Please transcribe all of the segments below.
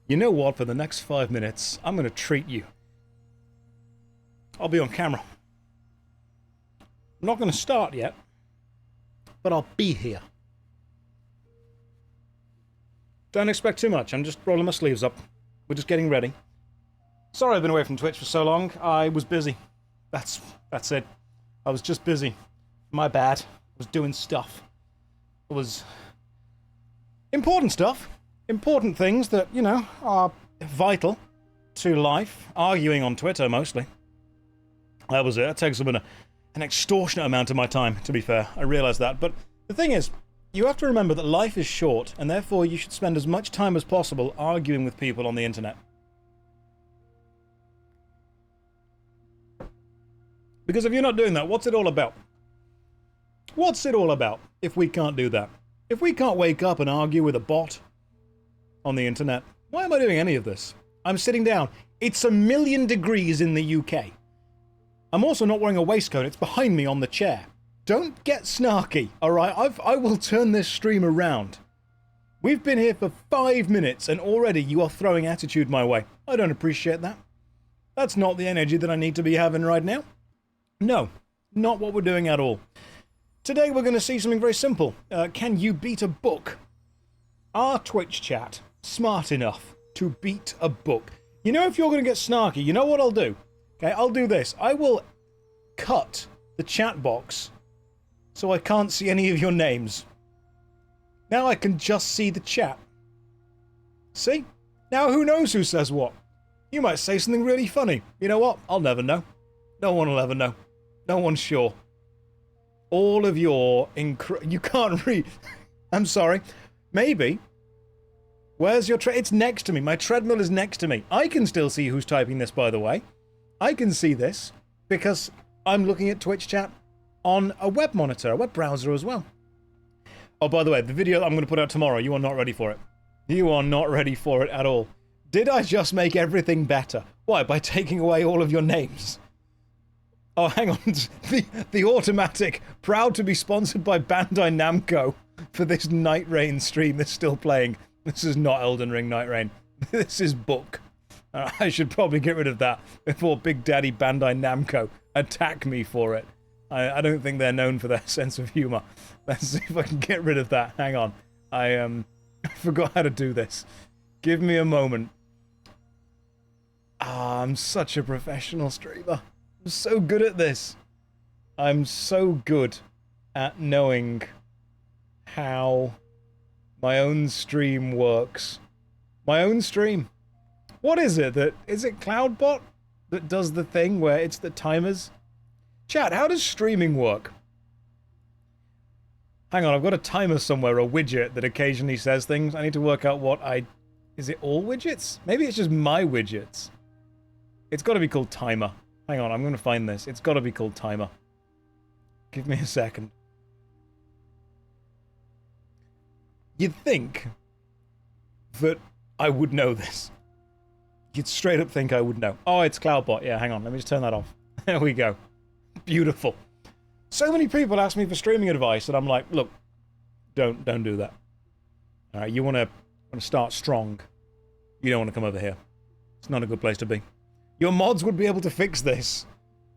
You know what? For the next 5 minutes, I'm going to treat you. I'll be on camera. I'm not going to start yet, but I'll be here. Don't expect too much. I'm just rolling my sleeves up. We're just getting ready. Sorry I've been away from Twitch for so long. I was busy. That's it. I was just busy. My bad. I was doing stuff. It was important stuff. Important things that, you know, are vital to life. Arguing on Twitter, mostly. That was it. That takes up an extortionate amount of my time, to be fair. I realise that. But the thing is, you have to remember that life is short, and therefore you should spend as much time as possible arguing with people on the internet. Because if you're not doing that, what's it all about? What's it all about if we can't do that? If we can't wake up and argue with a bot on the internet, why am I doing any of this? I'm sitting down. It's 1,000,000 degrees in the UK. I'm also not wearing a waistcoat. It's behind me on the chair. Don't get snarky, alright? I will turn this stream around. We've been here for 5 minutes and already you are throwing attitude my way. I don't appreciate that. That's not the energy that I need to be having right now. No, not what we're doing at all. Today we're going to see something very simple. Can you beat a book? Are Twitch chat smart enough to beat a book? You know, if you're going to get snarky, you know what I'll do? Okay, I'll do this. I will cut the chat box so I can't see any of your names. Now I can just see the chat. See? Now who knows who says what? You might say something really funny. You know what? I'll never know. No one will ever know. No one's sure. All of your you can't read. I'm sorry. Maybe. Where's your it's next to me. My treadmill is next to me. I can still see who's typing this, by the way. I can see this because I'm looking at Twitch chat on a web monitor, a web browser as well. Oh, by the way, the video I'm going to put out tomorrow, you are not ready for it. You are not ready for it at all. Did I just make everything better? Why? By taking away all of your names? Oh, hang on. The automatic, proud to be sponsored by Bandai Namco for this Night Rain stream that's still playing. This is not Elden Ring Night Rain. This is Book. I should probably get rid of that before Big Daddy Bandai Namco attack me for it. I don't think they're known for their sense of humor. Let's see if I can get rid of that. Hang on. I forgot how to do this. Give me a moment. Ah, I'm such a professional streamer. I'm so good at this. I'm so good at knowing how my own stream works. My own stream. What is it? Is it Cloudbot that does the thing where it's the timers? Chat, how does streaming work? Hang on, I've got a timer somewhere, a widget that occasionally says things. I need to work out what Is it all widgets? Maybe it's just my widgets. It's got to be called timer. Hang on, I'm going to find this. It's got to be called timer. Give me a second. You'd think that I would know this. You'd straight up think I would know. Oh, it's Cloudbot. Yeah, hang on. Let me just turn that off. There we go. Beautiful. So many people ask me for streaming advice, and I'm like, look, don't do that. All right, you want to start strong. You don't want to come over here. It's not a good place to be. Your mods would be able to fix this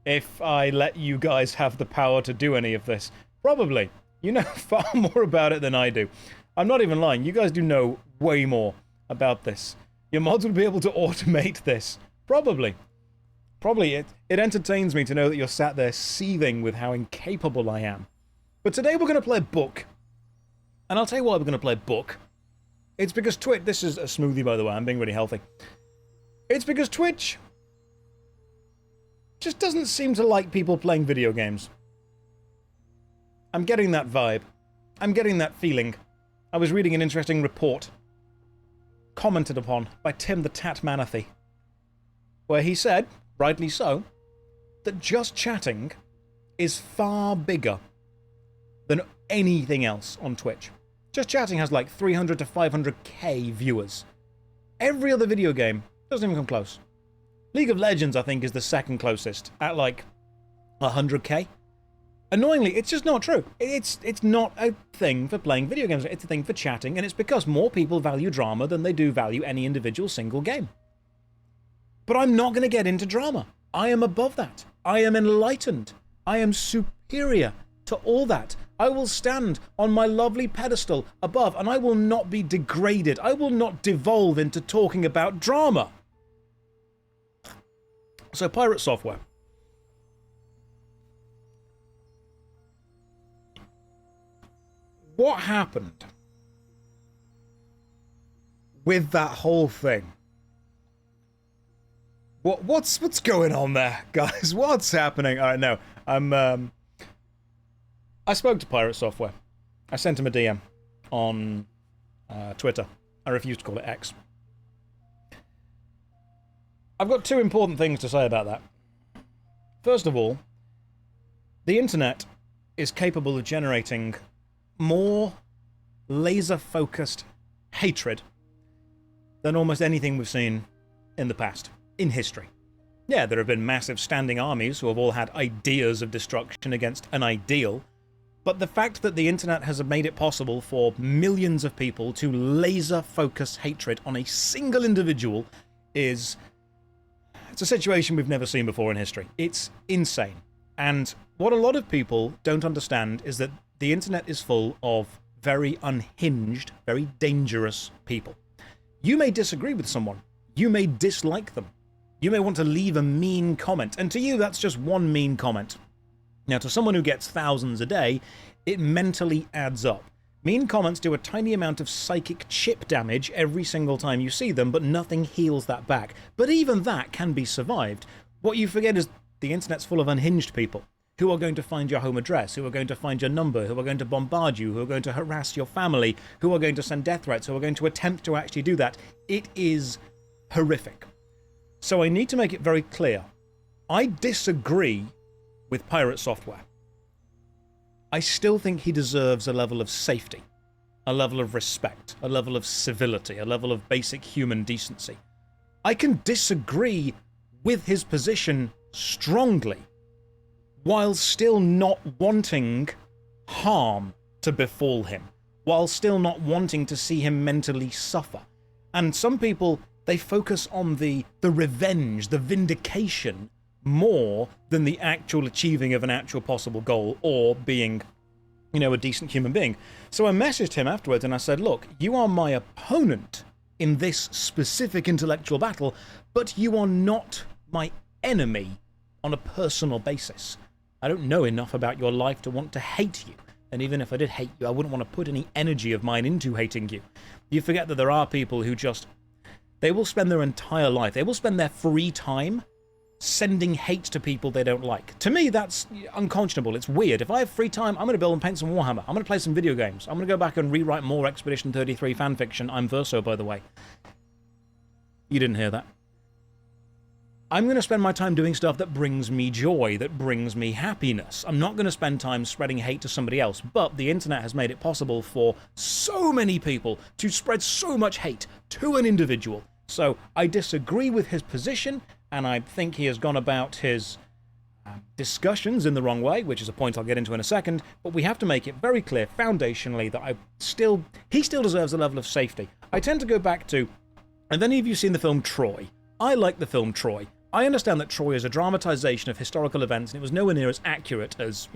if I let you guys have the power to do any of this. Probably. You know far more about it than I do. I'm not even lying. You guys do know way more about this. Your mods would be able to automate this. Probably. Probably. It entertains me to know that you're sat there seething with how incapable I am. But today we're going to play Book. And I'll tell you why we're going to play Book. It's because Twitch... This is a smoothie, by the way. I'm being really healthy. It's because Twitch just doesn't seem to like people playing video games. I'm getting that vibe. I'm getting that feeling. I was reading an interesting report commented upon by Tim the Tat Manathy, where he said, rightly so, that just chatting is far bigger than anything else on Twitch. Just chatting has like 300 to 500k viewers. Every other video game doesn't even come close. League of Legends, I think, is the second closest at like 100k. Annoyingly, it's just not true. It's not a thing for playing video games. It's a thing for chatting, and it's because more people value drama than they do value any individual single game. But I'm not going to get into drama. I am above that. I am enlightened. I am superior to all that. I will stand on my lovely pedestal above, and I will not be degraded. I will not devolve into talking about drama. So, pirate software. What happened with that whole thing? What's going on there, guys? What's happening? All right, no, I spoke to Pirate Software. I sent him a DM on Twitter. I refuse to call it X. I've got two important things to say about that. First of all, the internet is capable of generating more laser-focused hatred than almost anything we've seen in the past, in history. Yeah, there have been massive standing armies who have all had ideas of destruction against an ideal, but the fact that the internet has made it possible for millions of people to laser-focus hatred on a single individual it's a situation we've never seen before in history. It's insane. And what a lot of people don't understand is that the internet is full of very unhinged, very dangerous people. You may disagree with someone. You may dislike them. You may want to leave a mean comment. And to you, that's just one mean comment. Now, to someone who gets thousands a day, it mentally adds up. Mean comments do a tiny amount of psychic chip damage every single time you see them, but nothing heals that back. But even that can be survived. What you forget is the internet's full of unhinged people who are going to find your home address, who are going to find your number, who are going to bombard you, who are going to harass your family, who are going to send death threats, who are going to attempt to actually do that. It is horrific. So I need to make it very clear. I disagree with Pirate Software. I still think he deserves a level of safety, a level of respect, a level of civility, a level of basic human decency. I can disagree with his position strongly, while still not wanting harm to befall him, while still not wanting to see him mentally suffer. And some people, they focus on the revenge, the vindication, more than the actual achieving of an actual possible goal or being, a decent human being. So I messaged him afterwards and I said, look, you are my opponent in this specific intellectual battle, but you are not my enemy on a personal basis. I don't know enough about your life to want to hate you. And even if I did hate you, I wouldn't want to put any energy of mine into hating you. You forget that there are people who they will spend their entire life, they will spend their free time sending hate to people they don't like. To me, that's unconscionable. It's weird. If I have free time, I'm going to build and paint some Warhammer. I'm going to play some video games. I'm going to go back and rewrite more Expedition 33 fanfiction. I'm Verso, by the way. You didn't hear that. I'm going to spend my time doing stuff that brings me joy, that brings me happiness. I'm not going to spend time spreading hate to somebody else, but the internet has made it possible for so many people to spread so much hate to an individual. So I disagree with his position, and I think he has gone about his discussions in the wrong way, which is a point I'll get into in a second, but we have to make it very clear foundationally that he still deserves a level of safety. I tend to go back to, have any of you seen the film Troy? I like the film Troy. I understand that Troy is a dramatization of historical events, and it was nowhere near as accurate as,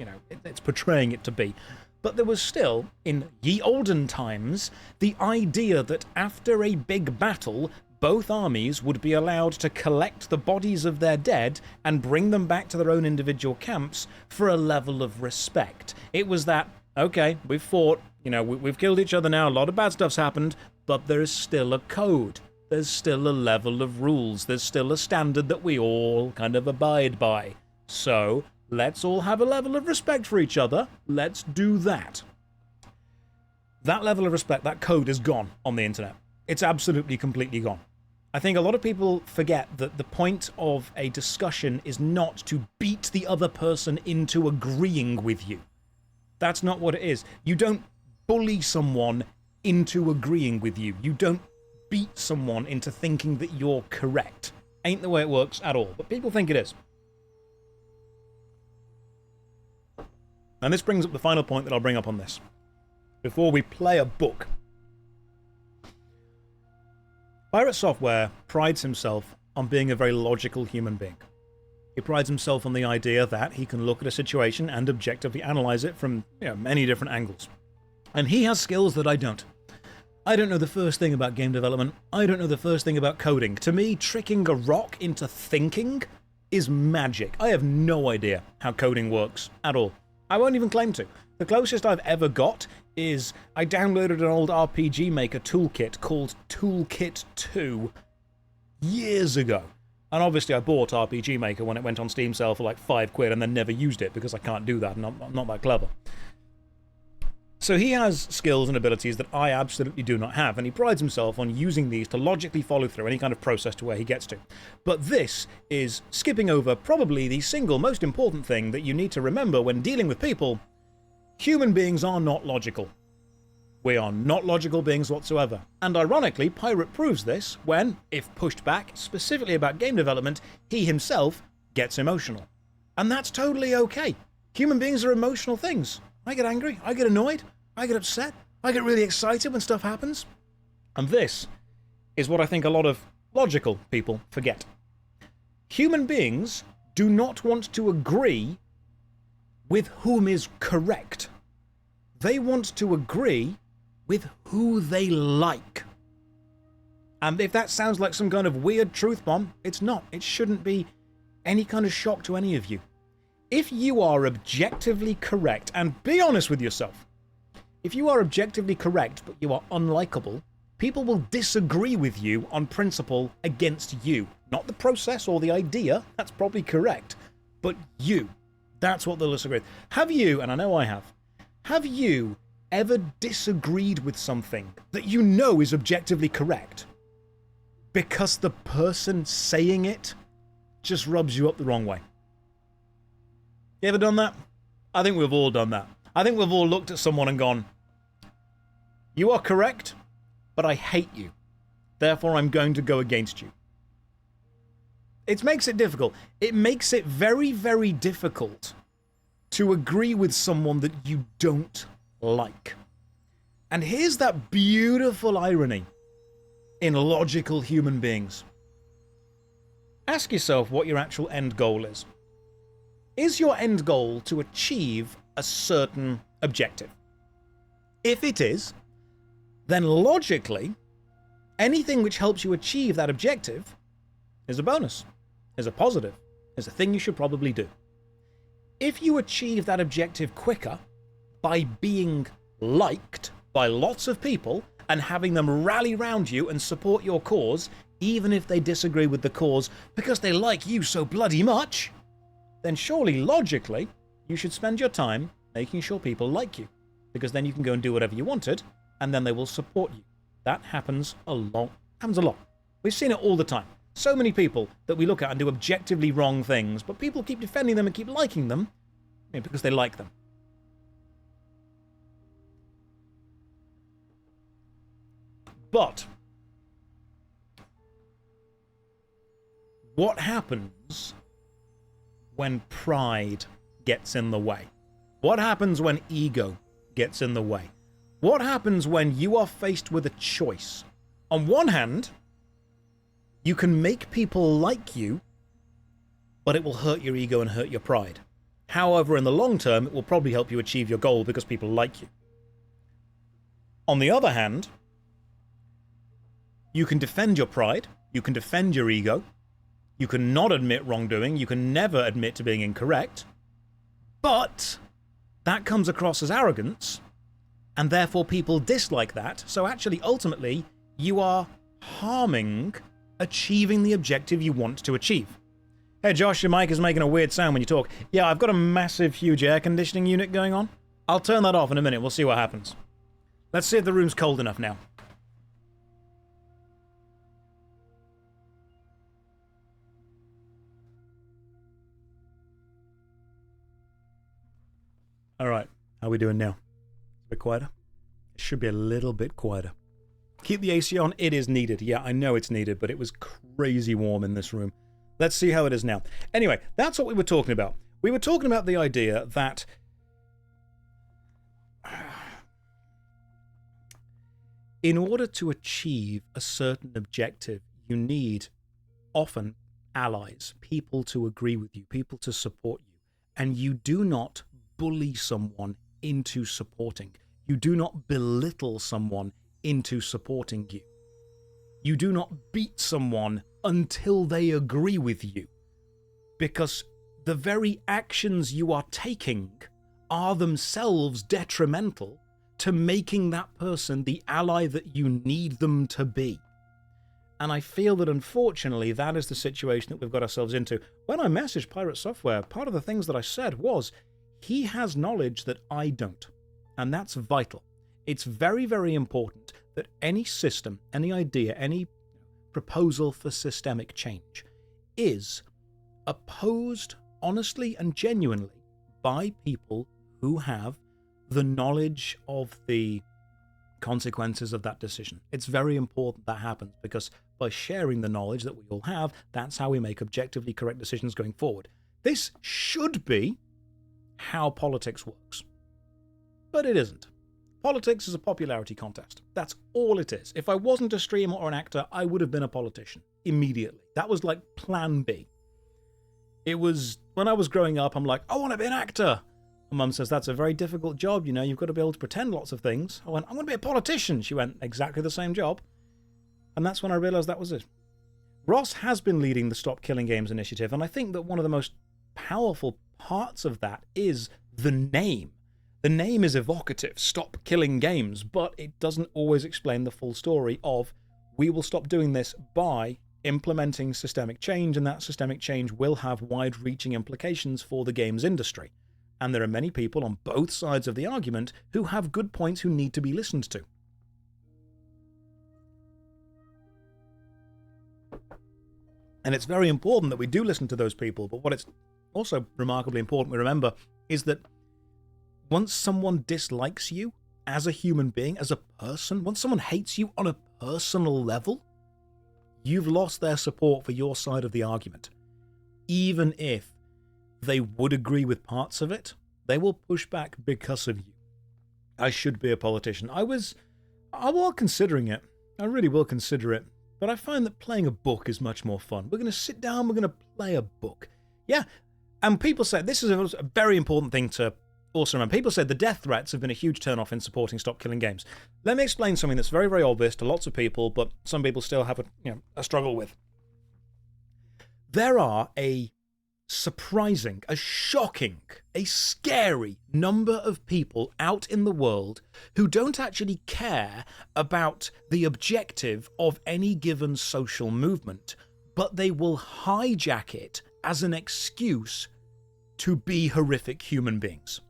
it's portraying it to be. But there was still, in ye olden times, the idea that after a big battle, both armies would be allowed to collect the bodies of their dead and bring them back to their own individual camps for a level of respect. It was that, okay, we've fought, we've killed each other now, a lot of bad stuff's happened, but there's still a code. There's still a level of rules. There's still a standard that we all kind of abide by. So let's all have a level of respect for each other. Let's do that. That level of respect, that code is gone on the internet. It's absolutely, completely gone. I think a lot of people forget that the point of a discussion is not to beat the other person into agreeing with you. That's not what it is. You don't bully someone into agreeing with you. You don't beat someone into thinking that you're correct. Ain't the way it works at all, but people think it is. And this brings up the final point that I'll bring up on this. Before we play a book. Pirate Software prides himself on being a very logical human being. He prides himself on the idea that he can look at a situation and objectively analyze it from many different angles. And he has skills that I don't. I don't know the first thing about game development. I don't know the first thing about coding. To me, tricking a rock into thinking is magic. I have no idea how coding works at all. I won't even claim to. The closest I've ever got is I downloaded an old RPG Maker toolkit called Toolkit 2 years ago. And obviously I bought RPG Maker when it went on Steam sale for like £5 and then never used it because I can't do that and I'm not that clever. So he has skills and abilities that I absolutely do not have, and he prides himself on using these to logically follow through any kind of process to where he gets to. But this is skipping over probably the single most important thing that you need to remember when dealing with people. Human beings are not logical. We are not logical beings whatsoever. And ironically, Pirate proves this when, if pushed back, specifically about game development, he himself gets emotional. And that's totally okay. Human beings are emotional things. I get angry, I get annoyed, I get upset, I get really excited when stuff happens. And this is what I think a lot of logical people forget. Human beings do not want to agree with whom is correct. They want to agree with who they like. And if that sounds like some kind of weird truth bomb, it's not. It shouldn't be any kind of shock to any of you. If you are objectively correct, and be honest with yourself, if you are objectively correct but you are unlikable, people will disagree with you on principle against you. Not the process or the idea, that's probably correct, but you. That's what they'll disagree with. Have you, and I know I have you ever disagreed with something that you know is objectively correct because the person saying it just rubs you up the wrong way? You ever done that? I think we've all done that. I think we've all looked at someone and gone, you are correct, but I hate you. Therefore, I'm going to go against you. It makes it difficult. It makes it very, very difficult to agree with someone that you don't like. And here's that beautiful irony in logical human beings. Ask yourself what your actual end goal is. Is your end goal to achieve a certain objective? If it is, then logically, anything which helps you achieve that objective is a bonus, is a positive, is a thing you should probably do. If you achieve that objective quicker by being liked by lots of people and having them rally round you and support your cause, even if they disagree with the cause because they like you so bloody much, then surely, logically, you should spend your time making sure people like you. Because then you can go and do whatever you wanted, and then they will support you. That happens a lot. We've seen it all the time. So many people that we look at and do objectively wrong things, but people keep defending them and keep liking them because they like them. But what happens when pride gets in the way? What happens when ego gets in the way? What happens when you are faced with a choice? On one hand, you can make people like you, but it will hurt your ego and hurt your pride. However, in the long term, it will probably help you achieve your goal because people like you. On the other hand, you can defend your pride, you can defend your ego, you can not admit wrongdoing, you can never admit to being incorrect, but that comes across as arrogance, and therefore people dislike that, so actually, ultimately, you are harming achieving the objective you want to achieve. Hey Josh, your mic is making a weird sound when you talk. Yeah, I've got a massive, huge air conditioning unit going on. I'll turn that off in a minute, we'll see what happens. Let's see if the room's cold enough now. Alright, how are we doing now? A bit quieter? It should be a little bit quieter. Keep the AC on, it is needed. Yeah, I know it's needed, but it was crazy warm in this room. Let's see how it is now. Anyway, that's what we were talking about. We were talking about the idea that In order to achieve a certain objective, you need often allies, people to agree with you, people to support you. And you do not bully someone into supporting. You do not belittle someone into supporting you. You do not beat someone until they agree with you. Because the very actions you are taking are themselves detrimental to making that person the ally that you need them to be. And I feel that unfortunately that is the situation that we've got ourselves into. When I messaged Pirate Software, part of the things that I said was, he has knowledge that I don't. And that's vital. It's very, very important that any system, any idea, any proposal for systemic change is opposed honestly and genuinely by people who have the knowledge of the consequences of that decision. It's very important that happens, because by sharing the knowledge that we all have, that's how we make objectively correct decisions going forward. This should be how politics works. But it isn't. Politics is a popularity contest. That's all it is. If I wasn't a streamer or an actor, I would have been a politician immediately. That was like plan B. It was, when I was growing up, I'm like, I want to be an actor. And Mum says, that's a very difficult job, you know, you've got to be able to pretend lots of things. I went, I'm going to be a politician. She went, exactly the same job. And that's when I realized that was it. Ross has been leading the Stop Killing Games initiative, and I think that one of the most powerful parts of that is the name. The name is evocative, Stop Killing Games, but it doesn't always explain the full story of, we will stop doing this by implementing systemic change, and that systemic change will have wide-reaching implications for the games industry. And there are many people on both sides of the argument who have good points who need to be listened to. And it's very important that we do listen to those people, but what it's also remarkably important we remember is that once someone dislikes you as a human being, as a person, once someone hates you on a personal level, you've lost their support for your side of the argument. Even if they would agree with parts of it, they will push back because of you. I should be a politician. I will considering it. I really will consider it. But I find that playing a book is much more fun. We're going to sit down, we're going to play a book. Yeah, and people say, this is a very important thing to also remember. People said the death threats have been a huge turn-off in supporting Stop Killing Games. Let me explain something that's very, very obvious to lots of people, but some people still have a struggle with. There are a surprising, a shocking, a scary number of people out in the world who don't actually care about the objective of any given social movement, but they will hijack it as an excuse to be horrific human beings.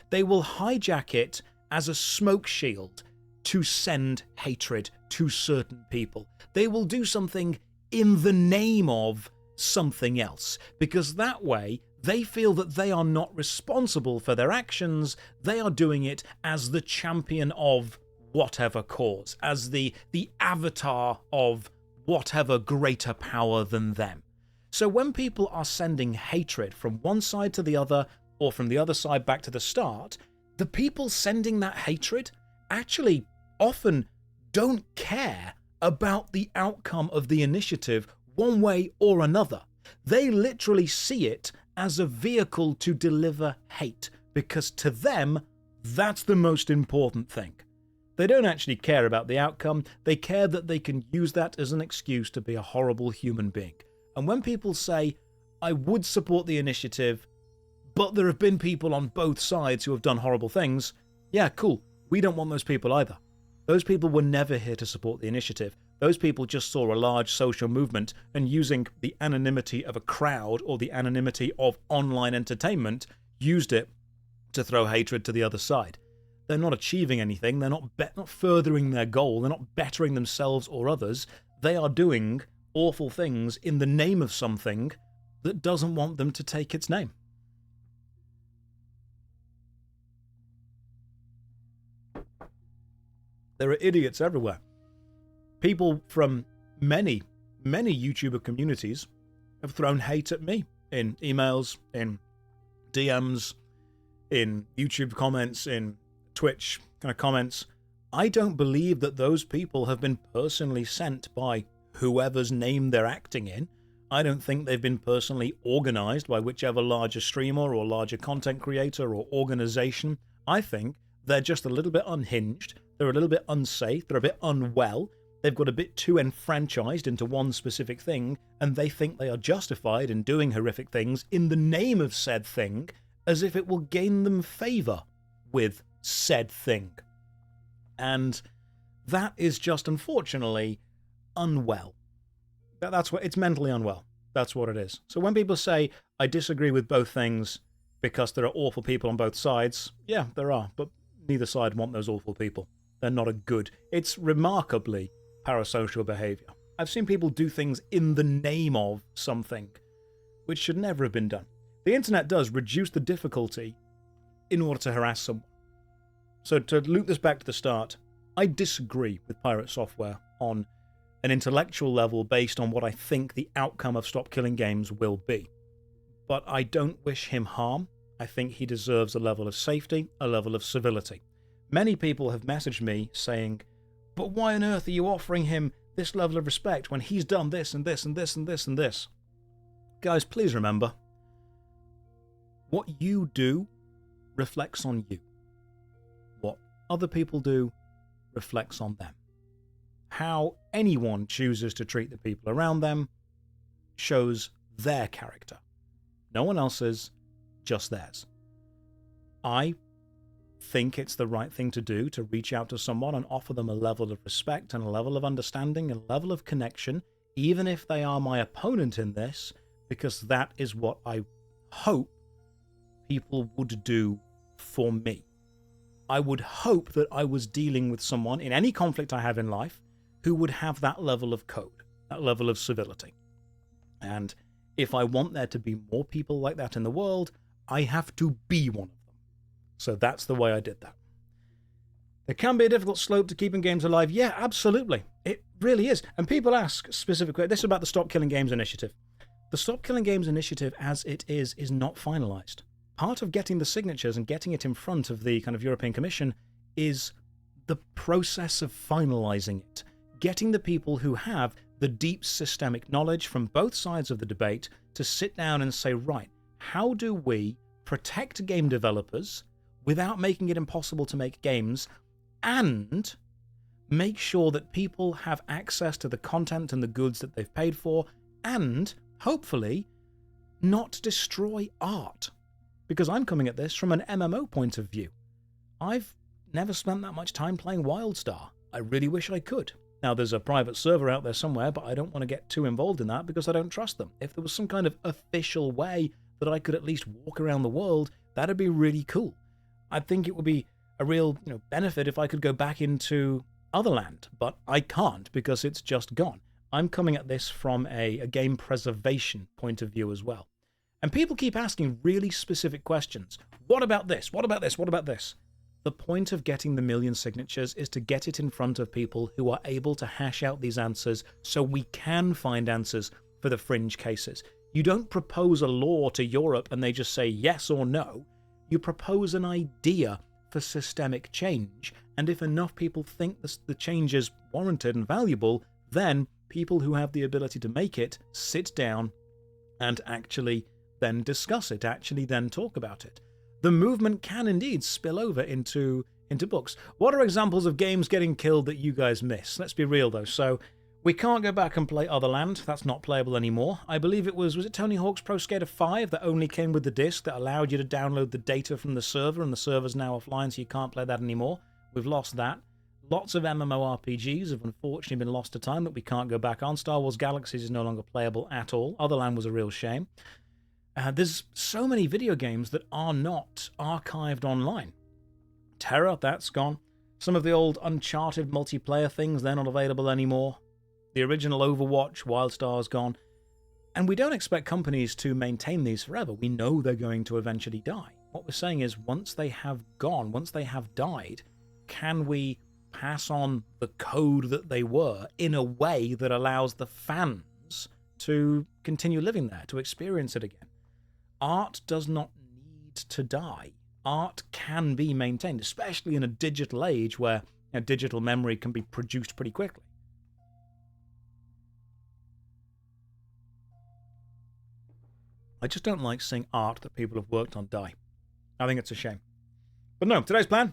They will hijack it as a smoke shield to send hatred to certain people. They will do something in the name of something else, because that way they feel that they are not responsible for their actions. They are doing it as the champion of whatever cause, as the avatar of whatever greater power than them. So when people are sending hatred from one side to the other, or from the other side back to the start, the people sending that hatred actually often don't care about the outcome of the initiative one way or another. They literally see it as a vehicle to deliver hate, because to them, that's the most important thing. They don't actually care about the outcome. They care that they can use that as an excuse to be a horrible human being. And when people say, I would support the initiative, but there have been people on both sides who have done horrible things, yeah, cool. We don't want those people either. Those people were never here to support the initiative. Those people just saw a large social movement, and using the anonymity of a crowd or the anonymity of online entertainment, used it to throw hatred to the other side. They're not achieving anything. They're not furthering their goal. They're not bettering themselves or others. They are doing awful things in the name of something that doesn't want them to take its name. There are idiots everywhere. People from many, many YouTuber communities have thrown hate at me in emails, in DMs, in YouTube comments, in Twitch kind of comments. I don't believe that those people have been personally sent by whoever's name they're acting in. I don't think they've been personally organized by whichever larger streamer or larger content creator or organization. I think they're just a little bit unhinged, they're a little bit unsafe, they're a bit unwell, they've got a bit too enfranchised into one specific thing, and they think they are justified in doing horrific things in the name of said thing, as if it will gain them favor with said thing. And that is just, unfortunately, unwell. That's what it's mentally unwell. That's what it is. So when people say, I disagree with both things because there are awful people on both sides, yeah, there are, but neither side want those awful people. They're not a good. It's remarkably parasocial behavior. I've seen people do things in the name of something which should never have been done. The internet does reduce the difficulty in order to harass someone. So to loop this back to the start, I disagree with pirate software on an intellectual level based on what I think the outcome of Stop Killing Games will be. But I don't wish him harm. I think he deserves a level of safety, a level of civility. Many people have messaged me saying, but why on earth are you offering him this level of respect when he's done this and this and this and this and this? Guys, please remember, what you do reflects on you. What other people do reflects on them. How anyone chooses to treat the people around them shows their character. No one else's, just theirs. I think it's the right thing to do to reach out to someone and offer them a level of respect and a level of understanding and a level of connection, even if they are my opponent in this, because that is what I hope people would do for me. I would hope that I was dealing with someone in any conflict I have in life who would have that level of code, that level of civility. And if I want there to be more people like that in the world, I have to be one of them. So that's the way I did that. There can be a difficult slope to keeping games alive. Yeah, absolutely. It really is. And people ask specifically, this is about the Stop Killing Games initiative. The Stop Killing Games initiative as it is not finalized. Part of getting the signatures and getting it in front of the kind of European Commission is the process of finalizing it. Getting the people who have the deep systemic knowledge from both sides of the debate to sit down and say, right, how do we protect game developers without making it impossible to make games and make sure that people have access to the content and the goods that they've paid for and, hopefully, not destroy art? Because I'm coming at this from an MMO point of view. I've never spent that much time playing WildStar. I really wish I could. Now, there's a private server out there somewhere, but I don't want to get too involved in that because I don't trust them. If there was some kind of official way that I could at least walk around the world, that'd be really cool. I think it would be a real benefit if I could go back into Otherland, but I can't because it's just gone. I'm coming at this from a game preservation point of view as well. And people keep asking really specific questions. What about this? What about this? What about this? The point of getting the 1 million signatures is to get it in front of people who are able to hash out these answers so we can find answers for the fringe cases. You don't propose a law to Europe and they just say yes or no. You propose an idea for systemic change, and if enough people think the change is warranted and valuable, then people who have the ability to make it sit down and actually then discuss it, actually then talk about it. The movement can indeed spill over into books. What are examples of games getting killed that you guys miss? Let's be real though. So we can't go back and play Otherland. That's not playable anymore. I believe it was it Tony Hawk's Pro Skater 5 that only came with the disc that allowed you to download the data from the server, and the server's now offline, so you can't play that anymore. We've lost that. Lots of MMORPGs have unfortunately been lost to time that we can't go back on. Star Wars Galaxies is no longer playable at all. Otherland was a real shame. There's so many video games that are not archived online. Terra, that's gone. Some of the old Uncharted multiplayer things, they're not available anymore. The original Overwatch, WildStar's gone. And we don't expect companies to maintain these forever. We know they're going to eventually die. What we're saying is once they have gone, once they have died, can we pass on the code that they were in a way that allows the fans to continue living there, to experience it again? Art does not need to die. Art can be maintained, especially in a digital age where digital memory can be produced pretty quickly. I just don't like seeing art that people have worked on die. I think it's a shame. But no, today's plan,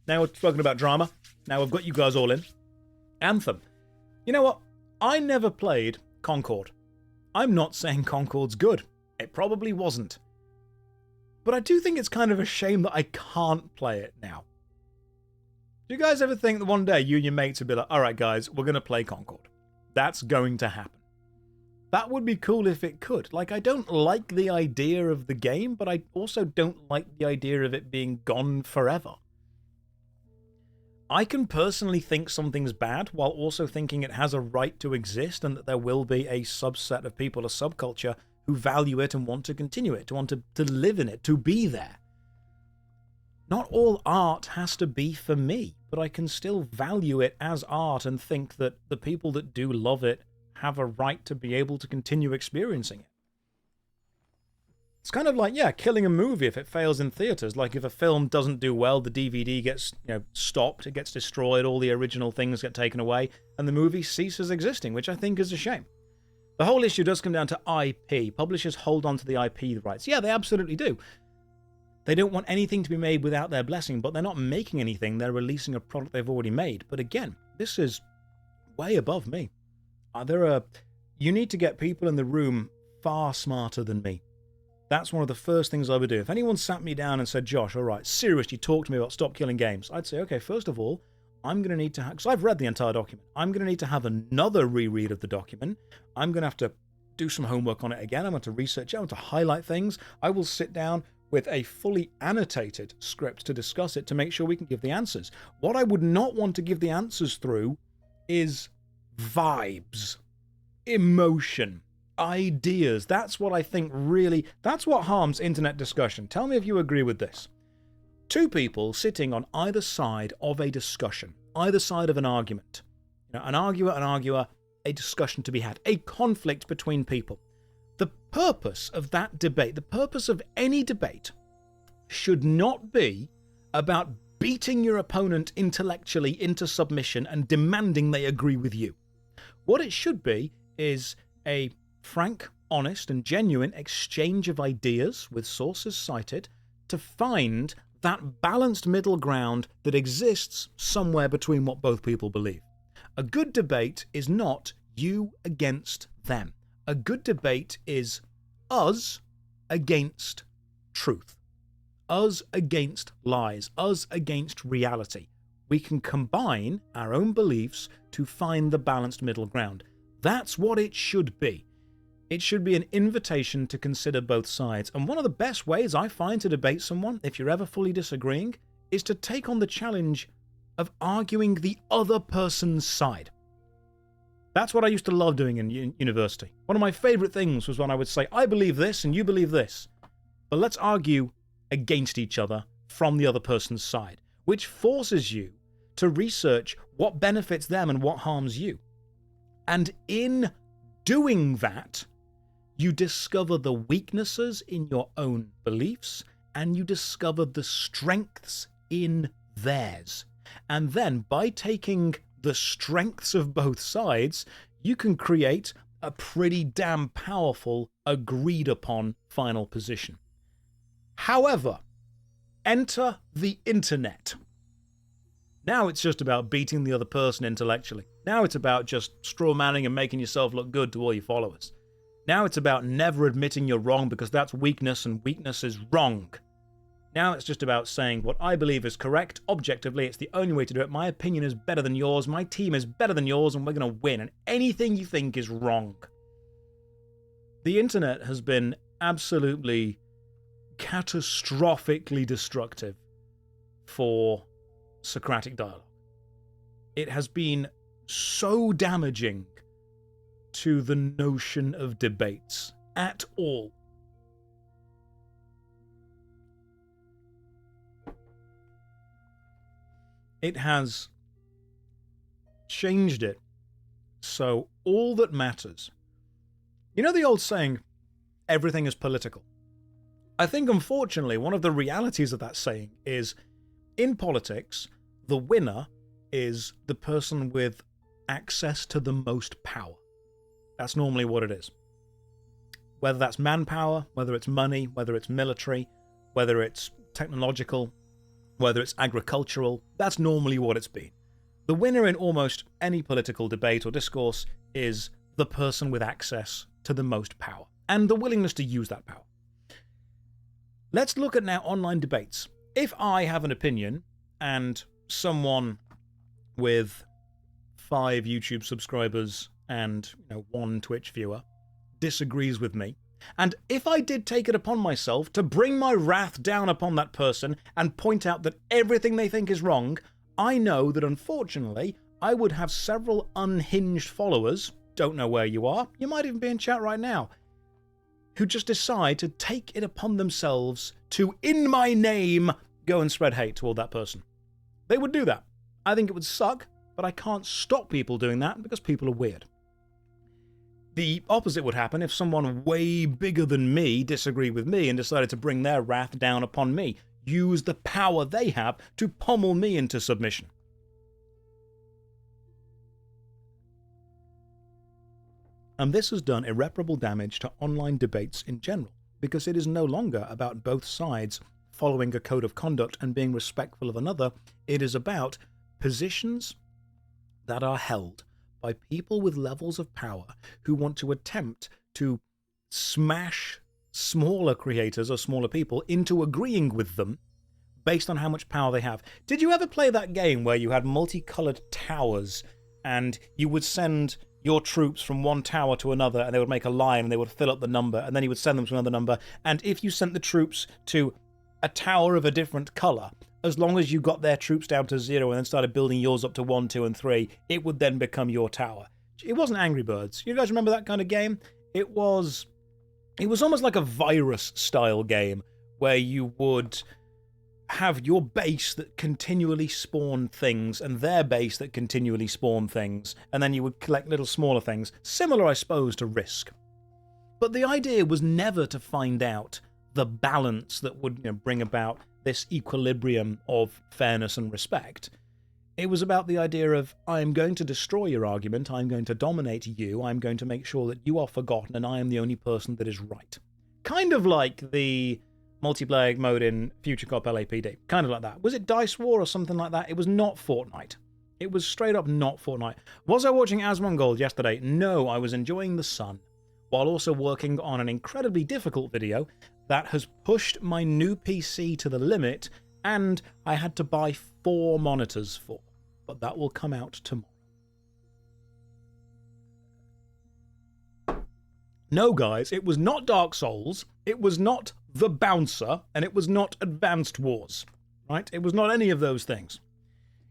now we're talking about drama. Now we've got you guys all in. Anthem. You know what? I never played Concord. I'm not saying Concord's good. It probably wasn't. But I do think it's kind of a shame that I can't play it now. Do you guys ever think that one day you and your mates would be like, alright guys, we're going to play Concord? That's going to happen. That would be cool if it could. Like, I don't like the idea of the game, but I also don't like the idea of it being gone forever. I can personally think something's bad while also thinking it has a right to exist and that there will be a subset of people, a subculture, who value it and want to continue it, to want to live in it, to be there. Not all art has to be for me, but I can still value it as art and think that the people that do love it have a right to be able to continue experiencing it. It's kind of like, yeah, killing a movie if it fails in theaters. Like if a film doesn't do well, the DVD gets, stopped, it gets destroyed, all the original things get taken away, and the movie ceases existing, which I think is a shame. The whole issue does come down to IP. Publishers hold on to the IP rights. Yeah, they absolutely do. They don't want anything to be made without their blessing, but they're not making anything. They're releasing a product they've already made. But again, this is way above me. You need to get people in the room far smarter than me. That's one of the first things I would do. If anyone sat me down and said, Josh, all right, seriously, talk to me about Stop Killing Games, I'd say, okay, first of all, I'm going to need to have, because I've read the entire document, I'm going to need to have another reread of the document. I'm going to have to do some homework on it again. I'm going to research it. I'm going to highlight things. I will sit down with a fully annotated script to discuss it to make sure we can give the answers. What I would not want to give the answers through is vibes, emotion, ideas. That's what I think really, that's what harms internet discussion. Tell me if you agree with this. Two people sitting on either side of a discussion, either side of an argument. An arguer, a discussion to be had, a conflict between people. The purpose of that debate, the purpose of any debate, should not be about beating your opponent intellectually into submission and demanding they agree with you. What it should be is a frank, honest, and genuine exchange of ideas with sources cited to find that balanced middle ground that exists somewhere between what both people believe. A good debate is not you against them. A good debate is us against truth. Us against lies. Us against reality. We can combine our own beliefs to find the balanced middle ground. That's what it should be. It should be an invitation to consider both sides. And one of the best ways I find to debate someone, if you're ever fully disagreeing, is to take on the challenge of arguing the other person's side. That's what I used to love doing in university. One of my favorite things was when I would say, I believe this and you believe this, but let's argue against each other from the other person's side, which forces you to research what benefits them and what harms you. And in doing that, you discover the weaknesses in your own beliefs and you discover the strengths in theirs. And then by taking the strengths of both sides, you can create a pretty damn powerful, agreed upon final position. However, enter the internet. Now it's just about beating the other person intellectually. Now it's about just straw-manning and making yourself look good to all your followers. Now it's about never admitting you're wrong because that's weakness and weakness is wrong. Now it's just about saying what I believe is correct. Objectively, it's the only way to do it. My opinion is better than yours. My team is better than yours and we're going to win. And anything you think is wrong. The internet has been absolutely catastrophically destructive for Socratic dialogue. It has been so damaging to the notion of debates at all. It has changed it so all that matters. You know the old saying, everything is political? I think, unfortunately, one of the realities of that saying is, in politics, the winner is the person with access to the most power. That's normally what it is. Whether that's manpower, whether it's money, whether it's military, whether it's technological, whether it's agricultural, that's normally what it's been. The winner in almost any political debate or discourse is the person with access to the most power and the willingness to use that power. Let's look at now online debates. If I have an opinion and someone with 5 YouTube subscribers and 1 Twitch viewer disagrees with me, and if I did take it upon myself to bring my wrath down upon that person and point out that everything they think is wrong, I know that unfortunately I would have several unhinged followers, don't know where you are, you might even be in chat right now, who just decide to take it upon themselves to, in my name, go and spread hate toward that person. They would do that. I think it would suck, but I can't stop people doing that because people are weird. The opposite would happen if someone way bigger than me disagreed with me and decided to bring their wrath down upon me, use the power they have to pummel me into submission. And this has done irreparable damage to online debates in general, because it is no longer about both sides following a code of conduct and being respectful of another. It is about positions that are held by people with levels of power who want to attempt to smash smaller creators or smaller people into agreeing with them based on how much power they have. Did you ever play that game where you had multicolored towers and you would send your troops from one tower to another and they would make a line and they would fill up the number and then you would send them to another number, and if you sent the troops to a tower of a different color, as long as you got their troops down to 0 and then started building yours up to 1, 2, and 3, it would then become your tower. It wasn't Angry Birds. You guys remember that kind of game? It was almost like a virus-style game where you would have your base that continually spawned things and their base that continually spawned things, and then you would collect little smaller things. Similar, I suppose, to Risk. But the idea was never to find out the balance that would bring about this equilibrium of fairness and respect. It was about the idea of, I'm going to destroy your argument, I'm going to dominate you, I'm going to make sure that you are forgotten and I am the only person that is right. Kind of like the multiplayer mode in Future Cop LAPD. Kind of like that. Was it Dice War or something like that? It was not Fortnite. It was straight up not Fortnite. Was I watching Asmongold yesterday? No, I was enjoying the sun, while also working on an incredibly difficult video that has pushed my new PC to the limit, and I had to buy 4 monitors for. But that will come out tomorrow. No, guys, it was not Dark Souls, it was not The Bouncer, and it was not Advanced Wars. Right? It was not any of those things.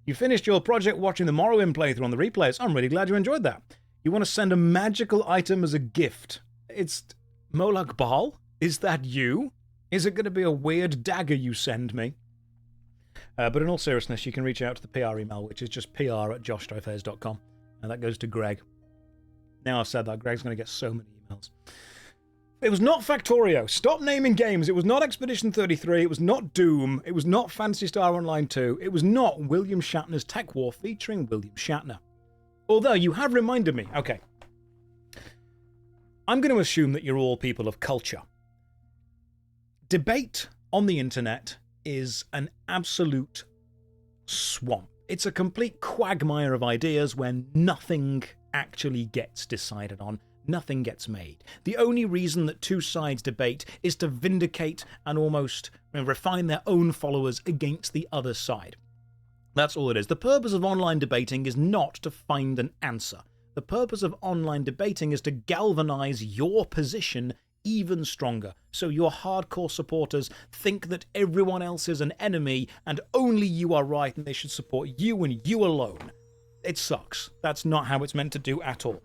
You finished your project watching the Morrowind playthrough on the replays. I'm really glad you enjoyed that. You want to send a magical item as a gift. It's Molak Baal? Is that you? Is it going to be a weird dagger you send me? But in all seriousness, you can reach out to the PR email, which is just pr@JoshStrifeHayes.com. And that goes to Greg. Now I've said that, Greg's going to get so many emails. It was not Factorio. Stop naming games. It was not Expedition 33. It was not Doom. It was not Phantasy Star Online 2. It was not William Shatner's Tech War featuring William Shatner. Although you have reminded me. Okay. I'm going to assume that you're all people of culture. Debate on the internet is an absolute swamp. It's a complete quagmire of ideas where nothing actually gets decided on. Nothing gets made. The only reason that two sides debate is to vindicate and almost refine their own followers against the other side. That's all it is. The purpose of online debating is not to find an answer. The purpose of online debating is to galvanize your position even stronger, so your hardcore supporters think that everyone else is an enemy and only you are right and they should support you and you alone. It sucks. That's not how it's meant to do at all.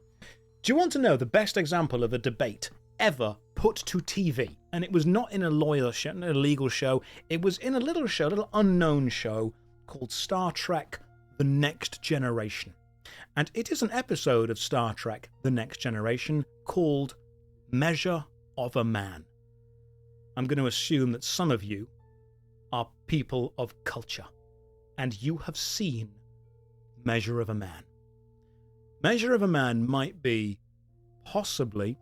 Do you want to know the best example of a debate ever put to TV? And it was not in a lawyer show, a legal show. It was in a little show, a little unknown show called Star Trek The Next Generation. And it is an episode of Star Trek The Next Generation called Measure of a Man. I'm going to assume that some of you are people of culture, and you have seen Measure of a Man. Measure of a Man might be possibly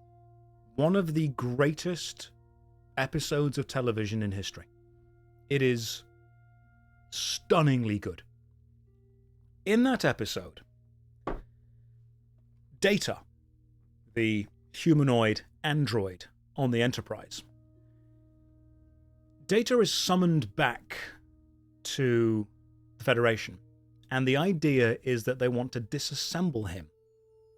one of the greatest episodes of television in history. It is stunningly good. In that episode, Data, the humanoid android on the Enterprise, Data is summoned back to the Federation, and the idea is that they want to disassemble him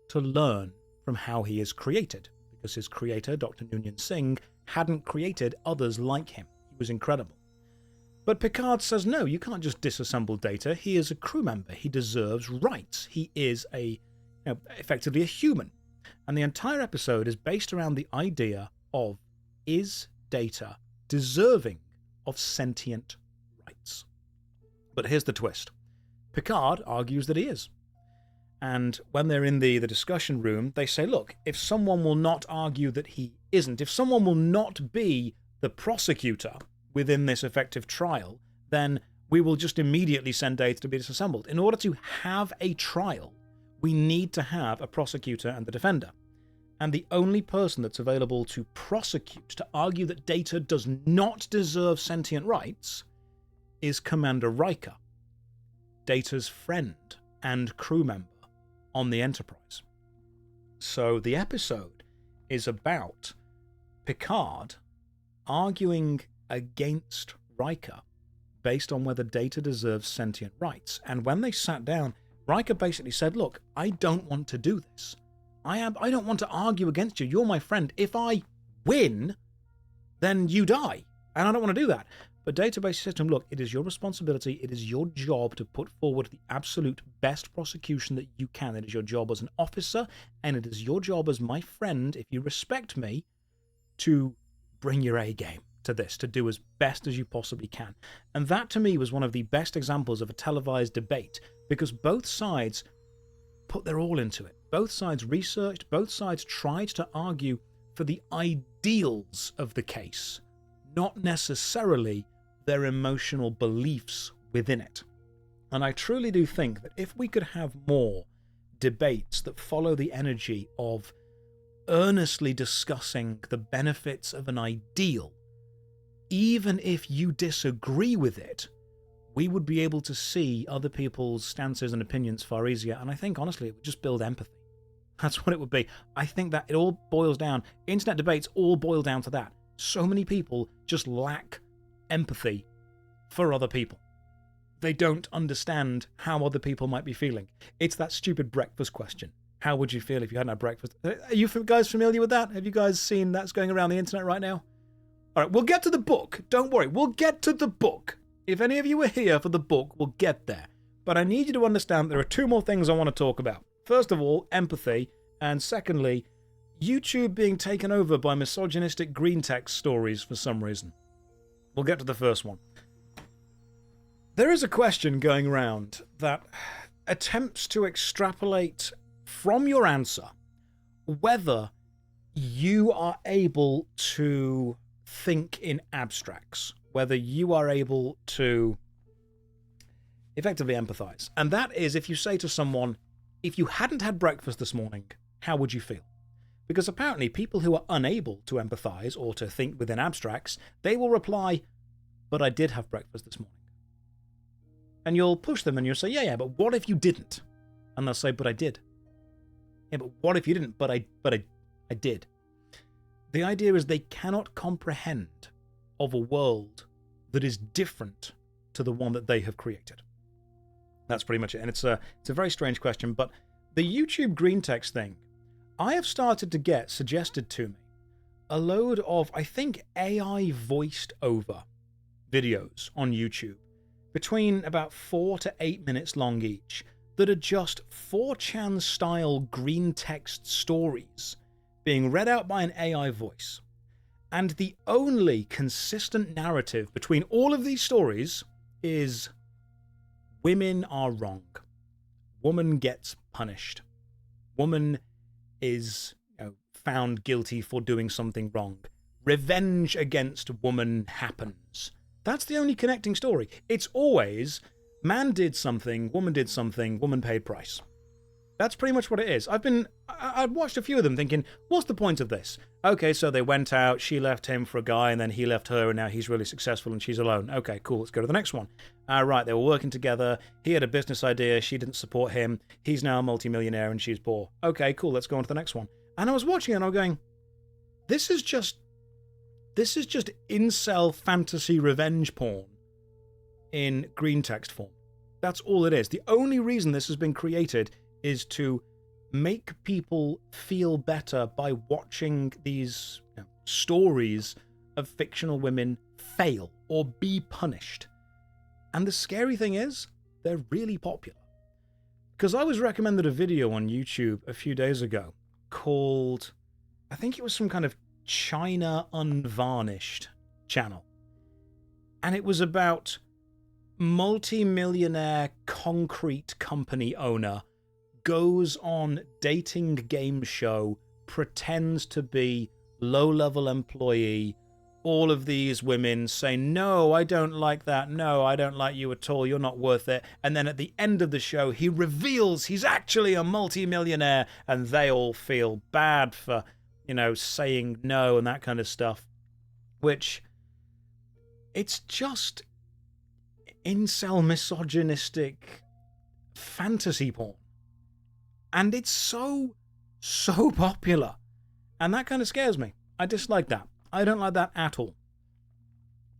to learn from how he is created, because his creator, Dr. Noonien Singh, hadn't created others like him. He was incredible. But Picard says, no, you can't just disassemble Data. He is a crew member. He deserves rights. He is effectively a human. And the entire episode is based around the idea of, is Data deserving of sentient rights? But here's the twist. Picard argues that he is. And when they're in the discussion room, they say, look, if someone will not argue that he isn't, if someone will not be the prosecutor within this effective trial, then we will just immediately send Data to be disassembled. In order to have a trial, we need to have a prosecutor and the defender. And the only person that's available to prosecute, to argue that Data does not deserve sentient rights, is Commander Riker, Data's friend and crew member on the Enterprise. So the episode is about Picard arguing against Riker based on whether Data deserves sentient rights. And when they sat down, Riker basically said, look, I don't want to do this. I don't want to argue against you. You're my friend. If I win, then you die. And I don't want to do that. But Data basically said to him, look, it is your responsibility. It is your job to put forward the absolute best prosecution that you can. It is your job as an officer, and it is your job as my friend, if you respect me, to bring your A game to this, to do as best as you possibly can. And that, to me, was one of the best examples of a televised debate, because both sides put their all into it. Both sides researched, both sides tried to argue for the ideals of the case, not necessarily their emotional beliefs within it. And I truly do think that if we could have more debates that follow the energy of earnestly discussing the benefits of an ideal, even if you disagree with it, we would be able to see other people's stances and opinions far easier. And I think, honestly, it would just build empathy. That's what it would be. I think that it all boils down, internet debates all boil down to that. So many people just lack empathy for other people. They don't understand how other people might be feeling. It's that stupid breakfast question. How would you feel if you hadn't had breakfast? Are you guys familiar with that? Have you guys seen that's going around the internet right now? All right, we'll get to the book. Don't worry, we'll get to the book. If any of you are here for the book, we'll get there. But I need you to understand there are two more things I want to talk about. First of all, empathy. And secondly, YouTube being taken over by misogynistic green text stories for some reason. We'll get to the first one. There is a question going around that attempts to extrapolate from your answer whether you are able to think in abstracts, whether you are able to effectively empathize. And that is if you say to someone, if you hadn't had breakfast this morning, how would you feel? Because apparently people who are unable to empathize or to think within abstracts, they will reply, but I did have breakfast this morning. And you'll push them and you'll say, yeah, but what if you didn't? And they'll say, but I did. Yeah, but what if you didn't? But I did. The idea is they cannot comprehend of a world that is different to the one that they have created. That's pretty much it. And it's a very strange question, but the YouTube green text thing, I have started to get suggested to me a load of, I think, AI voiced over videos on YouTube between about 4 to 8 minutes long each that are just 4chan style green text stories being read out by an AI voice. And the only consistent narrative between all of these stories is women are wrong. Woman gets punished. Woman is found guilty for doing something wrong. Revenge against woman happens. That's the only connecting story. It's always Man did something, woman paid price. That's pretty much what it is. I've watched a few of them thinking, what's the point of this? Okay, so they went out, she left him for a guy, and then he left her, and now he's really successful and she's alone. Okay, cool, let's go to the next one. Right, they were working together, he had a business idea, she didn't support him, he's now a multimillionaire and she's poor. Okay, cool, let's go on to the next one. And I was watching it and I was going, this is just incel fantasy revenge porn in green text form. That's all it is. The only reason this has been created is to make people feel better by watching these stories of fictional women fail or be punished. And the scary thing is, they're really popular. Because I was recommended a video on YouTube a few days ago called, I think it was some kind of China Unvarnished channel. And it was about multi-millionaire concrete company owner goes on dating game show, pretends to be low-level employee. All of these women say, no, I don't like that. No, I don't like you at all. You're not worth it. And then at the end of the show, he reveals he's actually a multi-millionaire, and they all feel bad for, saying no and that kind of stuff. Which, it's just incel misogynistic fantasy porn. And it's so popular. And that kind of scares me. I dislike that. I don't like that at all.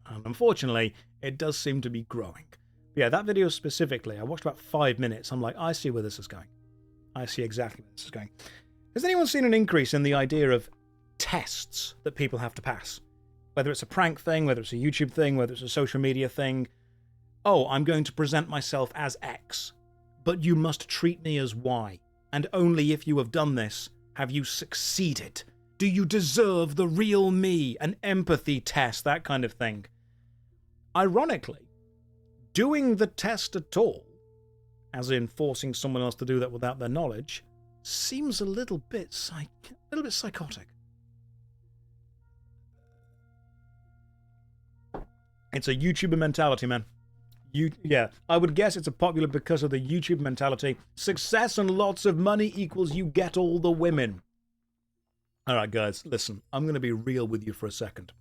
And unfortunately, it does seem to be growing. But yeah, that video specifically, I watched about 5 minutes. I'm like, I see where this is going. I see exactly where this is going. Has anyone seen an increase in the idea of tests that people have to pass? Whether it's a prank thing, whether it's a YouTube thing, whether it's a social media thing. Oh, I'm going to present myself as X, but you must treat me as Y. And only if you have done this have you succeeded. Do you deserve the real me? An empathy test, that kind of thing. Ironically, doing the test at all, as in forcing someone else to do that without their knowledge, seems a little bit psychotic. It's a YouTuber mentality, man. Yeah, I would guess it's popular because of the YouTube mentality. Success and lots of money equals you get all the women. Alright guys, listen, I'm going to be real with you for a second.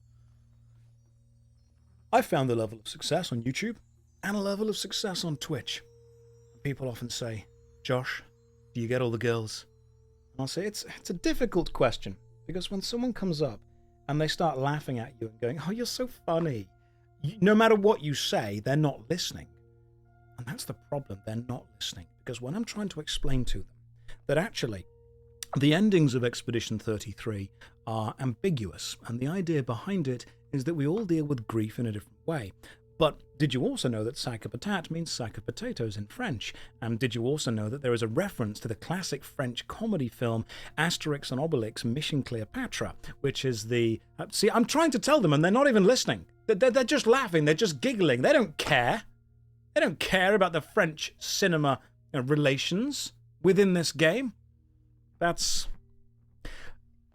I found a level of success on YouTube and a level of success on Twitch. People often say, Josh, do you get all the girls? And I'll say, it's a difficult question, because when someone comes up and they start laughing at you and going, oh, you're so funny, no matter what you say, they're not listening. And that's the problem, they're not listening. Because when I'm trying to explain to them that actually the endings of Expedition 33 are ambiguous, and the idea behind it is that we all deal with grief in a different way. But did you also know that sac a patate means sac of potatoes in French? And did you also know that there is a reference to the classic French comedy film Asterix and Obelix Mission Cleopatra, which is the... see, I'm trying to tell them and they're not even listening. They're just laughing, they're just giggling. They don't care. They don't care about the French cinema relations within this game. That's...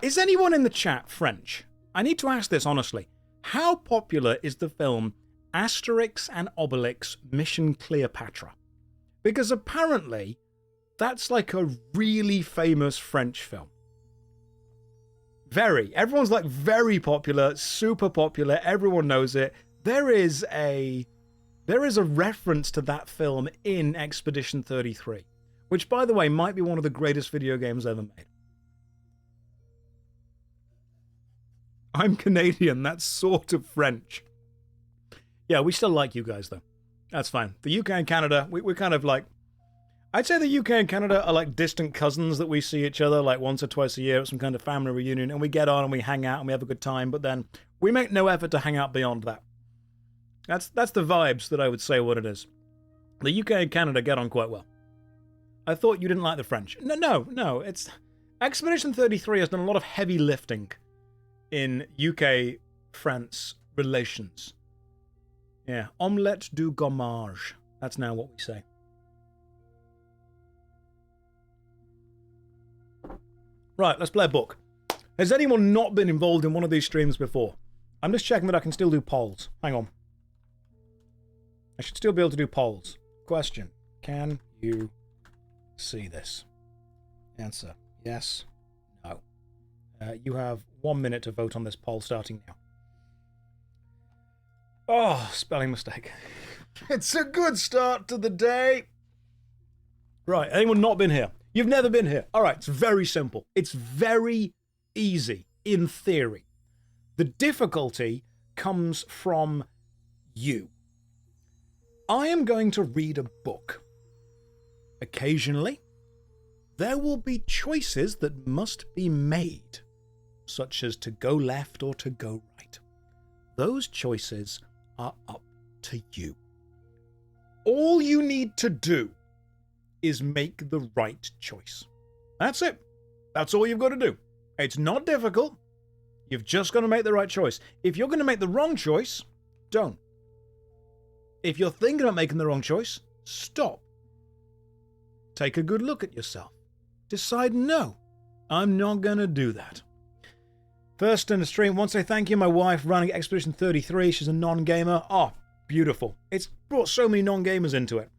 Is anyone in the chat French? I need to ask this honestly. How popular is the film Asterix and Obelix Mission Cleopatra? Because apparently that's like a really famous French film. Very. Everyone's like very popular, super popular, everyone knows it. There is a reference to that film in Expedition 33, which by the way might be one of the greatest video games ever made. I'm Canadian, that's sort of French. Yeah, we still like you guys though. That's fine. The UK and Canada, we're kind of like... I'd say the UK and Canada are like distant cousins that we see each other like once or twice a year at some kind of family reunion, and we get on and we hang out and we have a good time, but then we make no effort to hang out beyond that. That's the vibes that I would say what it is. The UK and Canada get on quite well. I thought you didn't like the French. No, it's... Expedition 33 has done a lot of heavy lifting in UK-France relations. Yeah, omelette du gommage. That's now what we say. Right, let's play a book. Has anyone not been involved in one of these streams before? I'm just checking that I can still do polls. Hang on. I should still be able to do polls. question. Can you see this? Answer, yes, no. You have 1 minute to vote on this poll starting now. Oh, spelling mistake. It's a good start to the day. Right, anyone not been here? You've never been here. All right, it's very simple. It's very easy in theory. The difficulty comes from you. I am going to read a book. Occasionally, there will be choices that must be made, such as to go left or to go right. Those choices are up to you. All you need to do is make the right choice. That's it. That's all you've got to do. It's not difficult. You've just got to make the right choice. If you're going to make the wrong choice, don't. If you're thinking about making the wrong choice, stop. Take a good look at yourself. Decide, no, I'm not going to do that. First in the stream, want to say thank you. My wife running Expedition 33. She's a non-gamer. Oh, beautiful. It's brought so many non-gamers into it.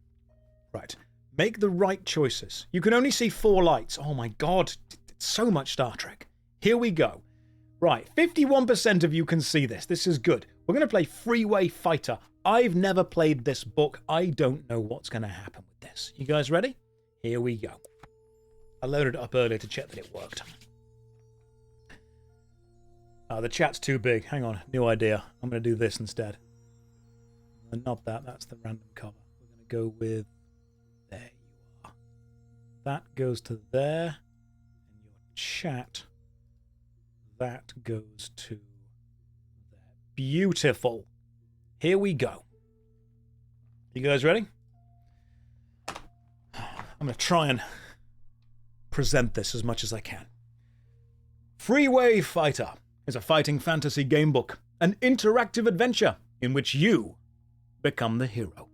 Right. Make the right choices. You can only see 4 lights. Oh my God. It's so much Star Trek. Here we go. Right. 51% of you can see this. This is good. We're going to play Freeway Fighter. I've never played this book. I don't know what's going to happen with this. You guys ready? Here we go. I loaded it up earlier to check that it worked. The chat's too big. Hang on. New idea. I'm going to do this instead. Not that. That's the random cover. We're going to go with... There you are. That goes to there. And your chat... That goes to there. Beautiful. Here we go. You guys ready? I'm going to try and present this as much as I can. Freeway Fighter is a fighting fantasy gamebook, an interactive adventure in which you become the hero.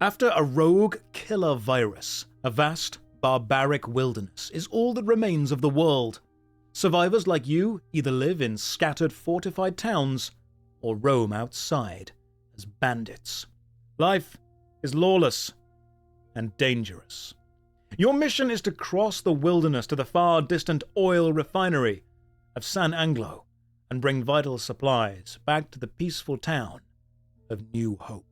After a rogue killer virus, a vast, barbaric wilderness is all that remains of the world. Survivors like you either live in scattered fortified towns or roam outside as bandits. Life is lawless and dangerous. Your mission is to cross the wilderness to the far distant oil refinery of San Anglo and bring vital supplies back to the peaceful town of New Hope.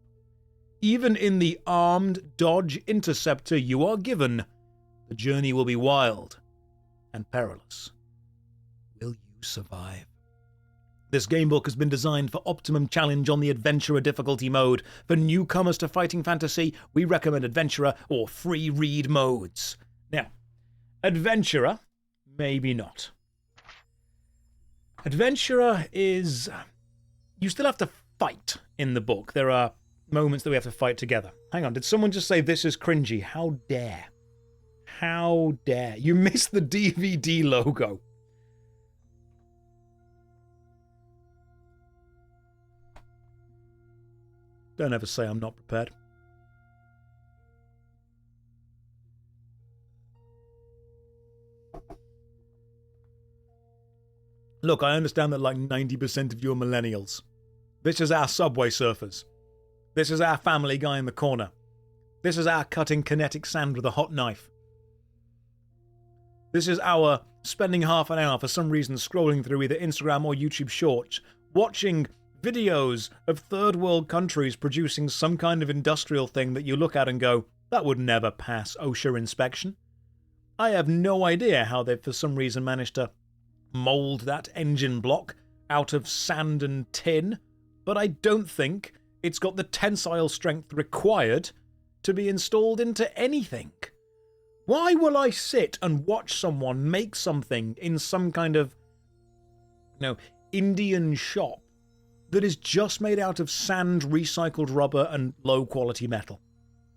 Even in the armed Dodge Interceptor you are given, the journey will be wild and perilous. Will you survive? This gamebook has been designed for optimum challenge on the Adventurer difficulty mode. For newcomers to Fighting Fantasy, we recommend Adventurer or Free Read modes. Now, Adventurer, maybe not. Adventurer is... You still have to fight in the book. There are moments that we have to fight together. Hang on, did someone just say this is cringy? How dare? How dare? You missed the DVD logo. Don't ever say I'm not prepared. Look, I understand that like 90% of you are millennials. This is our Subway Surfers. This is our Family Guy in the corner. This is our cutting kinetic sand with a hot knife. This is our spending half an hour for some reason scrolling through either Instagram or YouTube Shorts, watching videos of third world countries producing some kind of industrial thing that you look at and go, that would never pass OSHA inspection. I have no idea how they've for some reason managed to mould that engine block out of sand and tin, but I don't think it's got the tensile strength required to be installed into anything. Why will I sit and watch someone make something in some kind of, Indian shop that is just made out of sand, recycled rubber, and low-quality metal?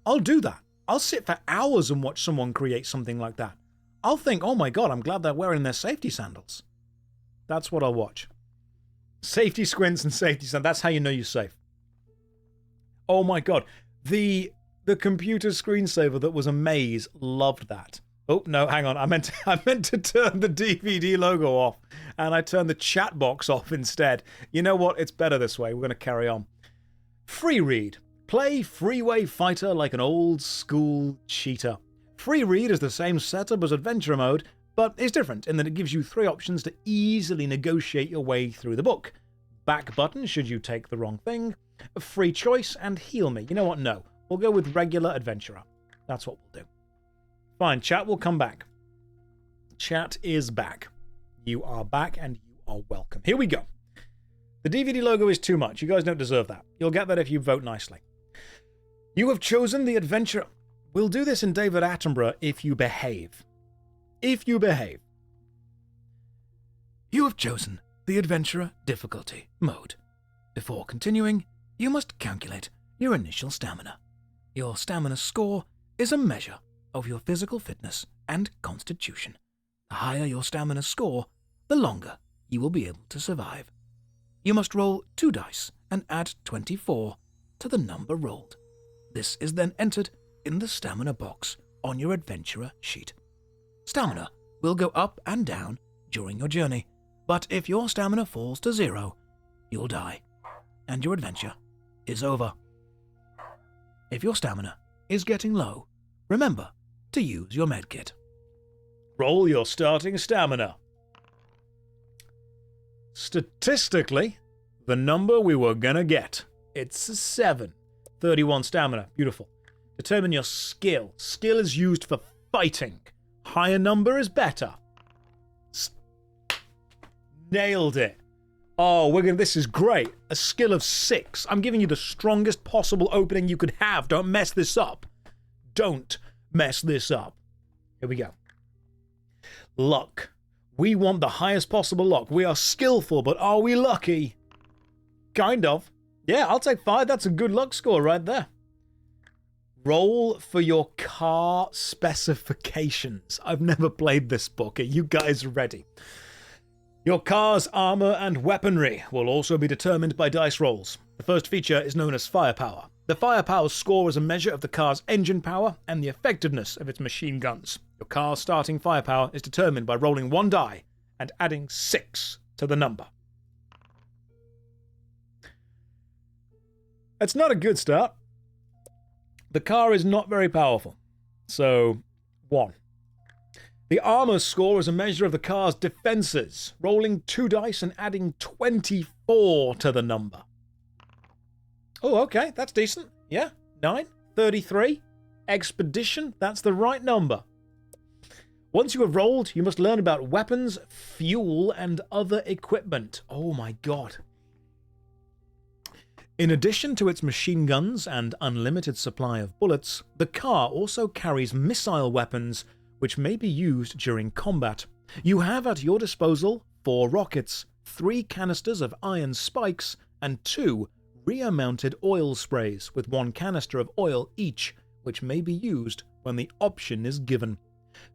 I'll do that. I'll sit for hours and watch someone create something like that. I'll think, oh my god, I'm glad they're wearing their safety sandals. That's what I'll watch. Safety squints and safety sandals. That's how you know you're safe. Oh my god. The computer screensaver that was a maze loved that. Oh, no, hang on. I meant to turn the DVD logo off, and I turned the chat box off instead. You know what? It's better this way. We're going to carry on. Free Read. Play Freeway Fighter like an old-school cheater. Free Read is the same setup as Adventure Mode, but it's different in that it gives you 3 options to easily negotiate your way through the book. Back button should you take the wrong thing, free choice, and heal me. You know what? No. We'll go with regular adventurer. That's what we'll do. Fine, chat will come back. Chat is back. You are back and you are welcome. Here we go. The DVD logo is too much. You guys don't deserve that. You'll get that if you vote nicely. You have chosen the adventure. We'll do this in David Attenborough if you behave. If you behave. You have chosen the adventurer difficulty mode. Before continuing, you must calculate your initial stamina. Your stamina score is a measure of your physical fitness and constitution. The higher your stamina score, the longer you will be able to survive. You must roll 2 dice and add 24 to the number rolled. This is then entered in the stamina box on your adventurer sheet. Stamina will go up and down during your journey, but if your stamina falls to 0, you'll die, and your adventure is over. If your stamina is getting low, remember to use your medkit. Roll your starting stamina. Statistically, the number we were gonna get. It's a 7. 31 stamina. Beautiful. Determine your skill. Skill is used for fighting. Higher number is better. Nailed it. Oh, this is great. A skill of 6. I'm giving you the strongest possible opening you could have. Don't mess this up. Don't mess this up. Here we go. Luck. We want the highest possible luck. We are skillful, but are we lucky? Kind of. Yeah, I'll take 5. That's a good luck score right there. Roll for your car specifications. I've never played this book. Are you guys ready? Your car's armor and weaponry will also be determined by dice rolls. The first feature is known as firepower. The firepower score is a measure of the car's engine power and the effectiveness of its machine guns. Your car's starting firepower is determined by rolling 1 die and adding 6 to the number. It's not a good start. The car is not very powerful. So, 1. The armor score is a measure of the car's defenses, rolling 2 dice and adding 24 to the number. Oh, okay, that's decent. Yeah, 9, 33. Expedition, that's the right number. Once you have rolled, you must learn about weapons, fuel, and other equipment. Oh my god. In addition to its machine guns and unlimited supply of bullets, the car also carries missile weapons which may be used during combat. You have at your disposal 4 rockets, 3 canisters of iron spikes, and 2 rear-mounted oil sprays with 1 canister of oil each, which may be used when the option is given.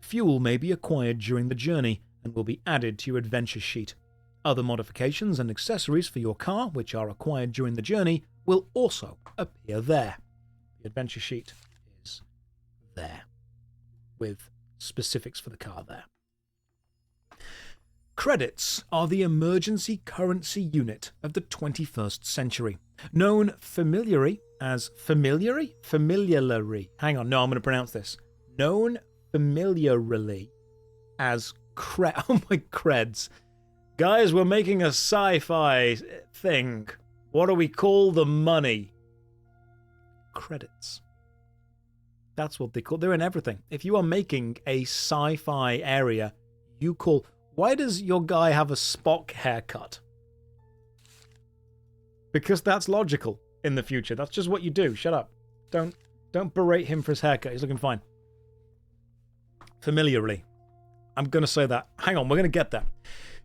Fuel may be acquired during the journey and will be added to your adventure sheet. Other modifications and accessories for your car, which are acquired during the journey, will also appear there. The adventure sheet is there, with specifics for the car there. Credits are the emergency currency unit of the 21st century, known familiarly as familiarly? Hang on, no, I'm going to pronounce this. Known familiarly as oh my creds. Guys, we're making a sci-fi thing. What do we call the money? Credits. That's what they call. They're in everything. If you are making a sci-fi area, you call. Why does your guy have a Spock haircut? Because that's logical in the future. That's just what you do. Shut up. Don't berate him for his haircut. He's looking fine. Familiarly. I'm going to say that. Hang on, we're going to get there.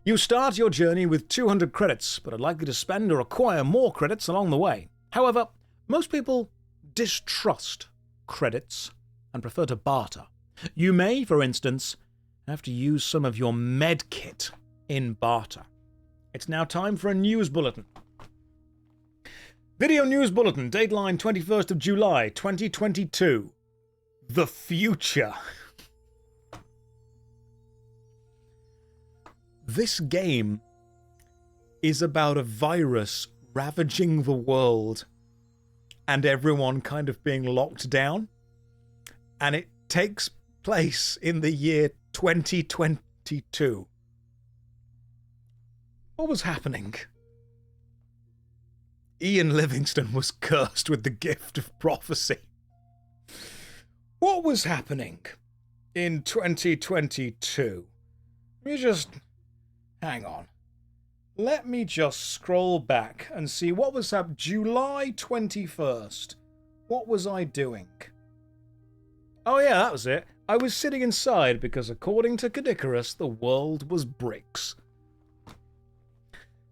You start your journey with 200 credits, but are likely to spend or acquire more credits along the way. However, most people distrust credits and prefer to barter. You may, for instance, have to use some of your med kit in barter. It's now time for a news bulletin. Video news bulletin, dateline 21st of July, 2022. The future. This game is about a virus ravaging the world and everyone kind of being locked down. And it takes place in the year 2022. What was happening? Ian Livingstone was cursed with the gift of prophecy. What was happening in 2022? Let me just... hang on. Let me just scroll back and see what was happening. July 21st. What was I doing? Oh yeah, that was it. I was sitting inside because according to Cadicarus, the world was bricks.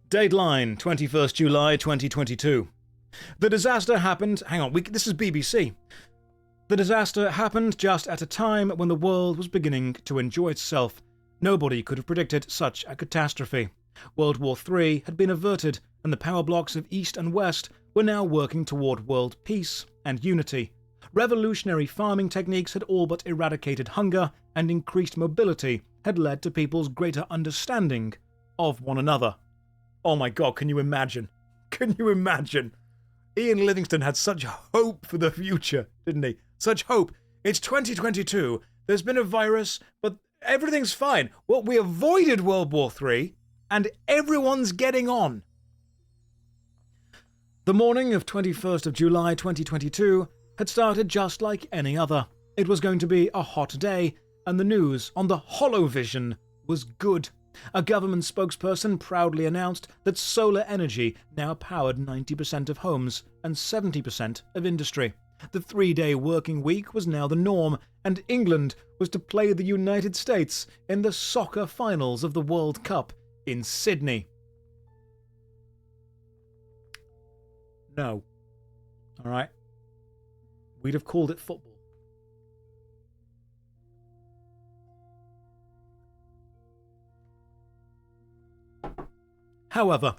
Dateline, 21st July 2022. The disaster happened... hang on, this is BBC. The disaster happened just at a time when the world was beginning to enjoy itself. Nobody could have predicted such a catastrophe. World War III had been averted, and the power blocks of East and West were now working toward world peace and unity. Revolutionary farming techniques had all but eradicated hunger, and increased mobility had led to people's greater understanding of one another. Oh my god, can you imagine? Can you imagine? Ian Livingstone had such hope for the future, didn't he? Such hope. It's 2022, there's been a virus, but everything's fine. Well, we avoided World War III, and everyone's getting on. The morning of 21st of July 2022 had started just like any other. It was going to be a hot day, and the news on the Holovision was good. A government spokesperson proudly announced that solar energy now powered 90% of homes and 70% of industry. The 3-day working week was now the norm, and England was to play the United States in the soccer finals of the World Cup in Sydney. No. Alright. We'd have called it football. However,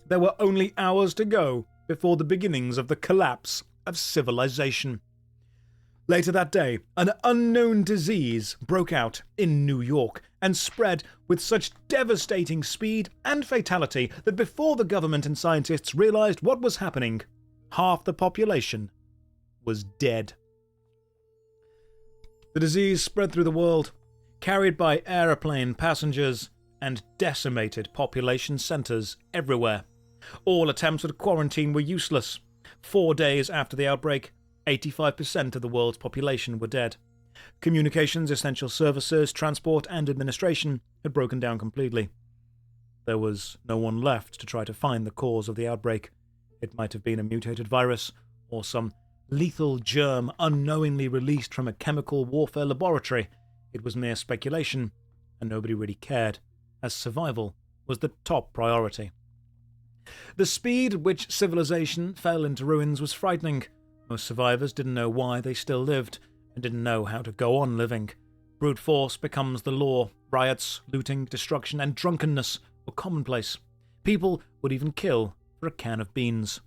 there were only hours to go before the beginnings of the collapse of civilization. Later that day, an unknown disease broke out in New York and spread with such devastating speed and fatality that before the government and scientists realized what was happening, half the population was dead. The disease spread through the world, carried by aeroplane passengers, and decimated population centres everywhere. All attempts at quarantine were useless. 4 days after the outbreak, 85% of the world's population were dead. Communications, essential services, transport and administration had broken down completely. There was no one left to try to find the cause of the outbreak. It might have been a mutated virus, or some lethal germ unknowingly released from a chemical warfare laboratory. It was mere speculation, and nobody really cared, as survival was the top priority. The speed at which civilization fell into ruins was frightening. Most survivors didn't know why they still lived, and didn't know how to go on living. Brute force becomes the law. Riots, looting, destruction, and drunkenness were commonplace. People would even kill for a can of beans.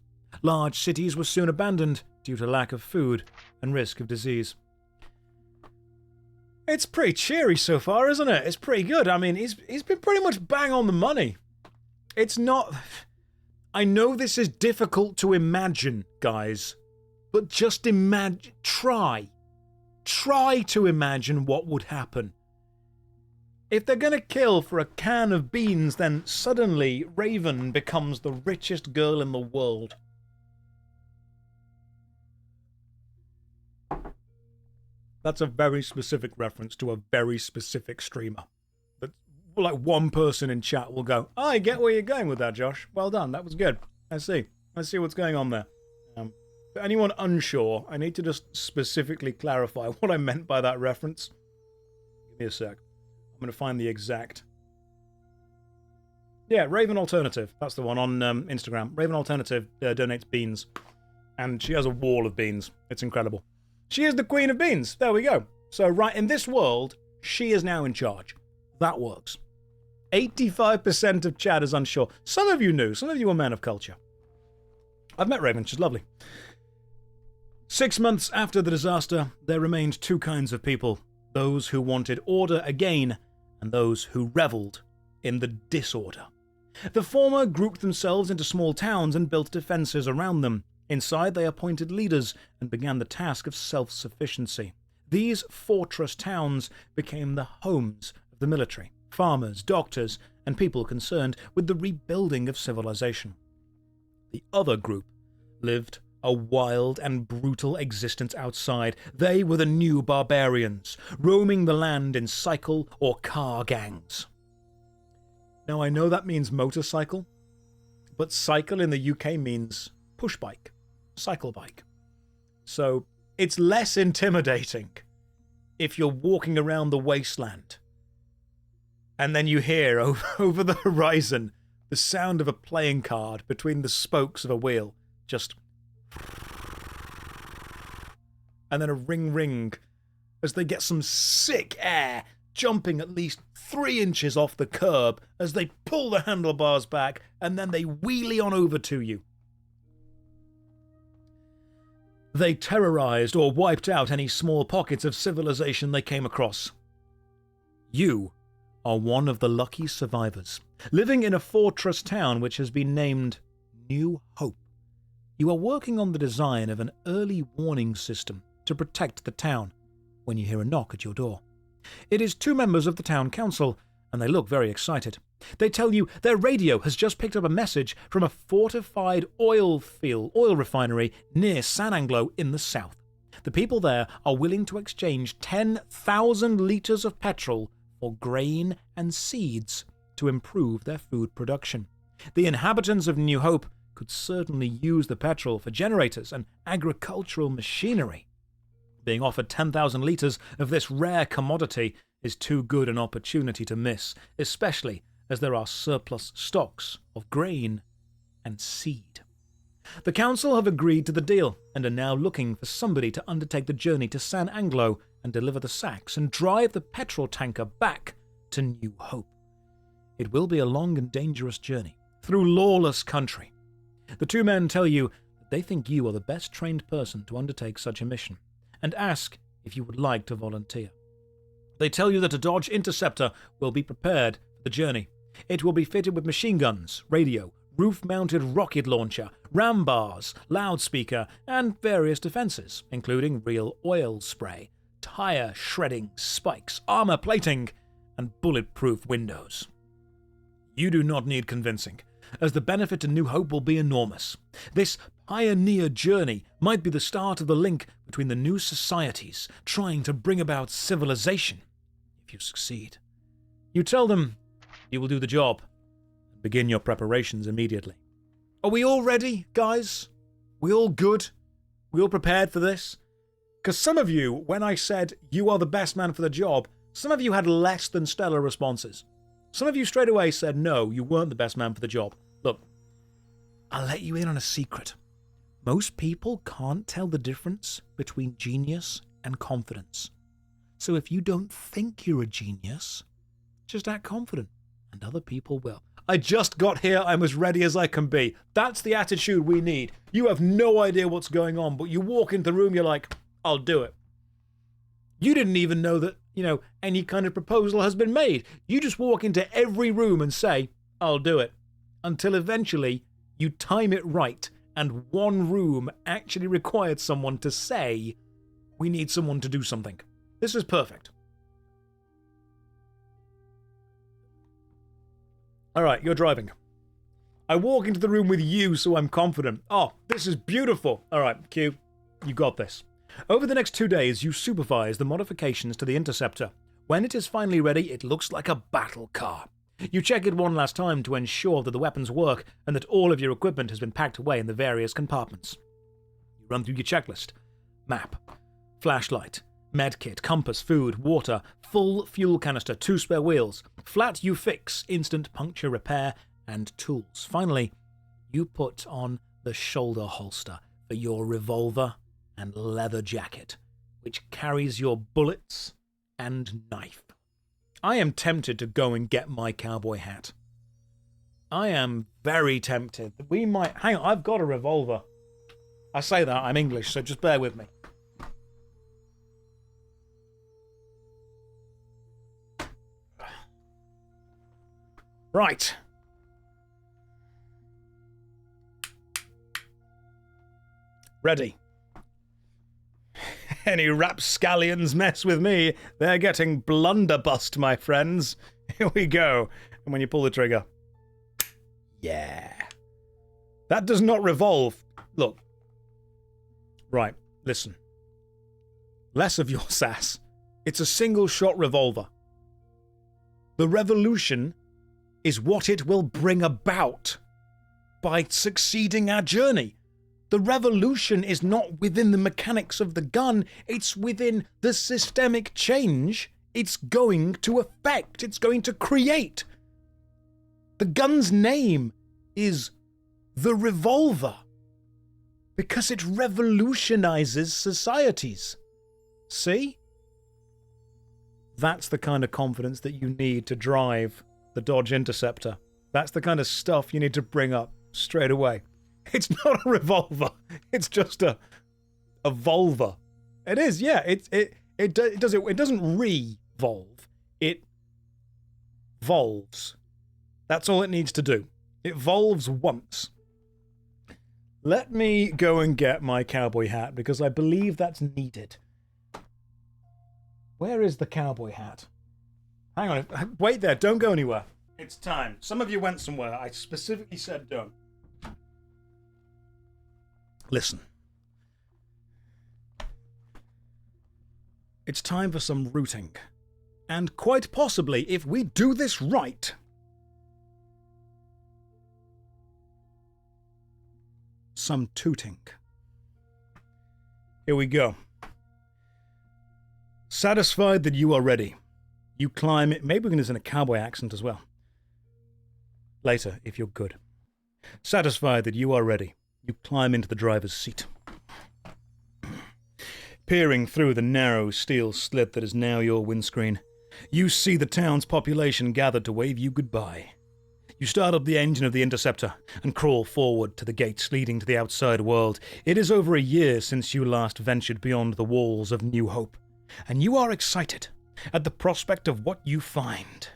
Large cities were soon abandoned due to lack of food and risk of disease. It's pretty cheery so far, isn't it? It's pretty good. I mean, he's been pretty much bang on the money. It's not... I know this is difficult to imagine, guys, but just imagine... Try to imagine what would happen. If they're going to kill for a can of beans, then suddenly Raven becomes the richest girl in the world. That's a very specific reference to a very specific streamer. But like one person in chat will go, oh, I get where you're going with that, Josh. Well done, that was good. I see what's going on there. For anyone unsure, I need to just specifically clarify what I meant by that reference. Give me a sec. I'm going to find the exact... Yeah, Raven Alternative. That's the one on Instagram. Raven Alternative donates beans. And she has a wall of beans. It's incredible. She is the queen of beans. There we go. So right in this world, she is now in charge. That works. 85% of chat is unsure. Some of you knew. Some of you are men of culture. I've met Raven. She's lovely. 6 months after the disaster, there remained two kinds of people. Those who wanted order again, and those who revelled in the disorder. The former grouped themselves into small towns and built defences around them. Inside, they appointed leaders and began the task of self-sufficiency. These fortress towns became the homes of the military, farmers, doctors, and people concerned with the rebuilding of civilization. The other group lived a wild and brutal existence outside. They were the new barbarians, roaming the land in cycle or car gangs. Now, I know that means motorcycle, but cycle in the UK means push bike, cycle bike. So it's less intimidating if you're walking around the wasteland and then you hear over the horizon the sound of a playing card between the spokes of a wheel, just, and then a ring as they get some sick air, jumping at least 3 inches off the curb as they pull the handlebars back and then they wheelie on over to you. They terrorized or wiped out any small pockets of civilization they came across. You are one of the lucky survivors, living in a fortress town which has been named New Hope. You are working on the design of an early warning system to protect the town when you hear a knock at your door. It is 2 members of the town council, and they look very excited. They tell you their radio has just picked up a message from a fortified oil refinery near San Anglo in the south. The people there are willing to exchange 10,000 litres of petrol for grain and seeds to improve their food production. The inhabitants of New Hope could certainly use the petrol for generators and agricultural machinery. Being offered 10,000 litres of this rare commodity is too good an opportunity to miss, especially as there are surplus stocks of grain and seed. The council have agreed to the deal and are now looking for somebody to undertake the journey to San Anglo and deliver the sacks and drive the petrol tanker back to New Hope. It will be a long and dangerous journey through lawless country. The 2 men tell you that they think you are the best trained person to undertake such a mission and ask if you would like to volunteer. They tell you that a Dodge Interceptor will be prepared for the journey. It will be fitted with machine guns, radio, roof-mounted rocket launcher, ram bars, loudspeaker, and various defenses, including real oil spray, tire shredding spikes, armor plating, and bulletproof windows. You do not need convincing, as the benefit to New Hope will be enormous. This pioneer journey might be the start of the link between the new societies trying to bring about civilization, if you succeed. You tell them you will do the job and begin your preparations immediately. Are we all ready, guys? We all good? We all prepared for this? Because some of you, when I said you are the best man for the job, some of you had less than stellar responses. Some of you straight away said no, you weren't the best man for the job. Look, I'll let you in on a secret. Most people can't tell the difference between genius and confidence. So if you don't think you're a genius, just act confident, and other people will. I just got here, I'm as ready as I can be. That's the attitude we need. You have no idea what's going on, but you walk into the room, you're like, I'll do it. You didn't even know that, any kind of proposal has been made. You just walk into every room and say, I'll do it. Until eventually, you time it right, and one room actually required someone to say, we need someone to do something. This is perfect. Alright, you're driving. I walk into the room with you, so I'm confident. Oh, this is beautiful. Alright, Q, you got this. Over the next 2 days, you supervise the modifications to the Interceptor. When it is finally ready, it looks like a battle car. You check it one last time to ensure that the weapons work and that all of your equipment has been packed away in the various compartments. You run through your checklist. Map, flashlight, medkit, compass, food, water, full fuel canister, 2 spare wheels, flat you fix, instant puncture repair, and tools. Finally, you put on the shoulder holster for your revolver and leather jacket, which carries your bullets and knife. I am tempted to go and get my cowboy hat. I am very tempted. We might... Hang on, I've got a revolver. I say that, I'm English, so just bear with me. Right. Ready. Any rapscallions mess with me, they're getting blunderbust, my friends. Here we go. And when you pull the trigger. Yeah. That does not revolve. Look. Right, listen. Less of your sass. It's a single-shot revolver. The revolution is what it will bring about by succeeding our journey. The revolution is not within the mechanics of the gun, it's within the systemic change it's going to affect, it's going to create. The gun's name is the revolver because it revolutionizes societies. See? That's the kind of confidence that you need to drive the Dodge Interceptor. That's the kind of stuff you need to bring up straight away. It's not a revolver. It's just a volver. It is, yeah. It doesn't revolve. It volves. That's all it needs to do. It volves once. Let me go and get my cowboy hat because I believe that's needed. Where is the cowboy hat? Hang on. Wait there. Don't go anywhere. It's time. Some of you went somewhere. I specifically said don't. Listen. It's time for some rooting. And quite possibly, if we do this right, some tooting. Here we go. Satisfied that you are ready, you climb it. Maybe we can do this in a cowboy accent as well. Later, if you're good. Satisfied that you are ready, you climb into the driver's seat. Peering through the narrow steel slit that is now your windscreen, you see the town's population gathered to wave you goodbye. You start up the engine of the Interceptor and crawl forward to the gates leading to the outside world. It is over a year since you last ventured beyond the walls of New Hope, and you are excited at the prospect of what you find.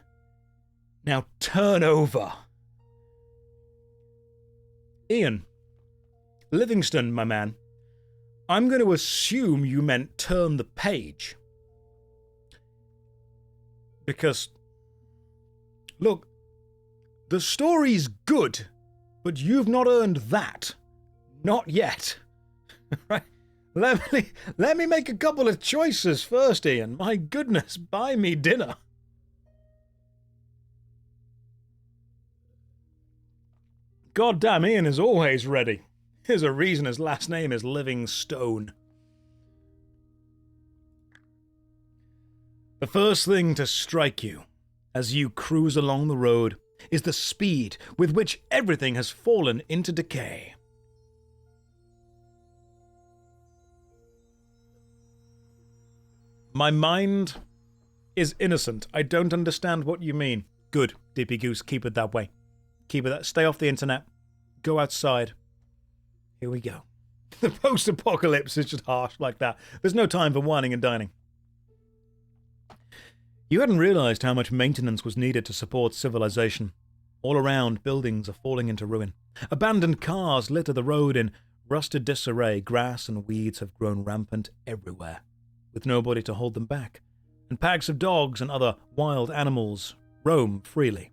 Now turn over. Ian. Livingston, my man. I'm going to assume you meant turn the page. Because, look, the story's good, but you've not earned that. Not yet. Right? Let me make a couple of choices first, Ian. My goodness, buy me dinner. Goddamn, Ian is always ready. There's a reason his last name is Livingstone. The first thing to strike you as you cruise along the road is the speed with which everything has fallen into decay. My mind is innocent. I don't understand what you mean. Good, Dippy Goose, keep it that way. Keep it that. Stay off the internet. Go outside. Here we go. The post-apocalypse is just harsh like that. There's no time for whining and dining. You hadn't realized how much maintenance was needed to support civilization. All around, buildings are falling into ruin. Abandoned cars litter the road in rusted disarray. Grass and weeds have grown rampant everywhere, with nobody to hold them back. And packs of dogs and other wild animals roam freely.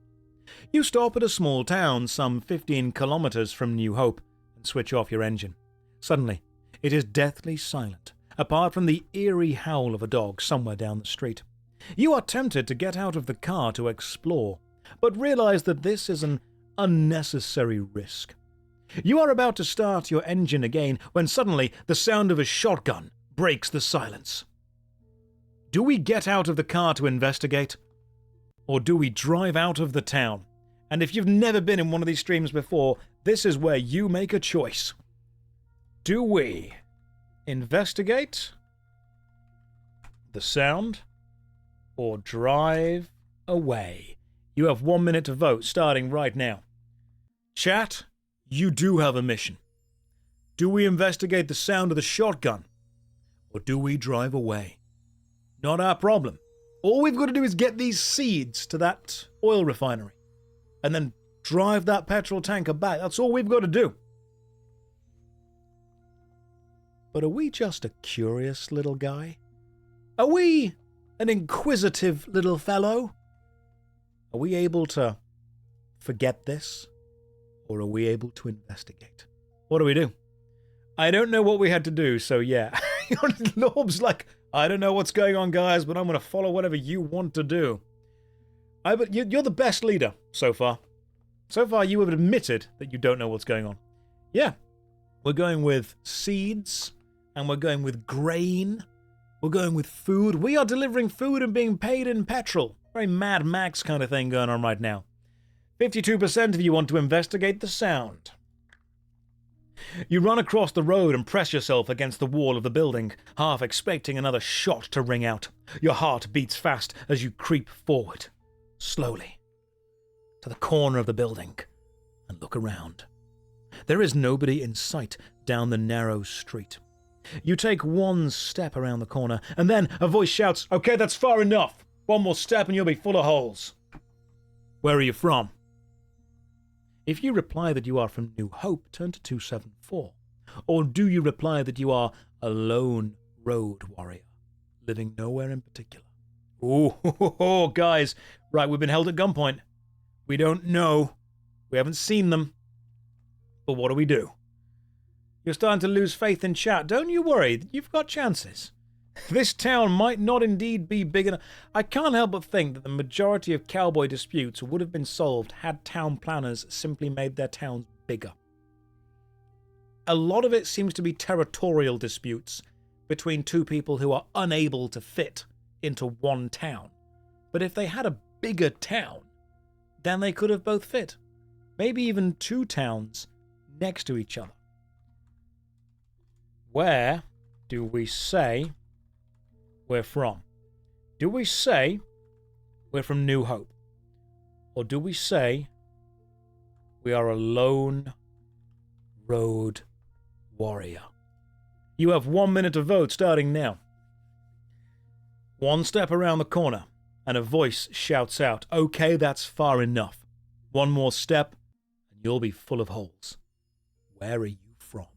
You stop at a small town some 15 kilometers from New Hope and switch off your engine. Suddenly, it is deathly silent, apart from the eerie howl of a dog somewhere down the street. You are tempted to get out of the car to explore, but realize that this is an unnecessary risk. You are about to start your engine again when suddenly the sound of a shotgun breaks the silence. Do we get out of the car to investigate? Or do we drive out of the town? And if you've never been in one of these streams before, this is where you make a choice. Do we investigate the sound or drive away? You have 1 minute to vote, starting right now. Chat, you do have a mission. Do we investigate the sound of the shotgun or do we drive away? Not our problem. All we've got to do is get these seeds to that oil refinery and then drive that petrol tanker back. That's all we've got to do. But are we just a curious little guy? Are we an inquisitive little fellow? Are we able to forget this? Or are we able to investigate? What do we do? I don't know what we had to do, so yeah. Norb's like, I don't know what's going on, guys, but I'm going to follow whatever you want to do. But you're the best leader so far. So far, you have admitted that you don't know what's going on. Yeah. We're going with seeds, and we're going with grain. We're going with food. We are delivering food and being paid in petrol. Very Mad Max kind of thing going on right now. 52% of you want to investigate the sound. You run across the road and press yourself against the wall of the building, half expecting another shot to ring out. Your heart beats fast as you creep forward, slowly, to the corner of the building and look around. There is nobody in sight down the narrow street. You take one step around the corner, and then a voice shouts, "Okay, that's far enough. One more step and you'll be full of holes." Where are you from? If you reply that you are from New Hope, turn to 274. Or do you reply that you are a lone road warrior, living nowhere in particular? Ooh, guys. Right, we've been held at gunpoint. We don't know. We haven't seen them. But what do? You're starting to lose faith in chat. Don't you worry, you've got chances. This town might not indeed be big enough. I can't help but think that the majority of cowboy disputes would have been solved had town planners simply made their towns bigger. A lot of it seems to be territorial disputes between two people who are unable to fit into one town. But if they had a bigger town, then they could have both fit. Maybe even two towns next to each other. Where do we say we're from? Do we say we're from New Hope? Or do we say we are a lone road warrior? You have 1 minute to vote starting now. One step around the corner and a voice shouts out, "Okay, that's far enough. One more step and you'll be full of holes." Where are you from?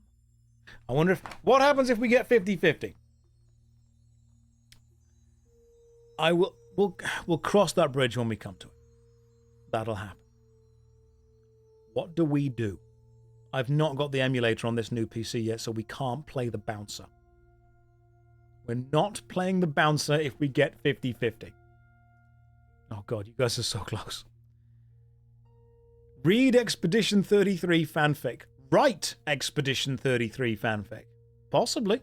I wonder what happens if we get 50-50? We'll cross that bridge when we come to it. That'll happen. What do we do? I've not got the emulator on this new PC yet, so we can't play the bouncer. We're not playing the bouncer if we get 50-50. Oh god, you guys are so close. Read Expedition 33 fanfic. Write Expedition 33 fanfic. Possibly.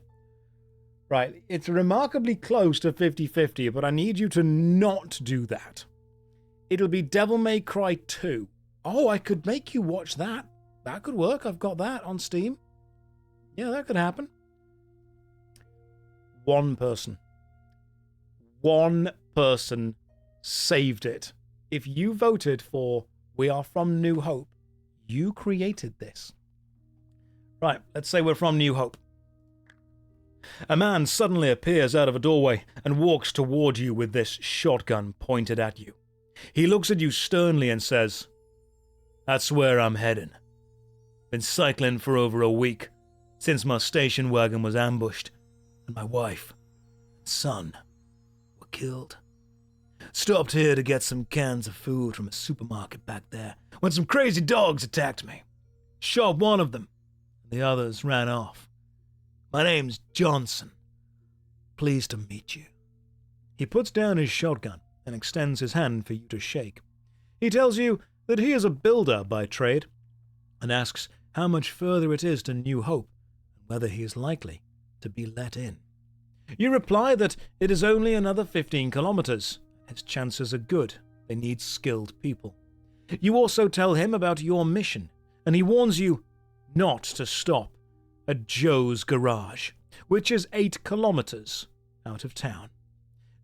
Right, it's remarkably close to 50-50, but I need you to not do that. It'll be Devil May Cry 2. Oh, I could make you watch that. That could work. I've got that on Steam. Yeah, that could happen. One person saved it. If you voted for "We are from New Hope," you created this. Right, let's say we're from New Hope. A man suddenly appears out of a doorway and walks toward you with this shotgun pointed at you. He looks at you sternly and says, "That's where I'm heading. Been cycling for over a week, since my station wagon was ambushed, and my wife and son were killed. Stopped here to get some cans of food from a supermarket back there, when some crazy dogs attacked me. Shot one of them, and the others ran off. My name's Johnson. Pleased to meet you." He puts down his shotgun and extends his hand for you to shake. He tells you that he is a builder by trade, and asks how much further it is to New Hope, and whether he is likely to be let in. You reply that it is only another 15 kilometers. His chances are good. They need skilled people. You also tell him about your mission, and he warns you not to stop at Joe's garage, which is 8 kilometers out of town.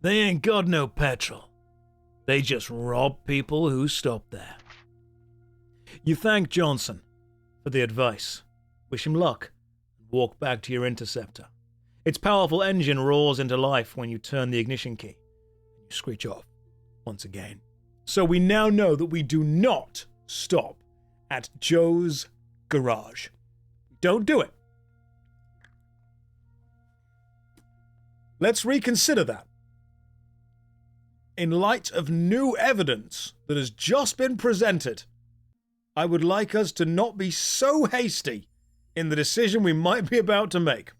They ain't got no petrol. They just rob people who stop there. You thank Johnson for the advice, wish him luck, and walk back to your interceptor. Its powerful engine roars into life when you turn the ignition key, and you screech off once again. So we now know that we do not stop at Joe's garage. Don't do it. Let's reconsider that. In light of new evidence that has just been presented, I would like us to not be so hasty in the decision we might be about to make.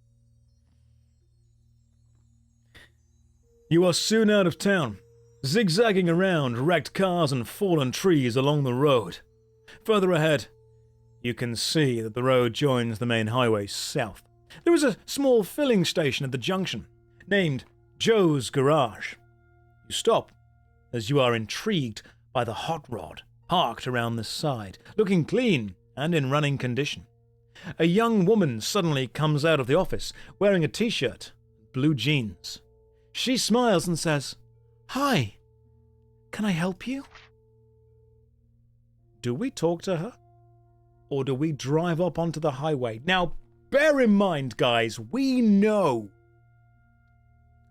You are soon out of town, zigzagging around wrecked cars and fallen trees along the road. Further ahead, you can see that the road joins the main highway south. There is a small filling station at the junction, named Joe's Garage. You stop, as you are intrigued by the hot rod parked around the side, looking clean and in running condition. A young woman suddenly comes out of the office, wearing a t-shirt and blue jeans. She smiles and says, "Hi, can I help you?" Do we talk to her? Or do we drive up onto the highway? Now, bear in mind, guys, we know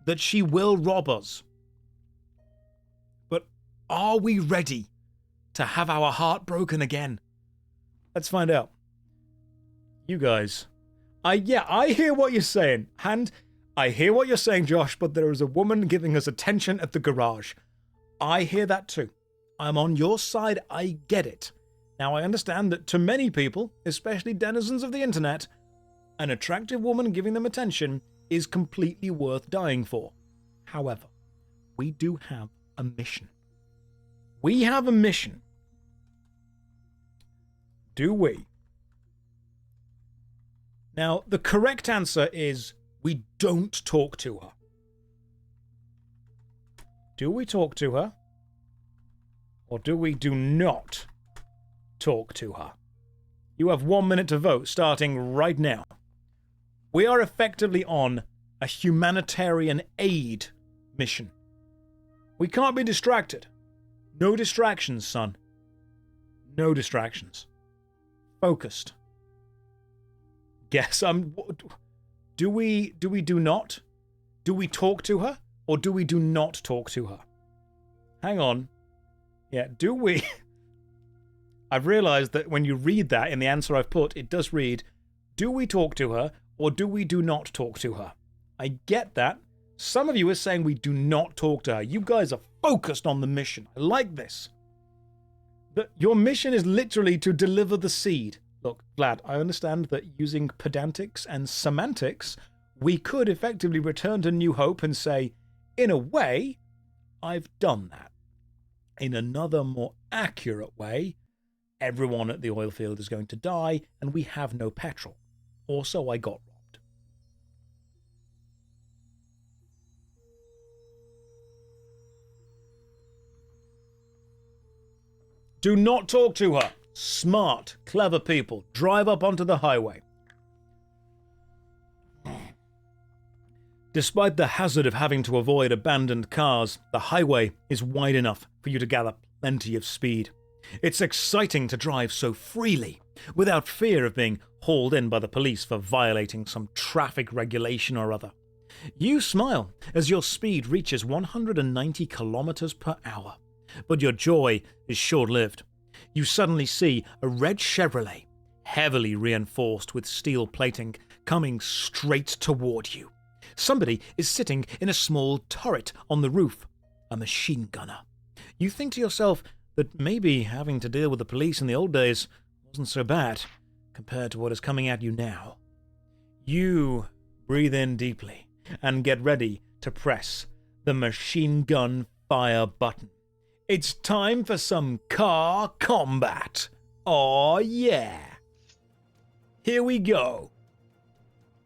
that she will rob us. But are we ready to have our heart broken again? Let's find out. You guys. I hear what you're saying. And I hear what you're saying, Josh, but there is a woman giving us attention at the garage. I hear that too. I'm on your side. I get it. Now, I understand that to many people, especially denizens of the internet, an attractive woman giving them attention is completely worth dying for. However, we do have a mission. We have a mission. Do we? Now, the correct answer is we don't talk to her. Do we talk to her? Or do we do not talk to her? You have 1 minute to vote, starting right now. We are effectively on a humanitarian aid mission. We can't be distracted. No distractions, son. No distractions. Focused. Guess do we do not? Do we talk to her? Or do we do not talk to her? Hang on. Yeah, do we? I've realized that when you read that in the answer I've put, it does read, do we talk to her or do we do not talk to her? I get that. Some of you are saying we do not talk to her. You guys are focused on the mission. I like this. Your mission is literally to deliver the seed. Look, Vlad, I understand that using pedantics and semantics, we could effectively return to New Hope and say, in a way, I've done that. In another, more accurate way, everyone at the oil field is going to die and we have no petrol. Or so I got robbed. Do not talk to her. Smart, clever people. Drive up onto the highway. Despite the hazard of having to avoid abandoned cars, the highway is wide enough for you to gather plenty of speed. It's exciting to drive so freely, without fear of being hauled in by the police for violating some traffic regulation or other. You smile as your speed reaches 190 kilometers per hour, but your joy is short-lived. You suddenly see a red Chevrolet, heavily reinforced with steel plating, coming straight toward you. Somebody is sitting in a small turret on the roof, a machine gunner. You think to yourself that maybe having to deal with the police in the old days wasn't so bad compared to what is coming at you now. You breathe in deeply and get ready to press the machine gun fire button. It's time for some car combat. Aw, yeah. Here we go.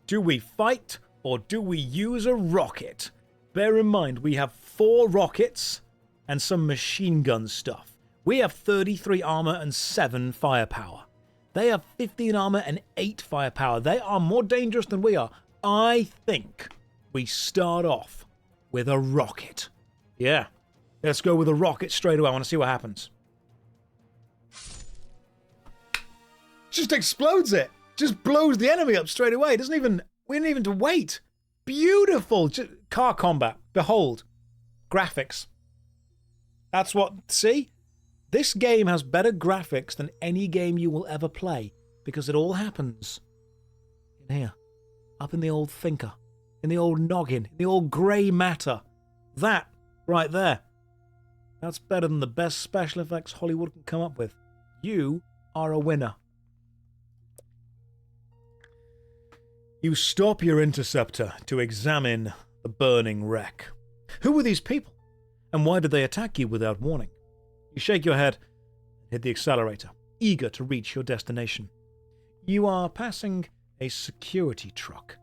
Do we fight or do we use a rocket? Bear in mind, we have 4 rockets and some machine gun stuff. We have 33 armor and 7 firepower. They have 15 armor and 8 firepower. They are more dangerous than we are. I think we start off with a rocket. Yeah, let's go with a rocket straight away. I want to see what happens. Just explodes it. Just blows the enemy up straight away. We don't even to wait. Beautiful. Just car combat. Behold. Graphics. That's what... See? This game has better graphics than any game you will ever play because it all happens in here. Up in the old thinker. in the old noggin, in the old grey matter. That, right there. That's better than the best special effects Hollywood can come up with. You are a winner. You stop your interceptor to examine the burning wreck. Who were these people? And why did they attack you without warning? You shake your head and hit the accelerator, eager to reach your destination. You are passing a security truck,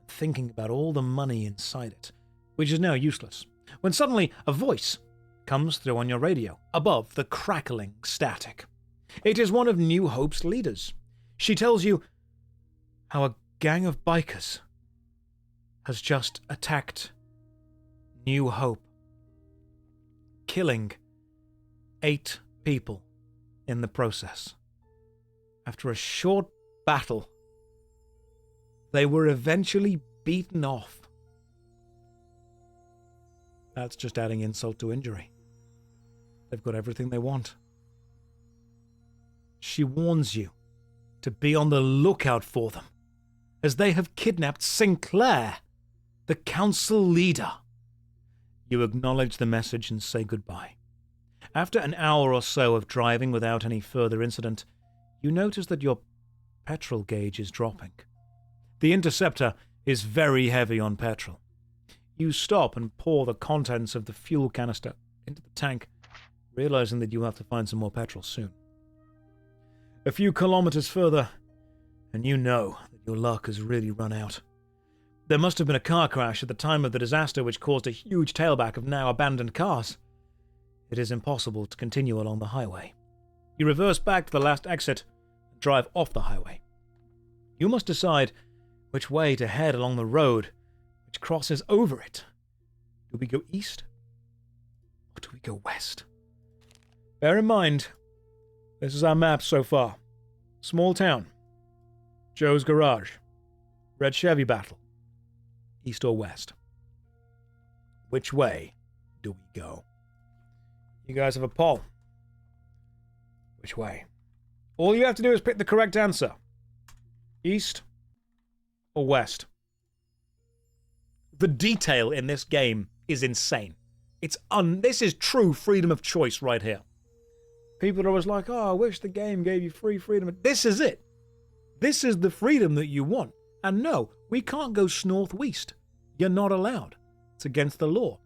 thinking about all the money inside it, which is now useless, when suddenly a voice comes through on your radio, above the crackling static. It is one of New Hope's leaders. She tells you how a gang of bikers has just attacked New Hope, killing 8 people in the process. After a short battle, they were eventually beaten off. That's just adding insult to injury. They've got everything they want. She warns you to be on the lookout for them, as they have kidnapped Sinclair, the council leader. You acknowledge the message and say goodbye. After an hour or so of driving without any further incident, you notice that your petrol gauge is dropping. The interceptor is very heavy on petrol. You stop and pour the contents of the fuel canister into the tank, realizing that you have to find some more petrol soon. A few kilometers further, and you know that your luck has really run out. There must have been a car crash at the time of the disaster which caused a huge tailback of now abandoned cars. It is impossible to continue along the highway. You reverse back to the last exit and drive off the highway. You must decide which way to head along the road which crosses over it. Do we go east or do we go west? Bear in mind, this is our map so far. Small town. Joe's garage. Red Chevy battle. East or west? Which way do we go? You guys have a poll. Which way? All you have to do is pick the correct answer. East or west? The detail in this game is insane. This is true freedom of choice right here. People are always like, oh, I wish the game gave you free freedom. This is it. This is the freedom that you want. And no, we can't go northwest. You're not allowed. It's against the law.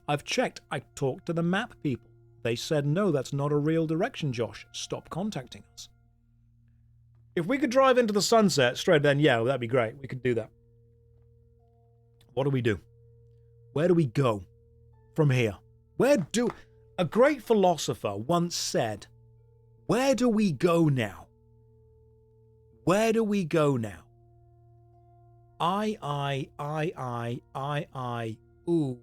I've checked. I talked to the map people. They said, no, that's not a real direction, Josh. Stop contacting us. If we could drive into the sunset straight then, yeah, that'd be great. We could do that. What do we do? Where do we go from here? A great philosopher once said, where do we go now? Where do we go now? Ooh,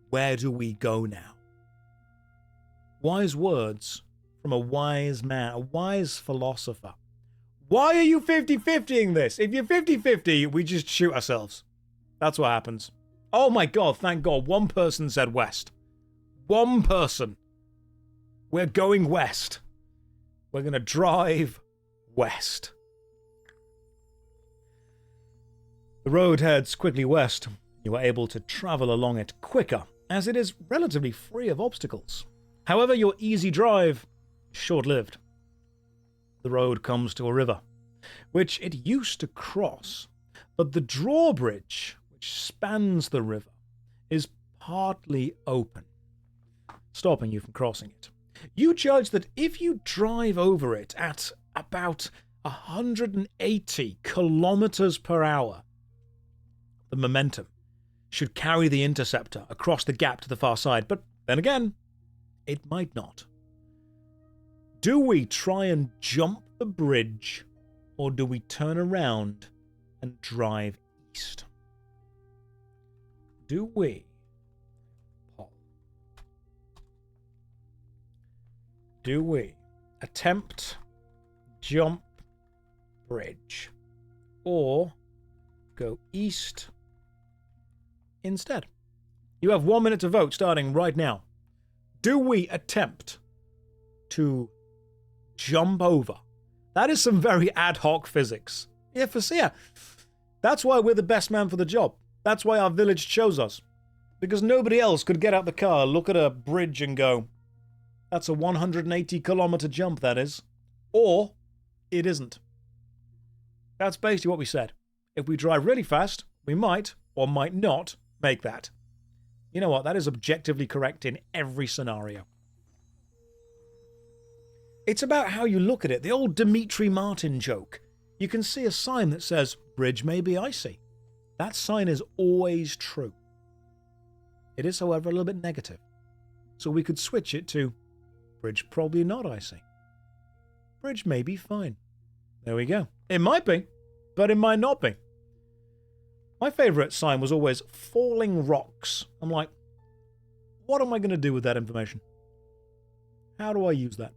where do we go now? Wise words from a wise man, a wise philosopher. Why are you 50-50ing this? If you're 50-50, we just shoot ourselves. That's what happens. Oh my god, thank god, one person said west. One person. We're going west. We're going to drive west. The road heads quickly west. You are able to travel along it quicker, as it is relatively free of obstacles. However, your easy drive is short-lived. The road comes to a river, which it used to cross, but the drawbridge, which spans the river, is partly open, stopping you from crossing it. You judge that if you drive over it at about 180 kilometers per hour, the momentum should carry the interceptor across the gap to the far side, but then again, it might not. Do we try and jump the bridge, or do we turn around and drive east? Do we, Paul, do we attempt jump bridge, or go east instead? You have 1 minute to vote starting right now. Do we attempt to jump over? That is some very ad hoc physics. Yeah, that's why we're the best man for the job. That's why our village chose us. Because nobody else could get out the car, look at a bridge and go, that's a 180-kilometer jump, that is. Or it isn't. That's basically what we said. If we drive really fast, we might or might not make that. You know what? That is objectively correct in every scenario. It's about how you look at it. The old Dimitri Martin joke. You can see a sign that says, bridge may be icy. That sign is always true. It is, however, a little bit negative. So we could switch it to, bridge probably not icy. Bridge may be fine. There we go. It might be, but it might not be. My favourite sign was always falling rocks. I'm like, what am I going to do with that information? How do I use that?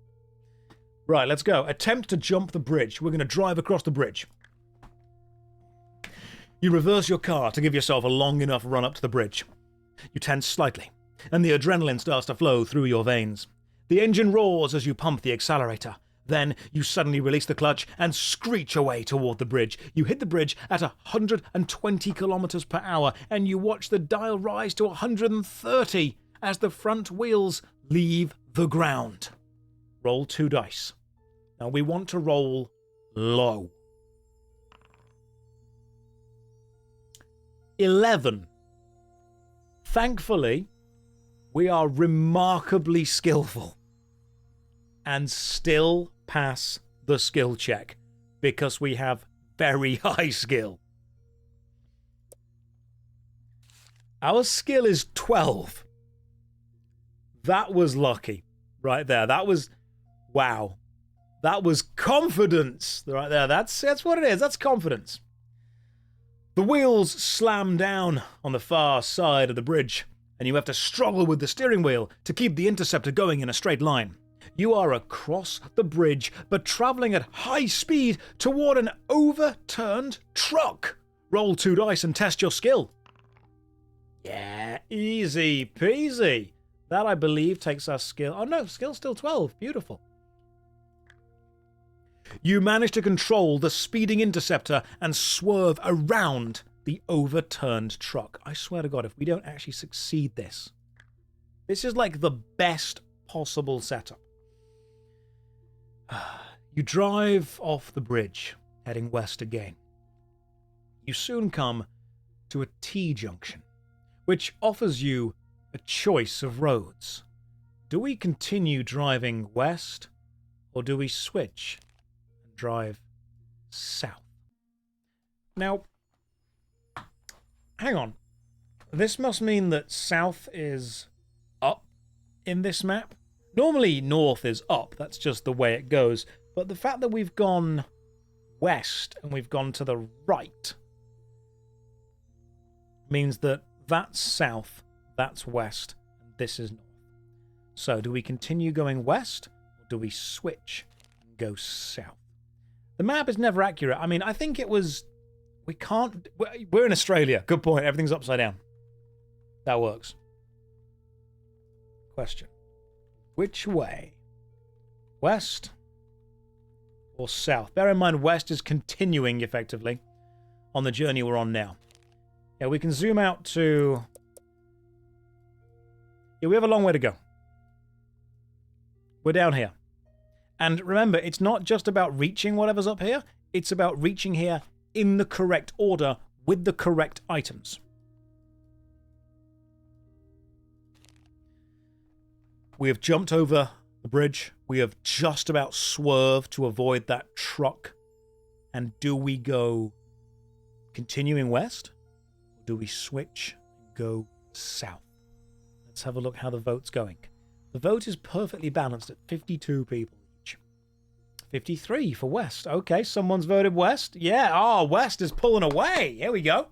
Right, let's go. Attempt to jump the bridge. We're going to drive across the bridge. You reverse your car to give yourself a long enough run up to the bridge. You tense slightly, and the adrenaline starts to flow through your veins. The engine roars as you pump the accelerator. Then you suddenly release the clutch and screech away toward the bridge. You hit the bridge at 120 kilometers per hour, and you watch the dial rise to 130 as the front wheels leave the ground. Roll 2 dice. Now we want to roll low. 11. Thankfully, we are remarkably skillful and still pass the skill check because we have very high skill. Our skill is 12. That was lucky right there. That was, wow. That was confidence right there. That's what it is. That's confidence. The wheels slam down on the far side of the bridge, and you have to struggle with the steering wheel to keep the interceptor going in a straight line. You are across the bridge, but traveling at high speed toward an overturned truck. Roll 2 dice and test your skill. Yeah, easy peasy. That, I believe, takes our skill. Oh no, skill's still 12. Beautiful. You manage to control the speeding interceptor and swerve around the overturned truck. I swear to God, if we don't actually succeed this is like the best possible setup. You drive off the bridge, heading west again. You soon come to a T-junction, which offers you a choice of roads. Do we continue driving west, or do we switch and drive south? Now, hang on. This must mean that south is up in this map. Normally north is up, that's just the way it goes. But the fact that we've gone west and we've gone to the right means that that's south, that's west, and this is north. So do we continue going west, or do we switch and go south? The map is never accurate. I mean, I think it was... We're in Australia. Good point. Everything's upside down. That works. Question. Which way? West or south? Bear in mind, west is continuing, effectively, on the journey we're on now. Yeah, we can zoom out to... Yeah, we have a long way to go. We're down here. And remember, it's not just about reaching whatever's up here. It's about reaching here in the correct order with the correct items. We have jumped over the bridge. We have just about swerved to avoid that truck. And do we go continuing west? Or do we switch and go south? Let's have a look how the vote's going. The vote is perfectly balanced at 52 people each. 53 for west. Okay, someone's voted west. Yeah, west is pulling away. Here we go.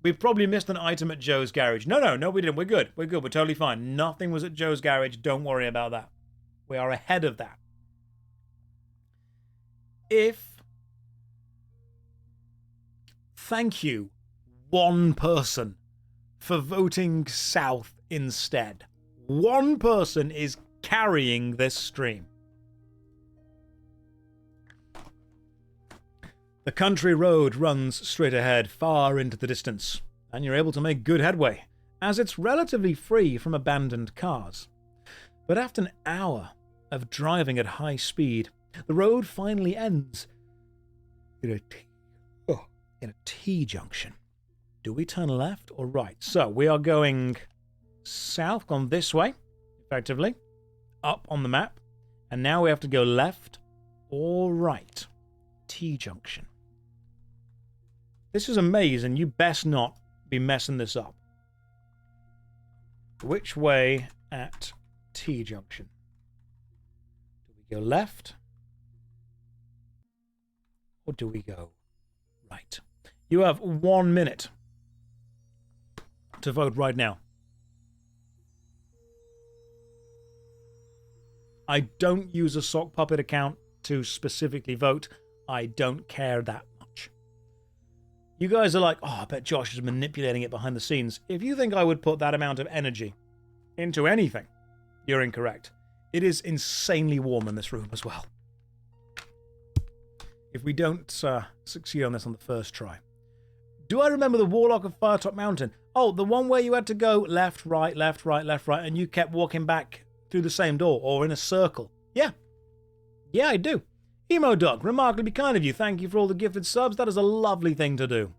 We've probably missed an item at Joe's garage. No, we didn't. We're good. We're totally fine. Nothing was at Joe's garage. Don't worry about that. We are ahead of that. Thank you, one person, for voting south instead. One person is carrying this stream. The country road runs straight ahead, far into the distance, and you're able to make good headway, as it's relatively free from abandoned cars. But after an hour of driving at high speed, the road finally ends in a T-junction. Do we turn left or right? So we are going south, gone this way, effectively, up on the map, and now we have to go left or right. T-junction. This is a maze, and you best not be messing this up. Which way at T-junction? Do we go left? Or do we go right? You have 1 minute to vote right now. I don't use a sock puppet account to specifically vote. I don't care that much. You guys are like, oh, I bet Josh is manipulating it behind the scenes. If you think I would put that amount of energy into anything, you're incorrect. It is insanely warm in this room as well. If we don't succeed on this on the first try. Do I remember the Warlock of Firetop Mountain? Oh, the one where you had to go left, right, left, right, left, right, and you kept walking back through the same door, or in a circle. Yeah. Yeah, I do. Emo Dog, remarkably kind of you. Thank you for all the gifted subs. That is a lovely thing to do.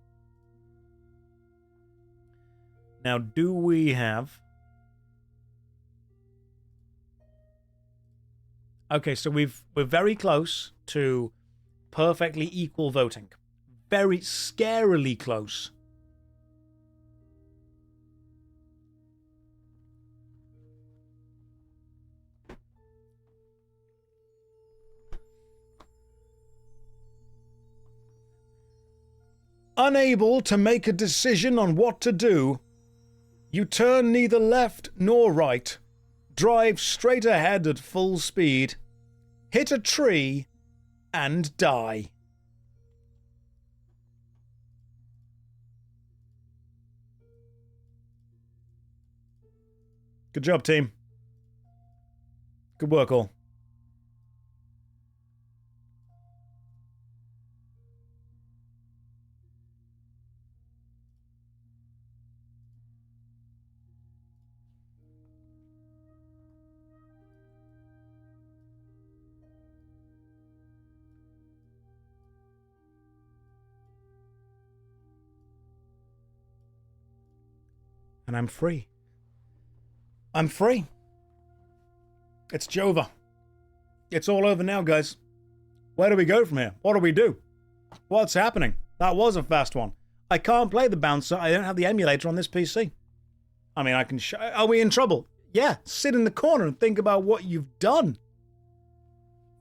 Now, do we have... Okay, so we're very close to perfectly equal voting. Very scarily close. Unable to make a decision on what to do, you turn neither left nor right, drive straight ahead at full speed, hit a tree, and die. Good job, team. Good work, all. And I'm free. I'm free. It's Jova. It's all over now, guys. Where do we go from here? What do we do? What's happening? That was a fast one. I can't play the bouncer. I don't have the emulator on this PC. I mean, I can are we in trouble? Yeah, sit in the corner and think about what you've done.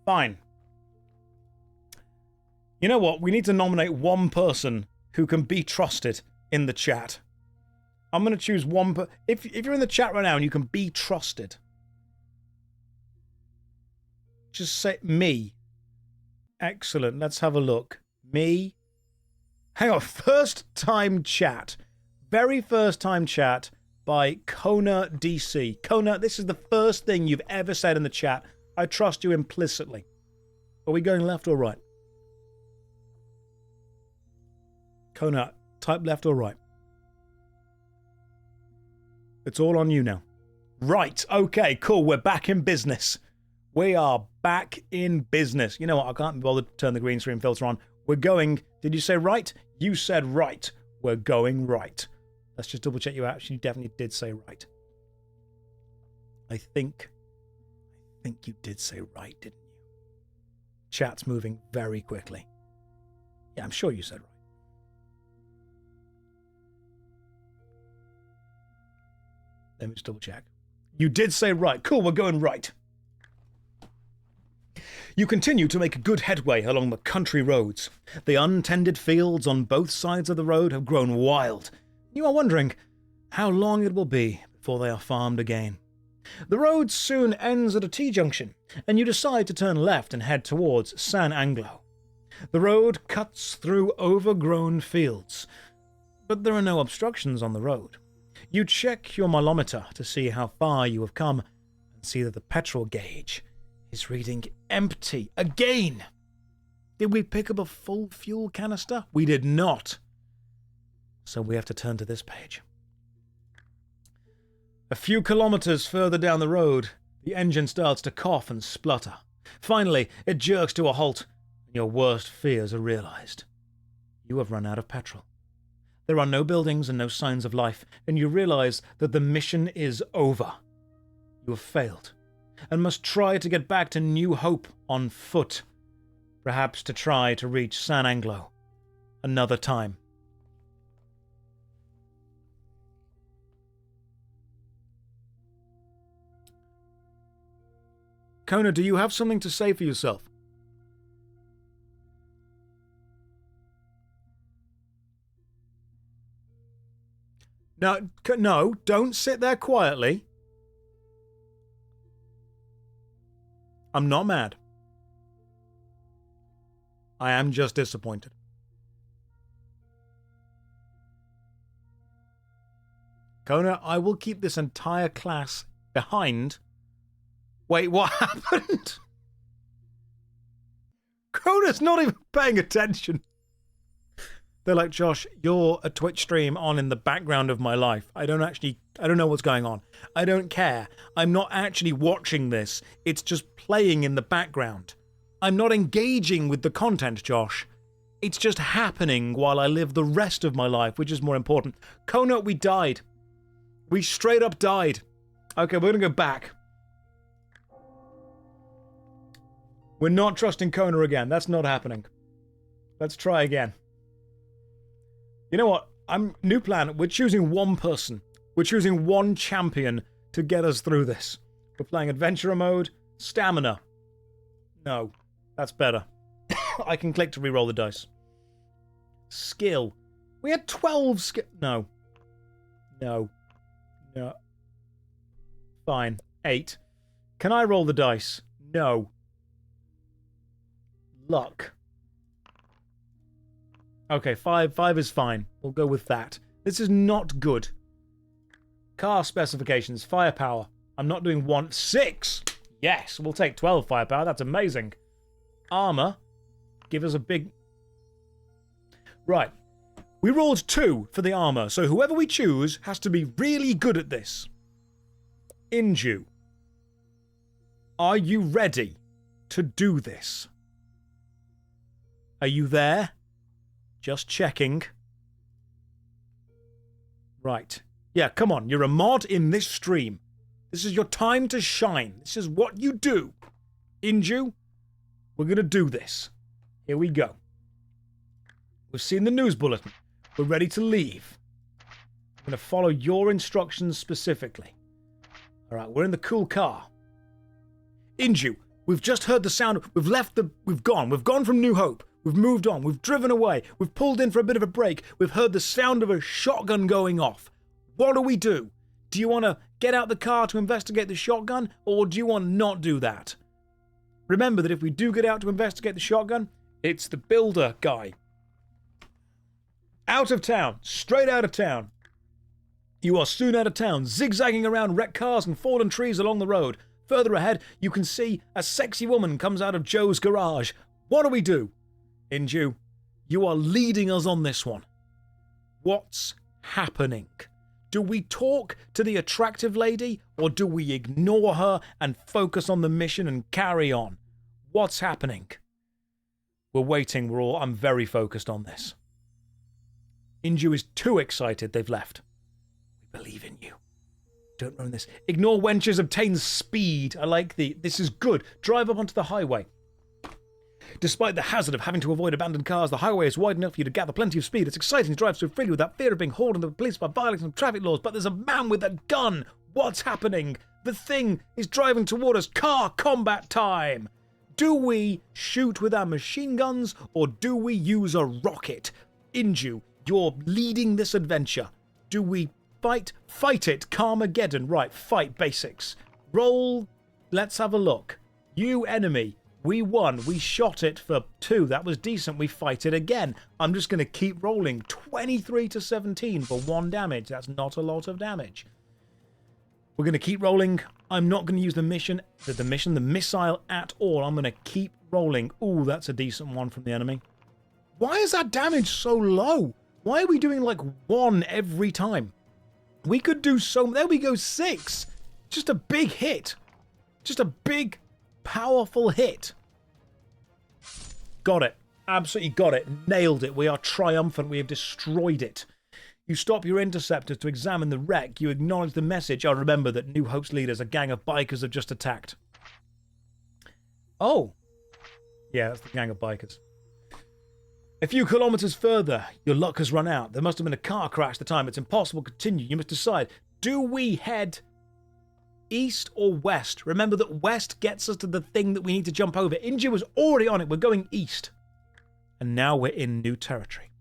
Fine. You know what? We need to nominate one person who can be trusted in the chat. I'm going to choose one if you're in the chat right now and you can be trusted, just say me. Excellent. Let's have a look. Me. Hang on. First time chat. Very first time chat by Kona DC. Kona, this is the first thing you've ever said in the chat. I trust you implicitly. Are we going left or right? Kona, type left or right. It's all on you now. Right. Okay, cool. We're back in business. We are back in business. You know what? I can't be bothered to turn the green screen filter on. We're going... Did you say right? You said right. We're going right. Let's just double check you out. You definitely did say right. I think you did say right, didn't you? Chat's moving very quickly. Yeah, I'm sure you said right. Let me just double check. You did say right. Cool, we're going right. You continue to make good headway along the country roads. The untended fields on both sides of the road have grown wild. You are wondering how long it will be before they are farmed again. The road soon ends at a T-junction, and you decide to turn left and head towards San Anglo. The road cuts through overgrown fields, but there are no obstructions on the road. You check your mileometer to see how far you have come and see that the petrol gauge is reading empty again. Did we pick up a full fuel canister? We did not. So we have to turn to this page. A few kilometers further down the road, the engine starts to cough and splutter. Finally, it jerks to a halt, and your worst fears are realized. You have run out of petrol. There are no buildings and no signs of life, and you realize that the mission is over. You have failed, and must try to get back to New Hope on foot. Perhaps to try to reach San Anglo another time. Kona, do you have something to say for yourself? No, don't sit there quietly. I'm not mad. I am just disappointed. Kona, I will keep this entire class behind. Wait, what happened? Kona's not even paying attention. They're like, Josh, you're a Twitch stream on in the background of my life. I don't know what's going on. I don't care. I'm not actually watching this. It's just playing in the background. I'm not engaging with the content, Josh. It's just happening while I live the rest of my life, which is more important. Kona, we died. We straight up died. Okay, we're going to go back. We're not trusting Kona again. That's not happening. Let's try again. You know what? New plan. We're choosing one person. We're choosing one champion to get us through this. We're playing adventurer mode. Stamina. No. That's better. I can click to re-roll the dice. Skill. We had 12 skill. No. No. No. Fine. 8. Can I roll the dice? No. Luck. Okay, 5 is fine. We'll go with that. This is not good. Car specifications. Firepower. I'm not doing 1. 6! Yes, we'll take 12 firepower. That's amazing. Armor. Give us a big... Right. We rolled 2 for the armor, so whoever we choose has to be really good at this. Inju. Are you ready to do this? Are you there? Just checking. Right. Yeah, come on. You're a mod in this stream. This is your time to shine. This is what you do. Inju, we're going to do this. Here we go. We've seen the news bulletin. We're ready to leave. I'm going to follow your instructions specifically. All right, we're in the cool car. Inju, we've just heard the sound. We've gone. We've gone from New Hope. We've moved on. We've driven away. We've pulled in for a bit of a break. We've heard the sound of a shotgun going off. What do we do? Do you want to get out the car to investigate the shotgun, or do you want to not do that? Remember that if we do get out to investigate the shotgun, it's the builder guy. Out of town. Straight out of town. You are soon out of town, zigzagging around wrecked cars and fallen trees along the road. Further ahead, you can see a sexy woman comes out of Joe's garage. What do we do? Inju, you are leading us on this one. What's happening? Do we talk to the attractive lady, or do we ignore her and focus on the mission and carry on? What's happening? We're waiting. I'm very focused on this. Inju is too excited they've left. We believe in you. Don't ruin this. Ignore wenches obtains speed. I like this is good. Drive up onto the highway. Despite the hazard of having to avoid abandoned cars, the highway is wide enough for you to gather plenty of speed. It's exciting to drive so freely without fear of being hauled into the police by violating some traffic laws, but there's a man with a gun! What's happening? The thing is driving toward us. Car combat time! Do we shoot with our machine guns, or do we use a rocket? Inju, you're leading this adventure. Do we fight? Fight it! Carmageddon. Right, fight basics. Roll. Let's have a look. You enemy. We won. We shot it for 2. That was decent. We fight it again. I'm just going to keep rolling. 23 to 17 for 1 damage. That's not a lot of damage. We're going to keep rolling. I'm not going to use the missile at all. I'm going to keep rolling. Ooh, that's a decent one from the enemy. Why is that damage so low? Why are we doing like 1 every time? We could do so... There we go, 6. Just a big hit. Just a big, powerful hit. Got it. Absolutely got it. Nailed it. We are triumphant. We have destroyed it. You stop your interceptors to examine the wreck. You acknowledge the message. I remember that New Hope's leaders, a gang of bikers, have just attacked. Oh. Yeah, that's the gang of bikers. A few kilometers further, your luck has run out. There must have been a car crash at the time. It's impossible to continue. You must decide. Do we head east or west? Remember that west gets us to the thing that we need to jump over. Inju was already on it. We're going east. And now we're in new territory.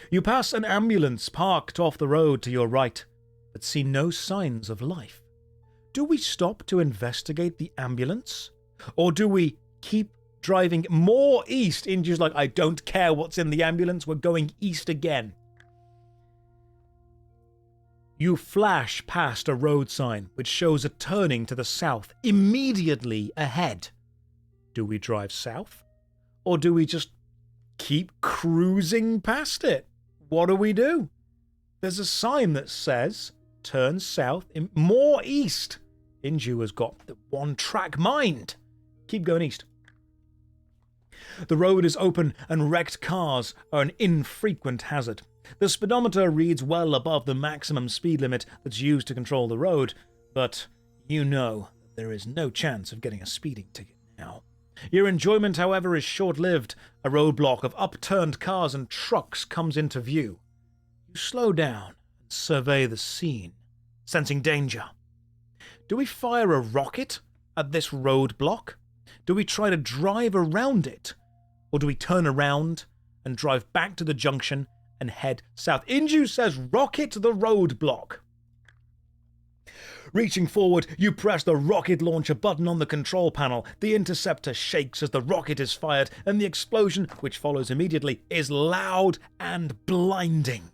You pass an ambulance parked off the road to your right, but see no signs of life. Do we stop to investigate the ambulance? Or do we keep driving more east? Inju's like, I don't care what's in the ambulance, we're going east again. You flash past a road sign which shows a turning to the south immediately ahead. Do we drive south? Or do we just keep cruising past it? What do we do? There's a sign that says, turn south, more east. Inju has got the one-track mind. Keep going east. The road is open and wrecked cars are an infrequent hazard. The speedometer reads well above the maximum speed limit that's used to control the road, but you know that there is no chance of getting a speeding ticket now. Your enjoyment, however, is short-lived. A roadblock of upturned cars and trucks comes into view. You slow down and survey the scene, sensing danger. Do we fire a rocket at this roadblock? Do we try to drive around it? Or do we turn around and drive back to the junction and head south? Inju says rocket the roadblock. Reaching forward, you press the rocket launcher button on the control panel. The interceptor shakes as the rocket is fired, and the explosion, which follows immediately, is loud and blinding.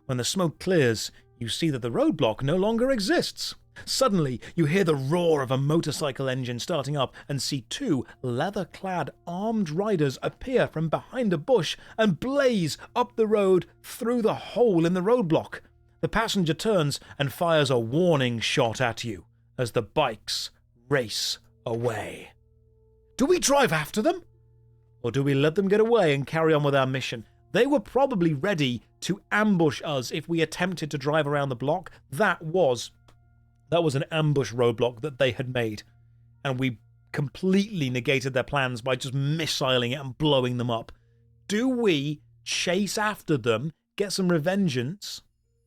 When the smoke clears, you see that the roadblock no longer exists. Suddenly, you hear the roar of a motorcycle engine starting up and see 2 leather-clad armed riders appear from behind a bush and blaze up the road through the hole in the roadblock. The passenger turns and fires a warning shot at you as the bikes race away. Do we drive after them? Or do we let them get away and carry on with our mission? They were probably ready to ambush us if we attempted to drive around the block. That was an ambush roadblock that they had made, and we completely negated their plans by just missiling it and blowing them up. Do we chase after them, get some revengeance,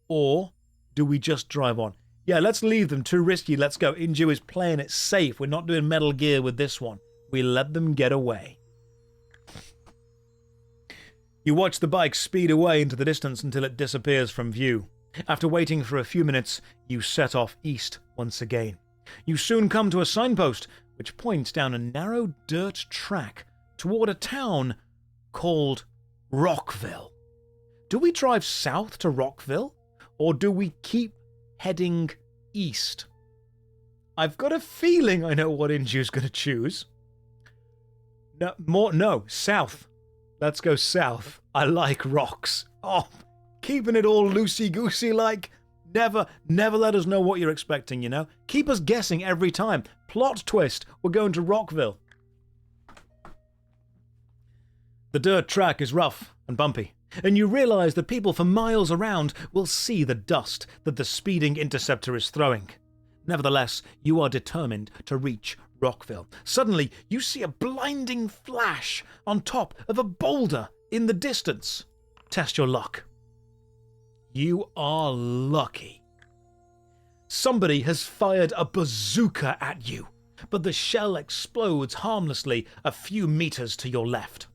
or do we just drive on? Yeah, let's leave them. Too risky. Let's go. Inju is playing it safe. We're not doing Metal Gear with this one. We let them get away. You watch the bike speed away into the distance until it disappears from view. After waiting for a few minutes, you set off east once again. You soon come to a signpost which points down a narrow dirt track toward a town called Rockville. Do we drive south to Rockville, or do we keep heading east? I've got a feeling I know what Inju's going to choose. No, south. Let's go south. I like rocks. Oh, keeping it all loosey-goosey like. Never let us know what you're expecting, you know? Keep us guessing every time. Plot twist, we're going to Rockville. The dirt track is rough and bumpy, and you realize that people for miles around will see the dust that the speeding interceptor is throwing. Nevertheless, you are determined to reach Rockville. Suddenly, you see a blinding flash on top of a boulder in the distance. Test your luck. You are lucky. Somebody has fired a bazooka at you, but the shell explodes harmlessly a few meters to your left.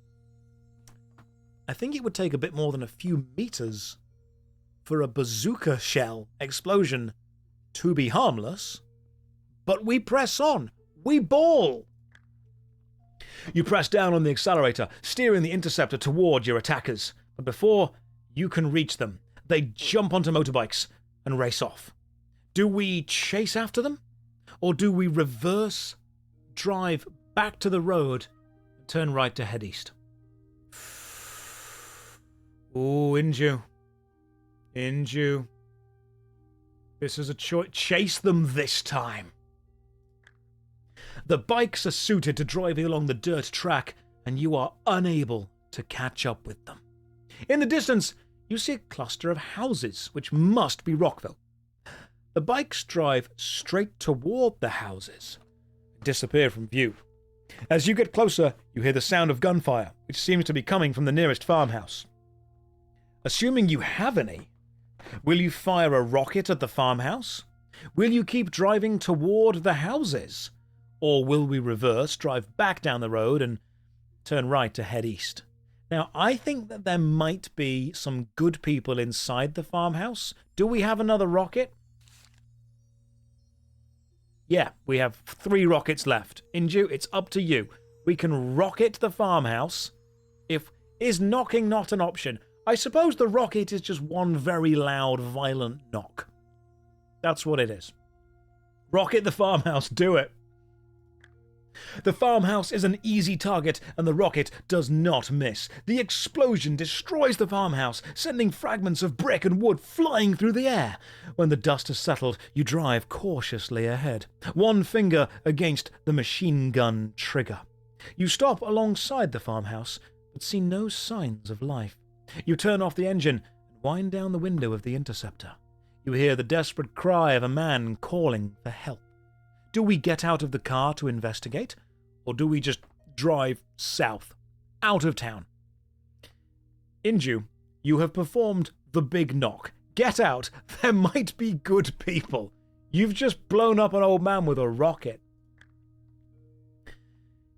I think it would take a bit more than a few meters for a bazooka shell explosion to be harmless, but we press on. We ball. You press down on the accelerator, steering the interceptor toward your attackers, but before you can reach them, they jump onto motorbikes and race off. Do we chase after them? Or do we reverse, drive back to the road, and turn right to head east? Ooh, Inju. Inju. This is a choice. Chase them this time. The bikes are suited to driving along the dirt track, and you are unable to catch up with them. In the distance, you see a cluster of houses, which must be Rockville. The bikes drive straight toward the houses and disappear from view. As you get closer, you hear the sound of gunfire, which seems to be coming from the nearest farmhouse. Assuming you have any, will you fire a rocket at the farmhouse? Will you keep driving toward the houses? Or will we reverse, drive back down the road, and turn right to head east? Now, I think that there might be some good people inside the farmhouse. Do we have another rocket? Yeah, we have 3 rockets left. Inju, it's up to you. We can rocket the farmhouse. Is knocking not an option? I suppose the rocket is just one very loud, violent knock. That's what it is. Rocket the farmhouse, do it. The farmhouse is an easy target, and the rocket does not miss. The explosion destroys the farmhouse, sending fragments of brick and wood flying through the air. When the dust has settled, you drive cautiously ahead, one finger against the machine gun trigger. You stop alongside the farmhouse, but see no signs of life. You turn off the engine and wind down the window of the interceptor. You hear the desperate cry of a man calling for help. Do we get out of the car to investigate, or do we just drive south, out of town? Inju, you have performed the big knock. Get out, there might be good people. You've just blown up an old man with a rocket.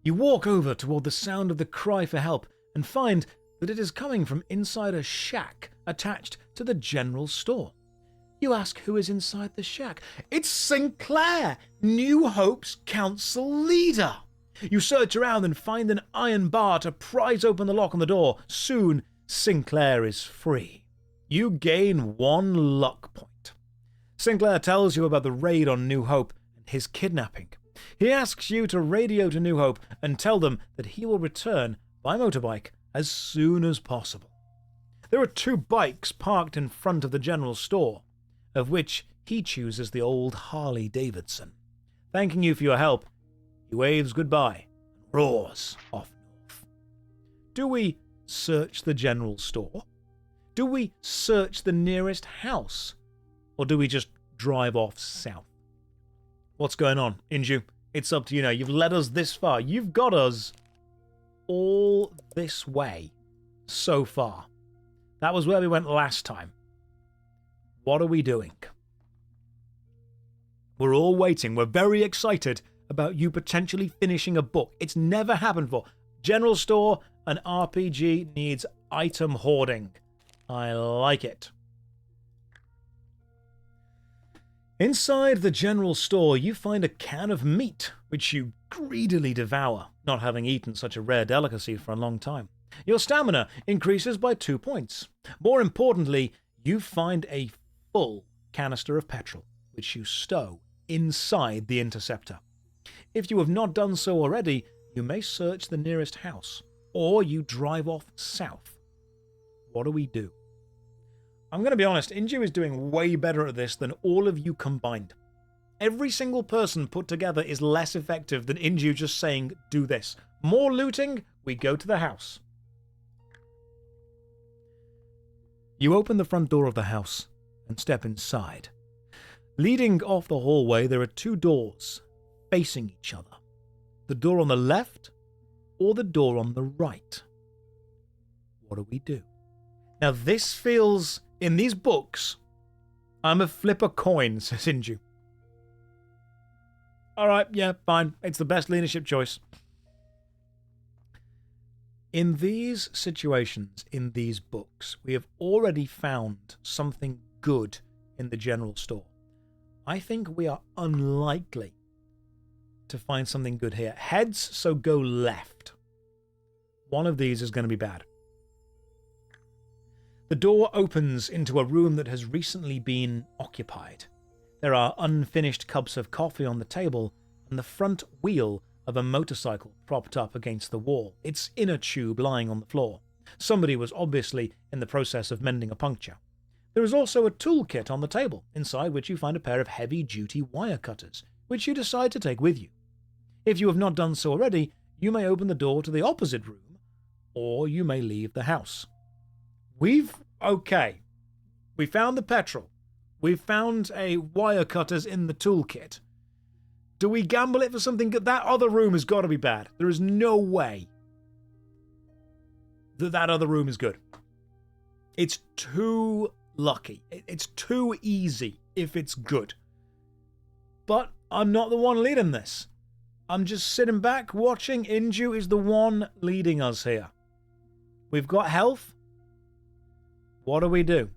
You walk over toward the sound of the cry for help and find that it is coming from inside a shack attached to the general store. You ask who is inside the shack. It's Sinclair, New Hope's council leader. You search around and find an iron bar to prise open the lock on the door. Soon, Sinclair is free. You gain 1 luck point. Sinclair tells you about the raid on New Hope and his kidnapping. He asks you to radio to New Hope and tell them that he will return by motorbike as soon as possible. There are 2 bikes parked in front of the general store, of which he chooses the old Harley Davidson. Thanking you for your help, he waves goodbye and roars off north. Do we search the general store? Do we search the nearest house? Or do we just drive off south? What's going on, Inju? It's up to you now. You've led us this far. You've got us all this way so far. That was where we went last time. What are we doing? We're all waiting. We're very excited about you potentially finishing a book. It's never happened before. General store, an RPG needs item hoarding. I like it. Inside the general store, you find a can of meat, which you greedily devour, not having eaten such a rare delicacy for a long time. Your stamina increases by 2 points. More importantly, you find a full canister of petrol, which you stow inside the interceptor. If you have not done so already, you may search the nearest house, or you drive off south. What do we do? I'm going to be honest, Inju is doing way better at this than all of you combined. Every single person put together is less effective than Inju just saying, do this. More looting, we go to the house. You open the front door of the house and step inside. Leading off the hallway, there are 2 doors facing each other. The door on the left or the door on the right. What do we do? Now this feels, in these books, I'm a flip a coin, says Inju. Alright, yeah, fine. It's the best leadership choice. In these situations, in these books, we have already found something good in the general store. I think we are unlikely to find something good here. Heads, so go left. One of these is going to be bad. The door opens into a room that has recently been occupied. There are unfinished cups of coffee on the table and the front wheel of a motorcycle propped up against the wall, its inner tube lying on the floor. Somebody was obviously in the process of mending a puncture. There is also a toolkit on the table, inside which you find a pair of heavy-duty wire cutters, which you decide to take with you. If you have not done so already, you may open the door to the opposite room, or you may leave the house. Okay. We found the petrol. We've found a wire cutters in the toolkit. Do we gamble it for something good? That other room has got to be bad. There is no way that other room is good. It's too lucky. It's too easy if it's good. But I'm not the one leading this. I'm just sitting back watching. Inju is the one leading us here. We've got health. What do we do?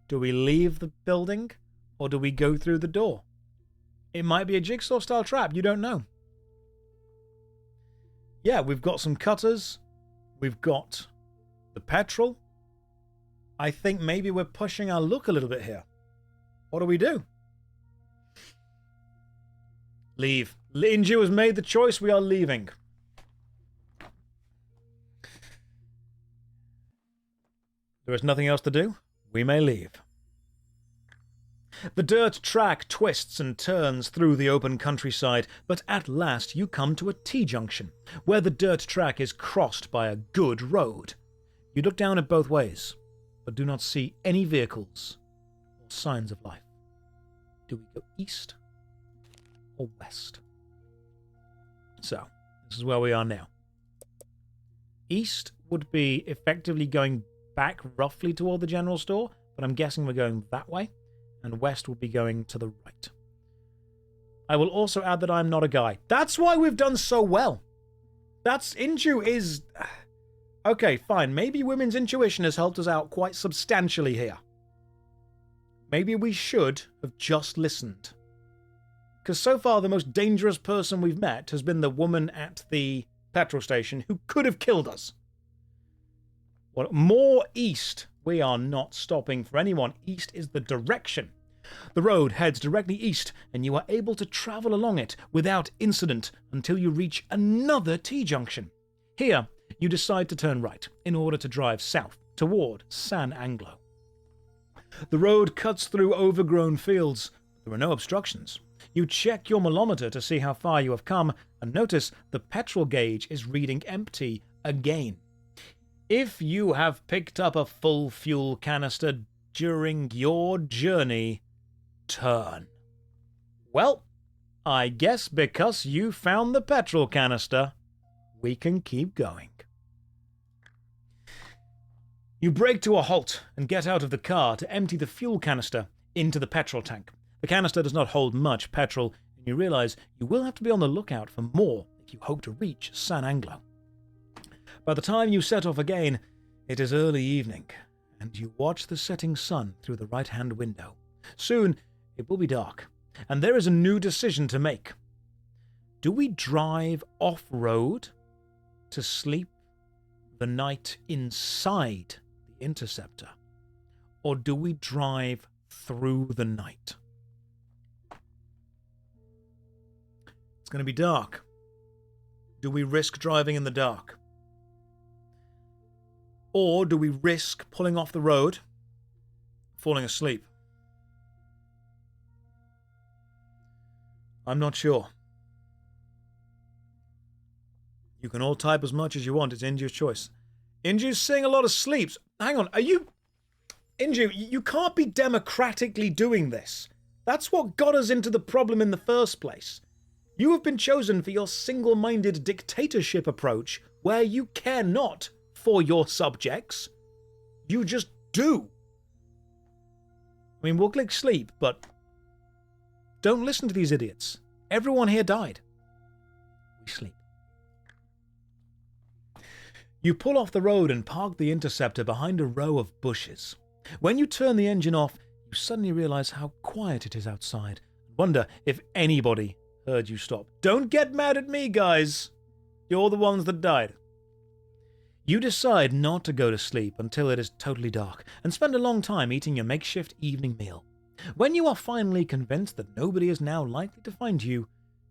Do we leave the building or do we go through the door? It might be a jigsaw-style trap. You don't know. Yeah, we've got some cutters. We've got the petrol. I think maybe we're pushing our luck a little bit here. What do we do? Leave. Inju has made the choice. We are leaving. There is nothing else to do. We may leave. The dirt track twists and turns through the open countryside, but at last you come to a T-junction, where the dirt track is crossed by a good road. You look down it both ways, but do not see any vehicles or signs of life. Do we go east or west? So, this is where we are now. East would be effectively going back roughly toward the general store, but I'm guessing we're going that way. And west will be going to the right. I will also add that I'm not a guy. That's why we've done so well. Inju is... Okay, fine. Maybe women's intuition has helped us out quite substantially here. Maybe we should have just listened. Because so far the most dangerous person we've met has been the woman at the petrol station who could have killed us. Well, more east. We are not stopping for anyone. East is the direction. The road heads directly east, and you are able to travel along it without incident until you reach another T-junction. Here, you decide to turn right in order to drive south toward San Anglo. The road cuts through overgrown fields. There are no obstructions. You check your malometer to see how far you have come, and notice the petrol gauge is reading empty again. If you have picked up a full fuel canister during your journey, turn. Well, I guess because you found the petrol canister, we can keep going. You brake to a halt and get out of the car to empty the fuel canister into the petrol tank. The canister does not hold much petrol, and you realize you will have to be on the lookout for more if you hope to reach San Anglo. By the time you set off again, it is early evening, and you watch the setting sun through the right-hand window. Soon, it will be dark, and there is a new decision to make. Do we drive off-road to sleep the night inside the interceptor, or do we drive through the night? It's going to be dark. Do we risk driving in the dark? Or do we risk pulling off the road, falling asleep? I'm not sure. You can all type as much as you want. It's Inju's choice. Inju's seeing a lot of sleeps. Hang on, are you... Inju, you can't be democratically doing this. That's what got us into the problem in the first place. You have been chosen for your single-minded dictatorship approach, where you care not for your subjects. You just do. I mean, we'll click sleep, but don't listen to these idiots. Everyone here died. We sleep. You pull off the road and park the interceptor behind a row of bushes. When you turn the engine off, you suddenly realize how quiet it is outside and wonder if anybody heard you stop. Don't get mad at me, guys. You're the ones that died. You decide not to go to sleep until it is totally dark and spend a long time eating your makeshift evening meal. When you are finally convinced that nobody is now likely to find you,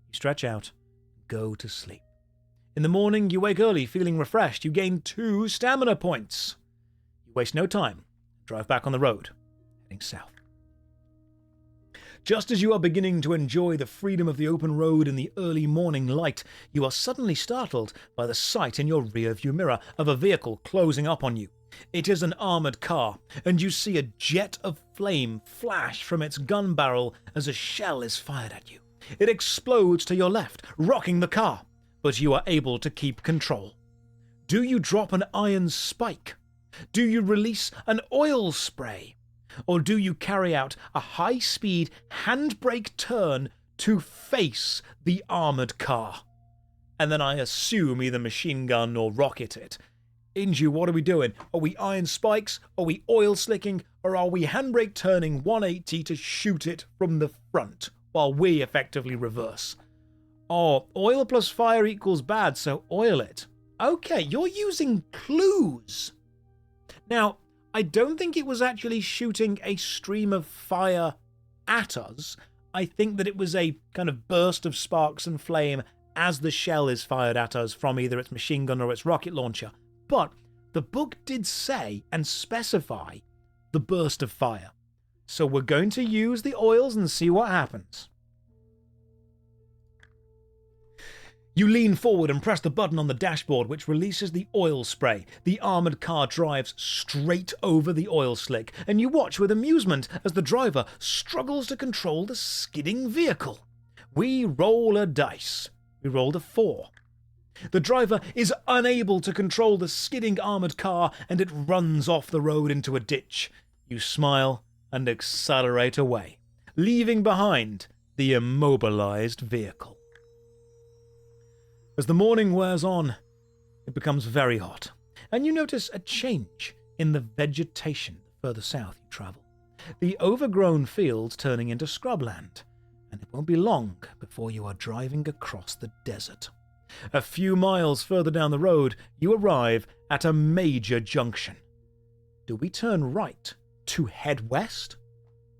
you stretch out, go to sleep. In the morning, you wake early, feeling refreshed. You gain 2 stamina points. You waste no time, drive back on the road, heading south. Just as you are beginning to enjoy the freedom of the open road in the early morning light, you are suddenly startled by the sight in your rearview mirror of a vehicle closing up on you. It is an armoured car, and you see a jet of flame flash from its gun barrel as a shell is fired at you. It explodes to your left, rocking the car, but you are able to keep control. Do you drop an iron spike? Do you release an oil spray? Or do you carry out a high-speed handbrake turn to face the armoured car? And then I assume either machine gun or rocket it. Inju, what are we doing? Are we iron spikes? Are we oil slicking? Or are we handbrake turning 180 to shoot it from the front while we effectively reverse? Oh, oil plus fire equals bad, so oil it. Okay, you're using clues. Now, I don't think it was actually shooting a stream of fire at us. I think that it was a kind of burst of sparks and flame as the shell is fired at us from either its machine gun or its rocket launcher. But the book did say and specify the burst of fire. So we're going to use the oils and see what happens. You lean forward and press the button on the dashboard, which releases the oil spray. The armoured car drives straight over the oil slick, and you watch with amusement as the driver struggles to control the skidding vehicle. We roll a dice. We rolled a 4. The driver is unable to control the skidding armoured car, and it runs off the road into a ditch. You smile and accelerate away, leaving behind the immobilised vehicle. As the morning wears on, it becomes very hot, and you notice a change in the vegetation the further south you travel. The overgrown fields turning into scrubland, and it won't be long before you are driving across the desert. A few miles further down the road, you arrive at a major junction. Do we turn right to head west,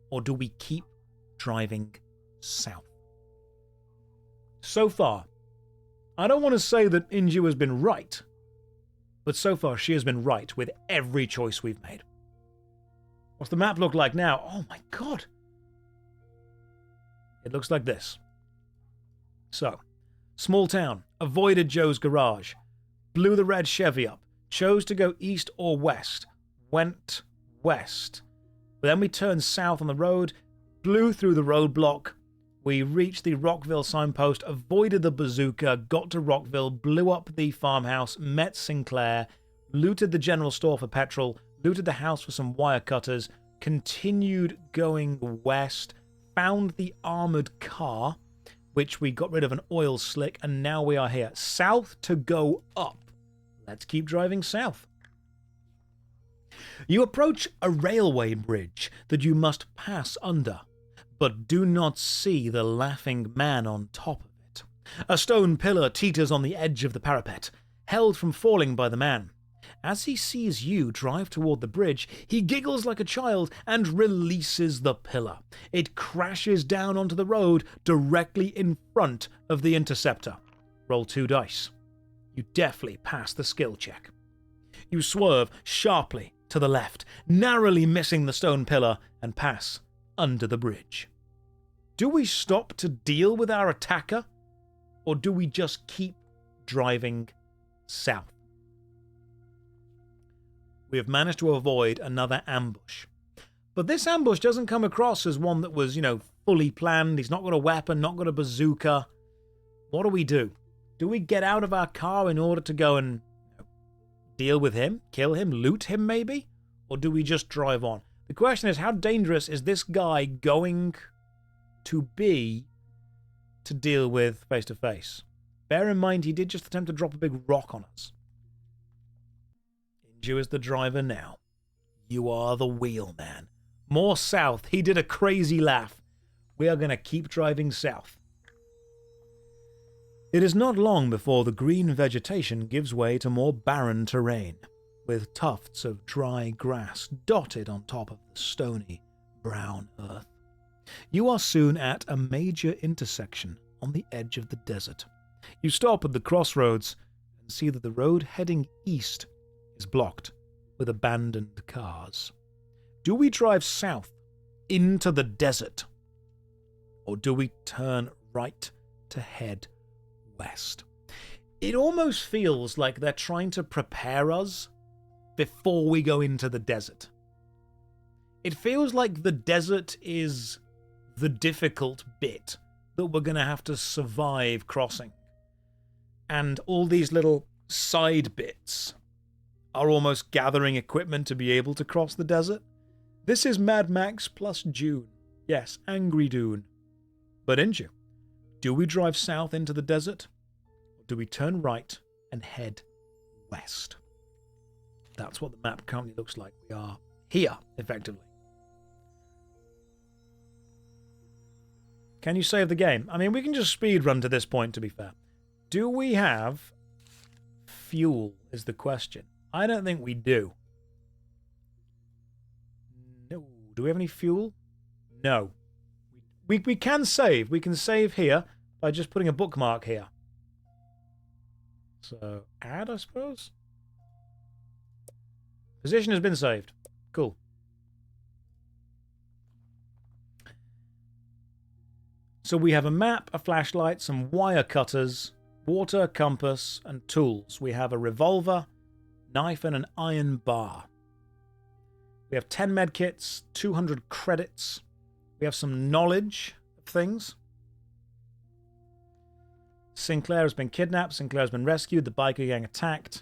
or do we keep driving south? So far, I don't want to say that Inju has been right, but so far she has been right with every choice we've made. What's the map look like now? Oh my god! It looks like this. So, small town, avoided Joe's garage, blew the red Chevy up, chose to go east or west, went west. But then we turned south on the road, blew through the roadblock. We reached the Rockville signpost, avoided the bazooka, got to Rockville, blew up the farmhouse, met Sinclair, looted the general store for petrol, looted the house for some wire cutters, continued going west, found the armoured car, which we got rid of an oil slick, and now we are here. South to go up. Let's keep driving south. You approach a railway bridge that you must pass under, but do not see the laughing man on top of it. A stone pillar teeters on the edge of the parapet, held from falling by the man. As he sees you drive toward the bridge, he giggles like a child and releases the pillar. It crashes down onto the road directly in front of the interceptor. Roll 2 dice. You deftly pass the skill check. You swerve sharply to the left, narrowly missing the stone pillar, and pass under the bridge. Do we stop to deal with our attacker, or do we just keep driving south? We have managed to avoid another ambush. But this ambush doesn't come across as one that was, fully planned. He's not got a weapon, not got a bazooka. What do? Do we get out of our car in order to go and deal with him, kill him, loot him maybe? Or do we just drive on? The question is, how dangerous is this guy going to be to deal with face to face? Bear in mind, he did just attempt to drop a big rock on us. Inju is the driver now. You are the wheelman. More south. He did a crazy laugh. We are going to keep driving south. It is not long before the green vegetation gives way to more barren terrain, with tufts of dry grass dotted on top of the stony, brown earth. You are soon at a major intersection on the edge of the desert. You stop at the crossroads and see that the road heading east is blocked with abandoned cars. Do we drive south into the desert, or do we turn right to head west? It almost feels like they're trying to prepare us before we go into the desert. It feels like the desert is the difficult bit that we're going to have to survive crossing. And all these little side bits are almost gathering equipment to be able to cross the desert. This is Mad Max plus Dune. Yes, Angry Dune. But Inju, do we drive south into the desert? Or do we turn right and head west? That's what the map currently looks like. We are here, effectively. Can you save the game? I mean, we can just speed run to this point, to be fair. Do we have fuel, is the question. I don't think we do. No. Do we have any fuel? No. We can save. We can save here by just putting a bookmark here. So, add, I suppose? Position has been saved. Cool. So we have a map, a flashlight, some wire cutters, water, compass, and tools. We have a revolver, knife, and an iron bar. We have 10 medkits, 200 credits. We have some knowledge of things. Sinclair has been kidnapped. Sinclair has been rescued. The biker gang attacked.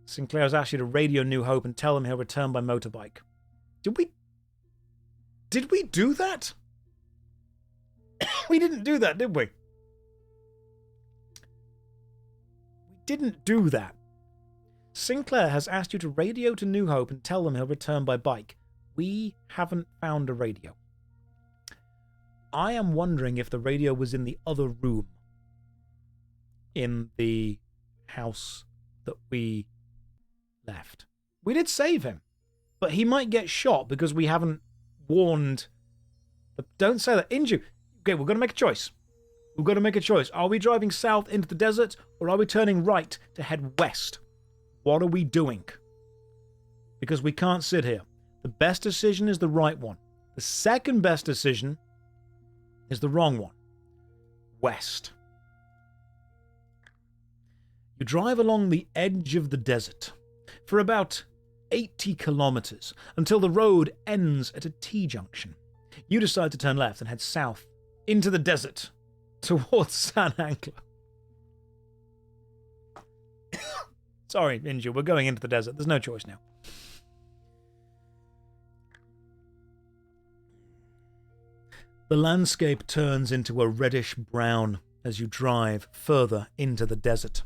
Sinclair has asked you to radio New Hope and tell them he'll return by motorbike. Did we do that? We didn't do that, did we? We didn't do that. Sinclair has asked you to radio to New Hope and tell them he'll return by bike. We haven't found a radio. I am wondering if the radio was in the other room in the house that we left. We did save him, but he might get shot because we haven't warned. Don't say that. Inju. Okay, we're going to make a choice. We've got to make a choice. Are we driving south into the desert, or are we turning right to head west? What are we doing? Because we can't sit here. The best decision is the right one. The second best decision is the wrong one. West. You drive along the edge of the desert for about 80 kilometers until the road ends at a T-junction. You decide to turn left and head south into the desert towards San Angelo. Sorry, Inju, we're going into the desert. There's no choice now. The landscape turns into a reddish brown as you drive further into the desert.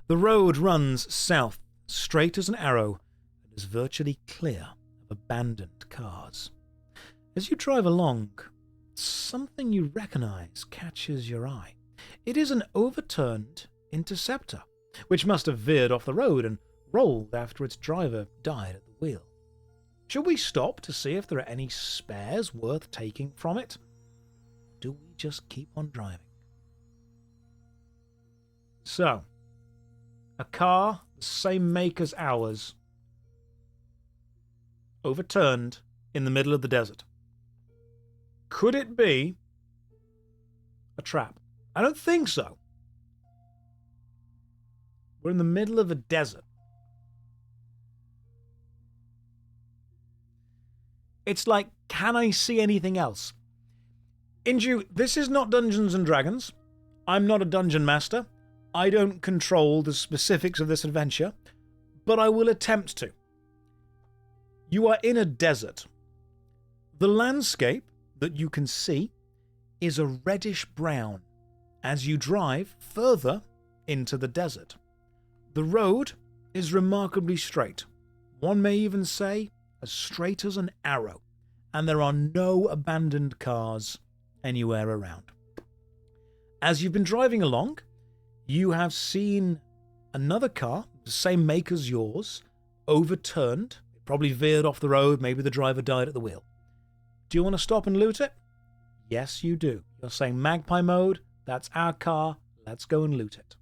The road runs south, straight as an arrow, and is virtually clear of abandoned cars. As you drive along, something you recognize catches your eye. It is an overturned Interceptor, which must have veered off the road and rolled after its driver died at the wheel. Should we stop to see if there are any spares worth taking from it? Or do we just keep on driving? So, a car the same make as ours, overturned in the middle of the desert. Could it be a trap? I don't think so. We're in the middle of a desert. It's like, can I see anything else? Inju, this is not Dungeons and Dragons. I'm not a dungeon master. I don't control the specifics of this adventure, but I will attempt to. You are in a desert. The landscape that you can see is a reddish brown as you drive further into the desert. The road is remarkably straight. One may even say as straight as an arrow, and there are no abandoned cars anywhere around. As you've been driving along, you have seen another car, the same make as yours, overturned. It probably veered off the road. Maybe the driver died at the wheel. Do you want to stop and loot it? Yes, you do. You're saying magpie mode, that's our car, let's go and loot it.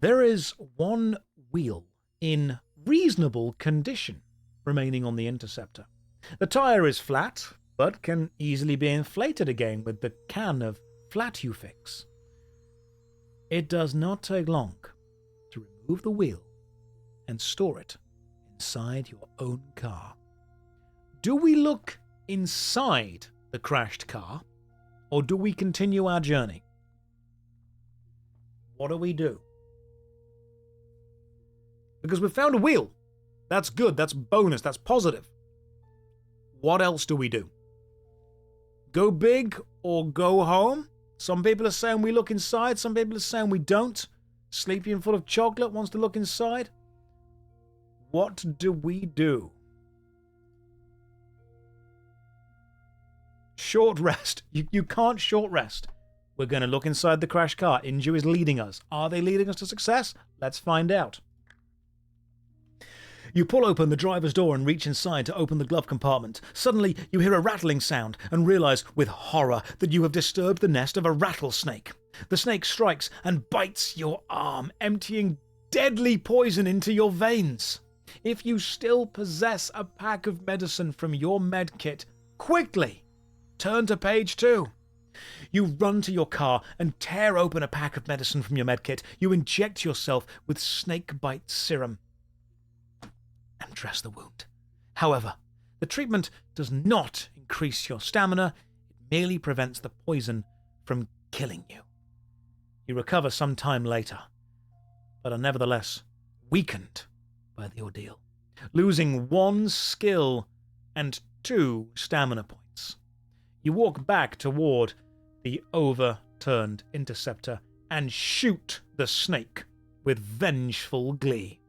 There is one wheel in reasonable condition remaining on the Interceptor. The tyre is flat, but can easily be inflated again with the can of flat you fix. It does not take long to remove the wheel and store it inside your own car. Do we look inside the crashed car, or do we continue our journey? What do we do? Because we've found a wheel. That's good, that's bonus, that's positive. What else do we do? Go big or go home? Some people are saying we look inside, some people are saying we don't. Sleepy and full of chocolate wants to look inside. What do we do? Short rest. You can't short rest. We're going to look inside the crash car. Inju is leading us. Are they leading us to success? Let's find out. You pull open the driver's door and reach inside to open the glove compartment. Suddenly, you hear a rattling sound and realize with horror that you have disturbed the nest of a rattlesnake. The snake strikes and bites your arm, emptying deadly poison into your veins. If you still possess a pack of medicine from your med kit, quickly turn to page 2. You run to your car and tear open a pack of medicine from your med kit. You inject yourself with snake bite serum and dress the wound. However, the treatment does not increase your stamina. It merely prevents the poison from killing you. You recover some time later, but are nevertheless weakened by the ordeal, losing 1 skill and 2 stamina points. You walk back toward the overturned Interceptor and shoot the snake with vengeful glee.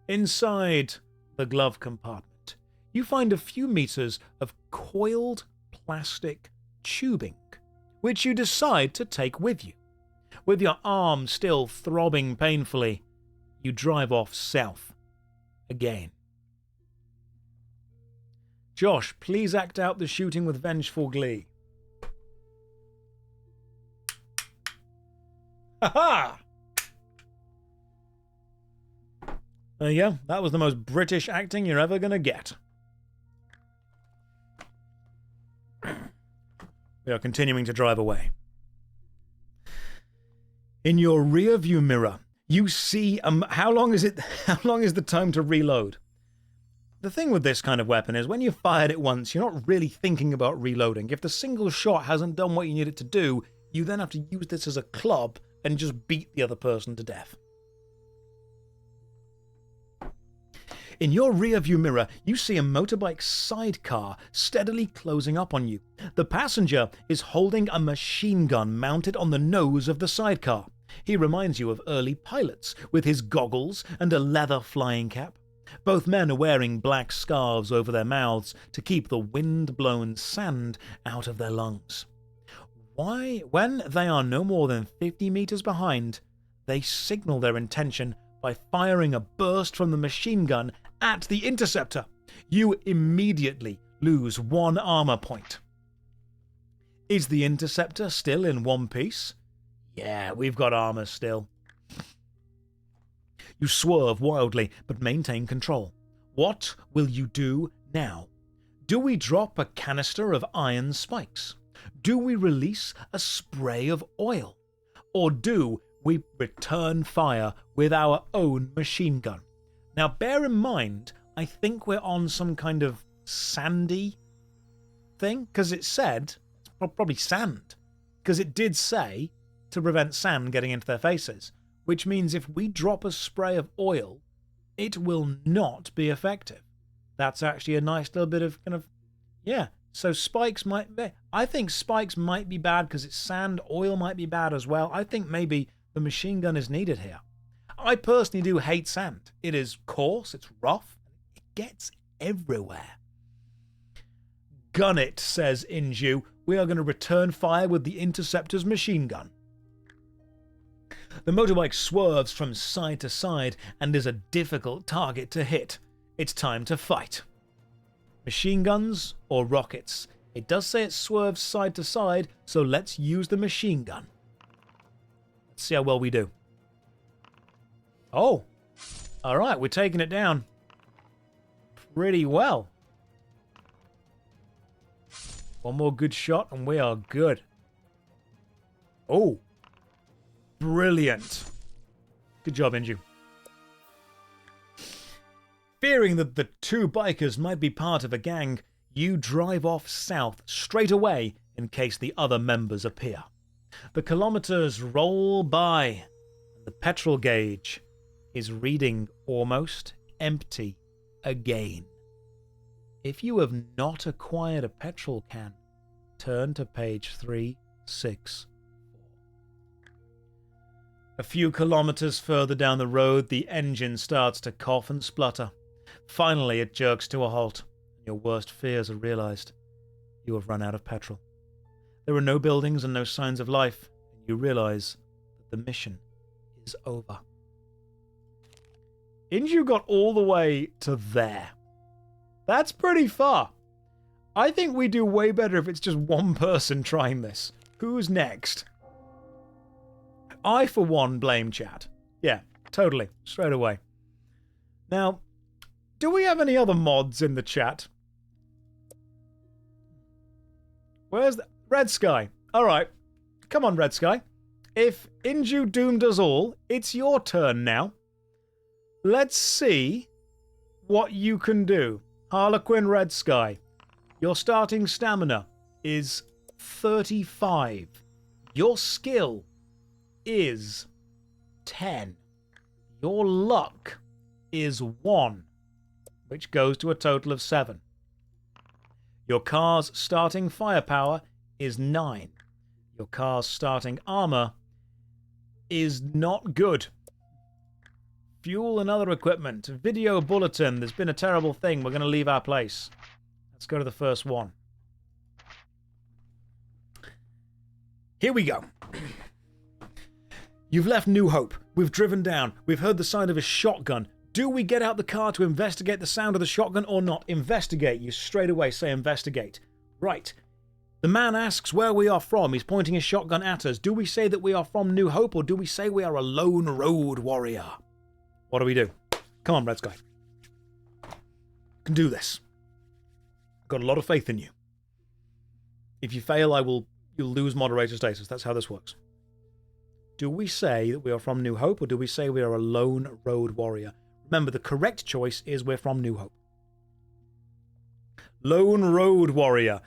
Inside the glove compartment, you find a few meters of coiled plastic tubing, which you decide to take with you. With your arm still throbbing painfully, you drive off south again. Josh, please act out the shooting with vengeful glee. Ha-ha! There you go. That was the most British acting you're ever going to get. We are continuing to drive away. In your rear view mirror, you see... How long is the time to reload? The thing with this kind of weapon is when you've fired it once, you're not really thinking about reloading. If the single shot hasn't done what you need it to do, you then have to use this as a club and just beat the other person to death. In your rear-view mirror, you see a motorbike sidecar steadily closing up on you. The passenger is holding a machine gun mounted on the nose of the sidecar. He reminds you of early pilots, with his goggles and a leather flying cap. Both men are wearing black scarves over their mouths to keep the wind-blown sand out of their lungs. When they are no more than 50 meters behind, they signal their intention by firing a burst from the machine gun at the Interceptor. You immediately lose 1 armor point. Is the Interceptor still in one piece? Yeah, we've got armor still. You swerve wildly, but maintain control. What will you do now? Do we drop a canister of iron spikes? Do we release a spray of oil? Or do we return fire with our own machine gun? Now bear in mind, I think we're on some kind of sandy thing, because it said, it's probably sand, because it did say to prevent sand getting into their faces, which means if we drop a spray of oil, it will not be effective. That's actually a nice little bit of kind of, yeah, so spikes might be, I think spikes might be bad because it's sand, oil might be bad as well. I think maybe the machine gun is needed here. I personally do hate sand. It is coarse, it's rough, it gets everywhere. Gun it, says Inju. We are going to return fire with the Interceptor's machine gun. The motorbike swerves from side to side and is a difficult target to hit. It's time to fight. Machine guns or rockets? It does say it swerves side to side, so let's use the machine gun. Let's see how well we do. Oh, all right, we're taking it down pretty well. One more good shot and we are good. Oh, brilliant. Good job, Inju. Fearing that the two bikers might be part of a gang, you drive off south straight away in case the other members appear. The kilometers roll by. The petrol gauge is reading almost empty again. If you have not acquired a petrol can, turn to page 364. A few kilometers further down the road, the engine starts to cough and splutter. Finally, it jerks to a halt. Your worst fears are realized. You have run out of petrol. There are no buildings and no signs of life, and you realize that the mission is over. Inju got all the way to there. That's pretty far. I think we do way better if it's just one person trying this. Who's next? I, for one, blame chat. Yeah, totally. Straight away. Now, do we have any other mods in the chat? Where's the... Red Sky. Alright. Come on, Red Sky. If Inju doomed us all, it's your turn now. Let's see what you can do. Harlequin Red Sky. Your starting stamina is 35. Your skill is 10. Your luck is 1, which goes to a total of 7. Your car's starting firepower is 9. Your car's starting armor is not good. Fuel and other equipment. Video bulletin. There's been a terrible thing. We're going to leave our place. Let's go to the first one. Here we go. You've left New Hope. We've driven down. We've heard the sound of a shotgun. Do we get out the car to investigate the sound of the shotgun or not? Investigate. You straight away say investigate. Right. The man asks where we are from. He's pointing his shotgun at us. Do we say that we are from New Hope or do we say we are a lone road warrior? What do we do? Come on, Red Sky. You can do this. I've got a lot of faith in you. If you fail, you'll lose moderator status. That's how this works. Do we say that we are from New Hope or do we say we are a lone road warrior? Remember, the correct choice is we're from New Hope. Lone road warrior.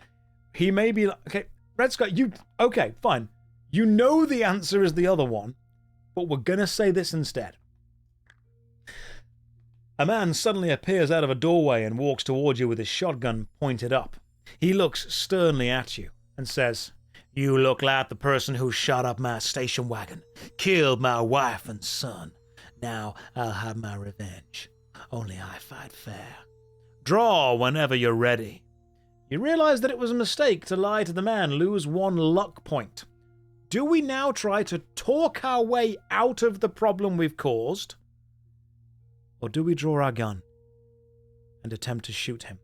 He may be... Okay, Red Sky, you... Okay, fine. You know the answer is the other one, but we're gonna say this instead. A man suddenly appears out of a doorway and walks towards you with his shotgun pointed up. He looks sternly at you and says, "You look like the person who shot up my station wagon, killed my wife and son. Now I'll have my revenge. Only I fight fair. Draw whenever you're ready." You realize that it was a mistake to lie to the man, lose 1 luck point. Do we now try to talk our way out of the problem we've caused? Or do we draw our gun and attempt to shoot him?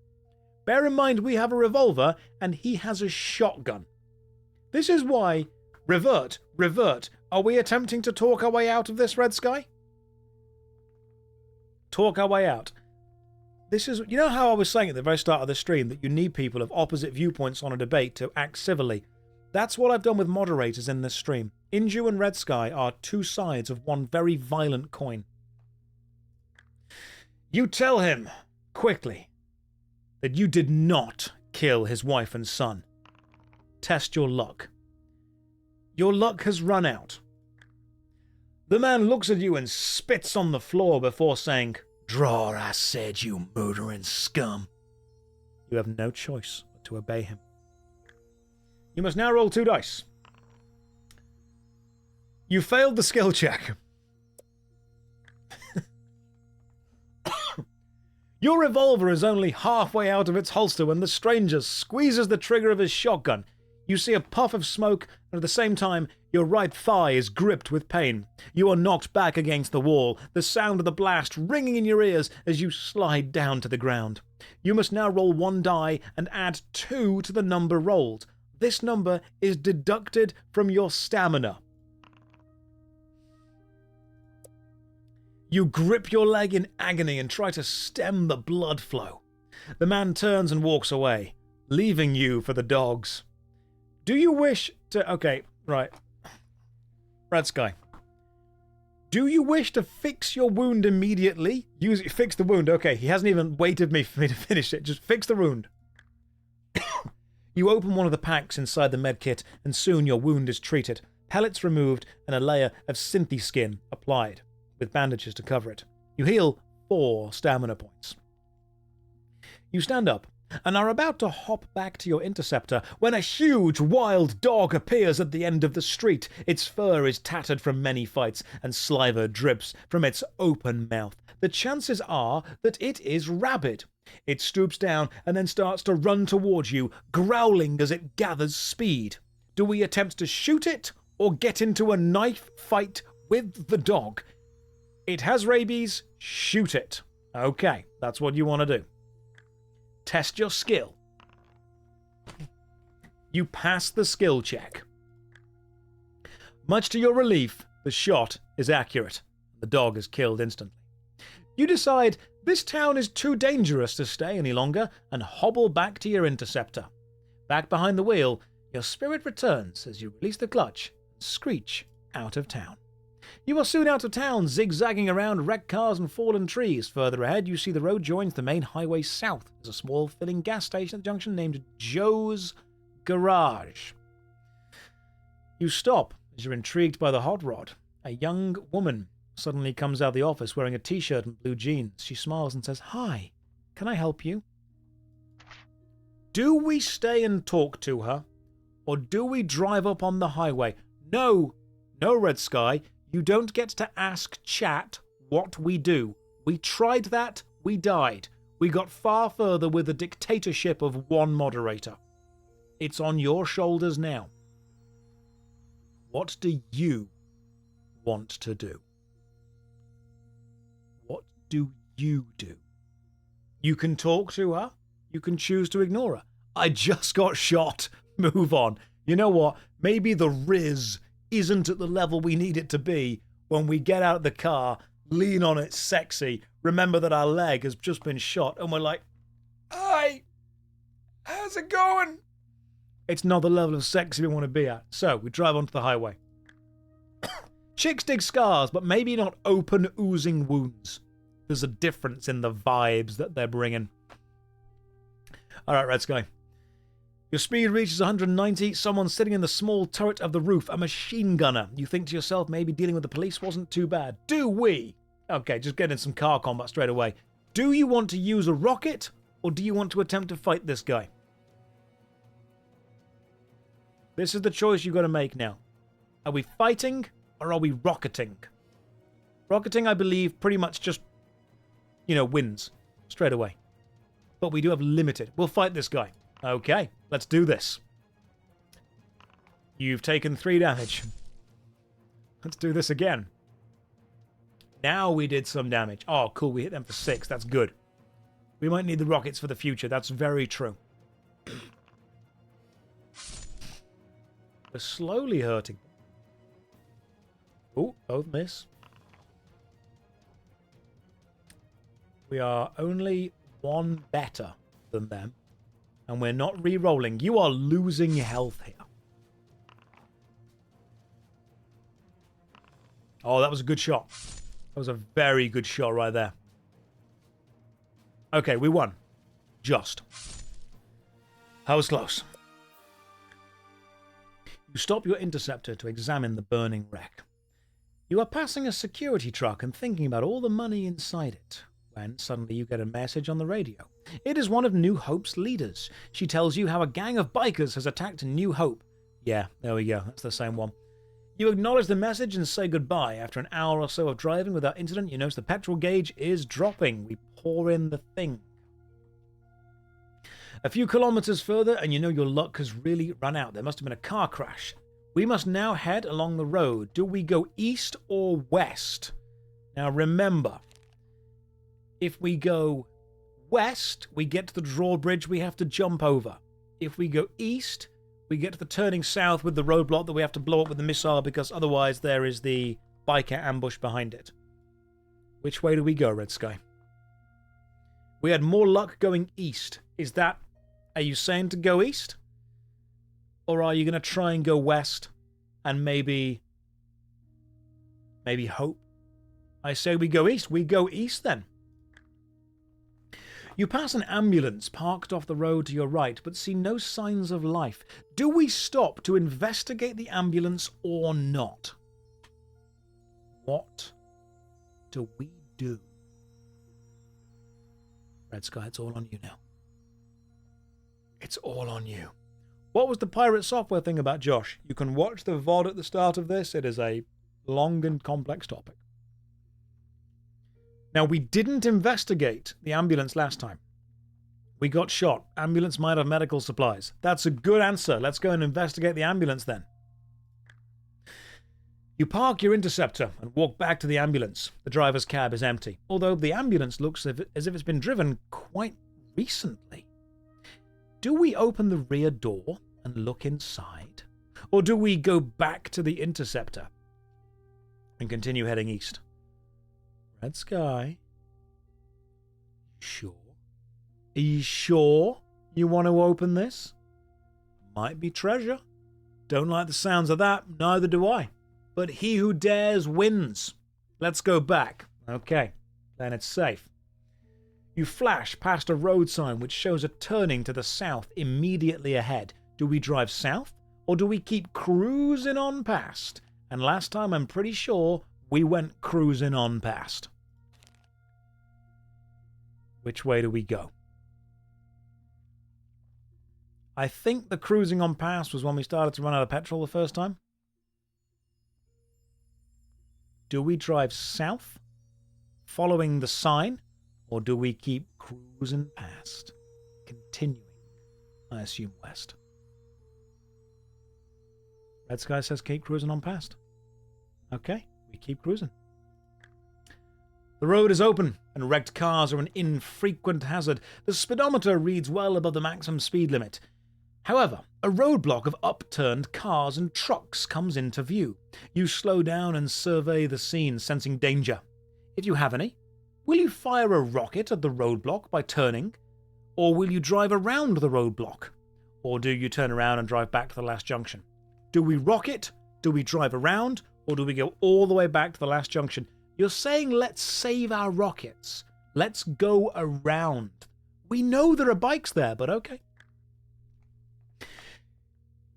Bear in mind we have a revolver and he has a shotgun. This is why... Revert. Are we attempting to talk our way out of this, Red Sky? Talk our way out. This is... You know how I was saying at the very start of the stream that you need people of opposite viewpoints on a debate to act civilly? That's what I've done with moderators in this stream. Inju and Red Sky are two sides of one very violent coin. You tell him, quickly, that you did not kill his wife and son. Test your luck. Your luck has run out. The man looks at you and spits on the floor before saying, "Draw, I said, you murdering scum." You have no choice but to obey him. You must now roll 2 dice. You failed the skill check. Your revolver is only halfway out of its holster when the stranger squeezes the trigger of his shotgun. You see a puff of smoke, and at the same time, Your right thigh is gripped with pain. You are knocked back against the wall, the sound of the blast ringing in your ears as you slide down to the ground. You must now roll 1 die and add 2 to the number rolled. This number is deducted from your stamina. You grip your leg in agony and try to stem the blood flow. The man turns and walks away, leaving you for the dogs. Do you wish to... Okay, right. Red Sky. Do you wish to fix your wound immediately? Fix the wound. Okay, he hasn't even waited for me to finish it. Just fix the wound. You open one of the packs inside the medkit, and soon your wound is treated. Pellets removed and a layer of synthy skin applied, with bandages to cover it. You heal 4 stamina points. You stand up and are about to hop back to your interceptor when a huge wild dog appears at the end of the street. Its fur is tattered from many fights and saliva drips from its open mouth. The chances are that it is rabid. It stoops down and then starts to run towards you, growling as it gathers speed. Do we attempt to shoot it or get into a knife fight with the dog? It has rabies. Shoot it. Okay, that's what you want to do. Test your skill. You pass the skill check. Much to your relief, the shot is accurate. The dog is killed instantly. You decide this town is too dangerous to stay any longer and hobble back to your interceptor. Back behind the wheel, your spirit returns as you release the clutch and screech out of town. You are soon out of town, zigzagging around wrecked cars and fallen trees. Further ahead, you see the road joins the main highway south. There's a small filling gas station at the junction named Joe's Garage. You stop as you're intrigued by the hot rod. A young woman suddenly comes out of the office wearing a t-shirt and blue jeans. She smiles and says, "Hi, can I help you?" Do we stay and talk to her, or do we drive up on the highway? No, Red Sky. You don't get to ask chat what we do. We tried that, we died. We got far further with the dictatorship of one moderator. It's on your shoulders now. What do you want to do? What do you do? You can talk to her. You can choose to ignore her. I just got shot. Move on. You know what? Maybe the Riz isn't at the level we need it to be. When we get out of the car, lean on it sexy, remember that our leg has just been shot, and we're like, "Hi, how's it going?" It's not the level of sexy we want to be at. So we drive onto the highway. Chicks dig scars, but maybe not open, oozing wounds. There's a difference in the vibes that they're bringing. All right, Red Sky. Your speed reaches 190. Someone sitting in the small turret of the roof, a machine gunner. You think to yourself, maybe dealing with the police wasn't too bad. Do we? Okay, just get in some car combat straight away. Do you want to use a rocket, or do you want to attempt to fight this guy? This is the choice you've got to make now. Are we fighting, or are we rocketing? Rocketing, I believe, pretty much just, wins straight away. But we do have limited. We'll fight this guy. Okay, let's do this. You've taken 3 damage. Let's do this again. Now we did some damage. Oh, cool, we hit them for 6. That's good. We might need the rockets for the future. That's very true. We're slowly hurting. Oh, both miss. We are only 1 better than them. And we're not re-rolling. You are losing health here. Oh, that was a good shot. That was a very good shot right there. Okay, we won. Just. That was close. You stop your interceptor to examine the burning wreck. You are passing a security truck and thinking about all the money inside it, when suddenly you get a message on the radio. It is one of New Hope's leaders. She tells you how a gang of bikers has attacked New Hope. Yeah, there we go. That's the same one. You acknowledge the message and say goodbye. After an hour or so of driving without incident, you notice the petrol gauge is dropping. We pour in the thing. A few kilometers further, and you know your luck has really run out. There must have been a car crash. We must now head along the road. Do we go east or west? Now remember, if we go west, we get to the drawbridge we have to jump over. If we go east, we get to the turning south with the roadblock that we have to blow up with the missile because otherwise there is the biker ambush behind it. Which way do we go, Red Sky? We had more luck going east. Are you saying to go east? Or are you going to try and go west and maybe hope? I say we go east. We go east then. You pass an ambulance parked off the road to your right, but see no signs of life. Do we stop to investigate the ambulance or not? What do we do? Red Sky, it's all on you now. It's all on you. What was the pirate software thing about, Josh? You can watch the VOD at the start of this. It is a long and complex topic. Now, we didn't investigate the ambulance last time. We got shot. Ambulance might have medical supplies. That's a good answer. Let's go and investigate the ambulance then. You park your interceptor and walk back to the ambulance. The driver's cab is empty, although the ambulance looks as if it's been driven quite recently. Do we open the rear door and look inside? Or do we go back to the interceptor and continue heading east? Red Sky. Sure? Are you sure you want to open this? Might be treasure. Don't like the sounds of that, neither do I. But he who dares wins. Let's go back. Okay, then it's safe. You flash past a road sign which shows a turning to the south immediately ahead. Do we drive south or do we keep cruising on past? And last time I'm pretty sure we went cruising on past. Which way do we go? I think the cruising on past was when we started to run out of petrol the first time. Do we drive south, following the sign, or do we keep cruising past, continuing, I assume, west? Red Sky says keep cruising on past. Okay, we keep cruising. The road is open, and wrecked cars are an infrequent hazard. The speedometer reads well above the maximum speed limit. However, a roadblock of upturned cars and trucks comes into view. You slow down and survey the scene, sensing danger. If you have any, will you fire a rocket at the roadblock by turning? Or will you drive around the roadblock? Or do you turn around and drive back to the last junction? Do we rocket? Do we drive around? Or do we go all the way back to the last junction? You're saying let's save our rockets. Let's go around. We know there are bikes there, but okay.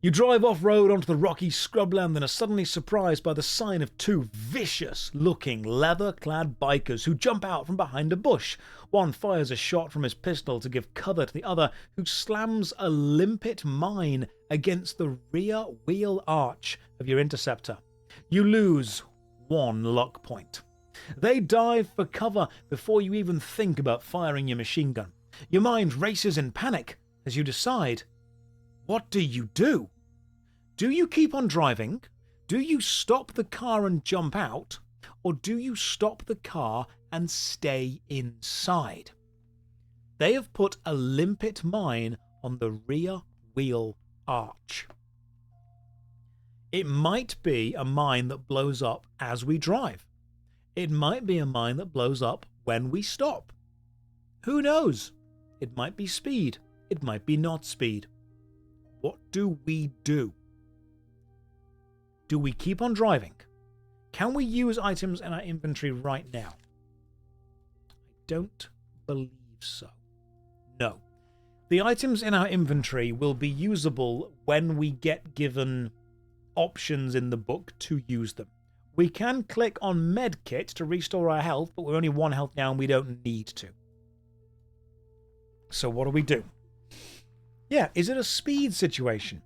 You drive off-road onto the rocky scrubland and are suddenly surprised by the sign of two vicious-looking, leather-clad bikers who jump out from behind a bush. One fires a shot from his pistol to give cover to the other, who slams a limpet mine against the rear wheel arch of your interceptor. You lose one luck point. They dive for cover before you even think about firing your machine gun. Your mind races in panic as you decide, what do you do? Do you keep on driving? Do you stop the car and jump out? Or do you stop the car and stay inside? They have put a limpet mine on the rear wheel arch. It might be a mine that blows up as we drive. It might be a mine that blows up when we stop. Who knows? It might be speed. It might be not speed. What do we do? Do we keep on driving? Can we use items in our inventory right now? I don't believe so. No. The items in our inventory will be usable when we get given options in the book to use them. We can click on medkit to restore our health, but we're only 1 health now and we don't need to. So what do we do? Yeah, is it a speed situation?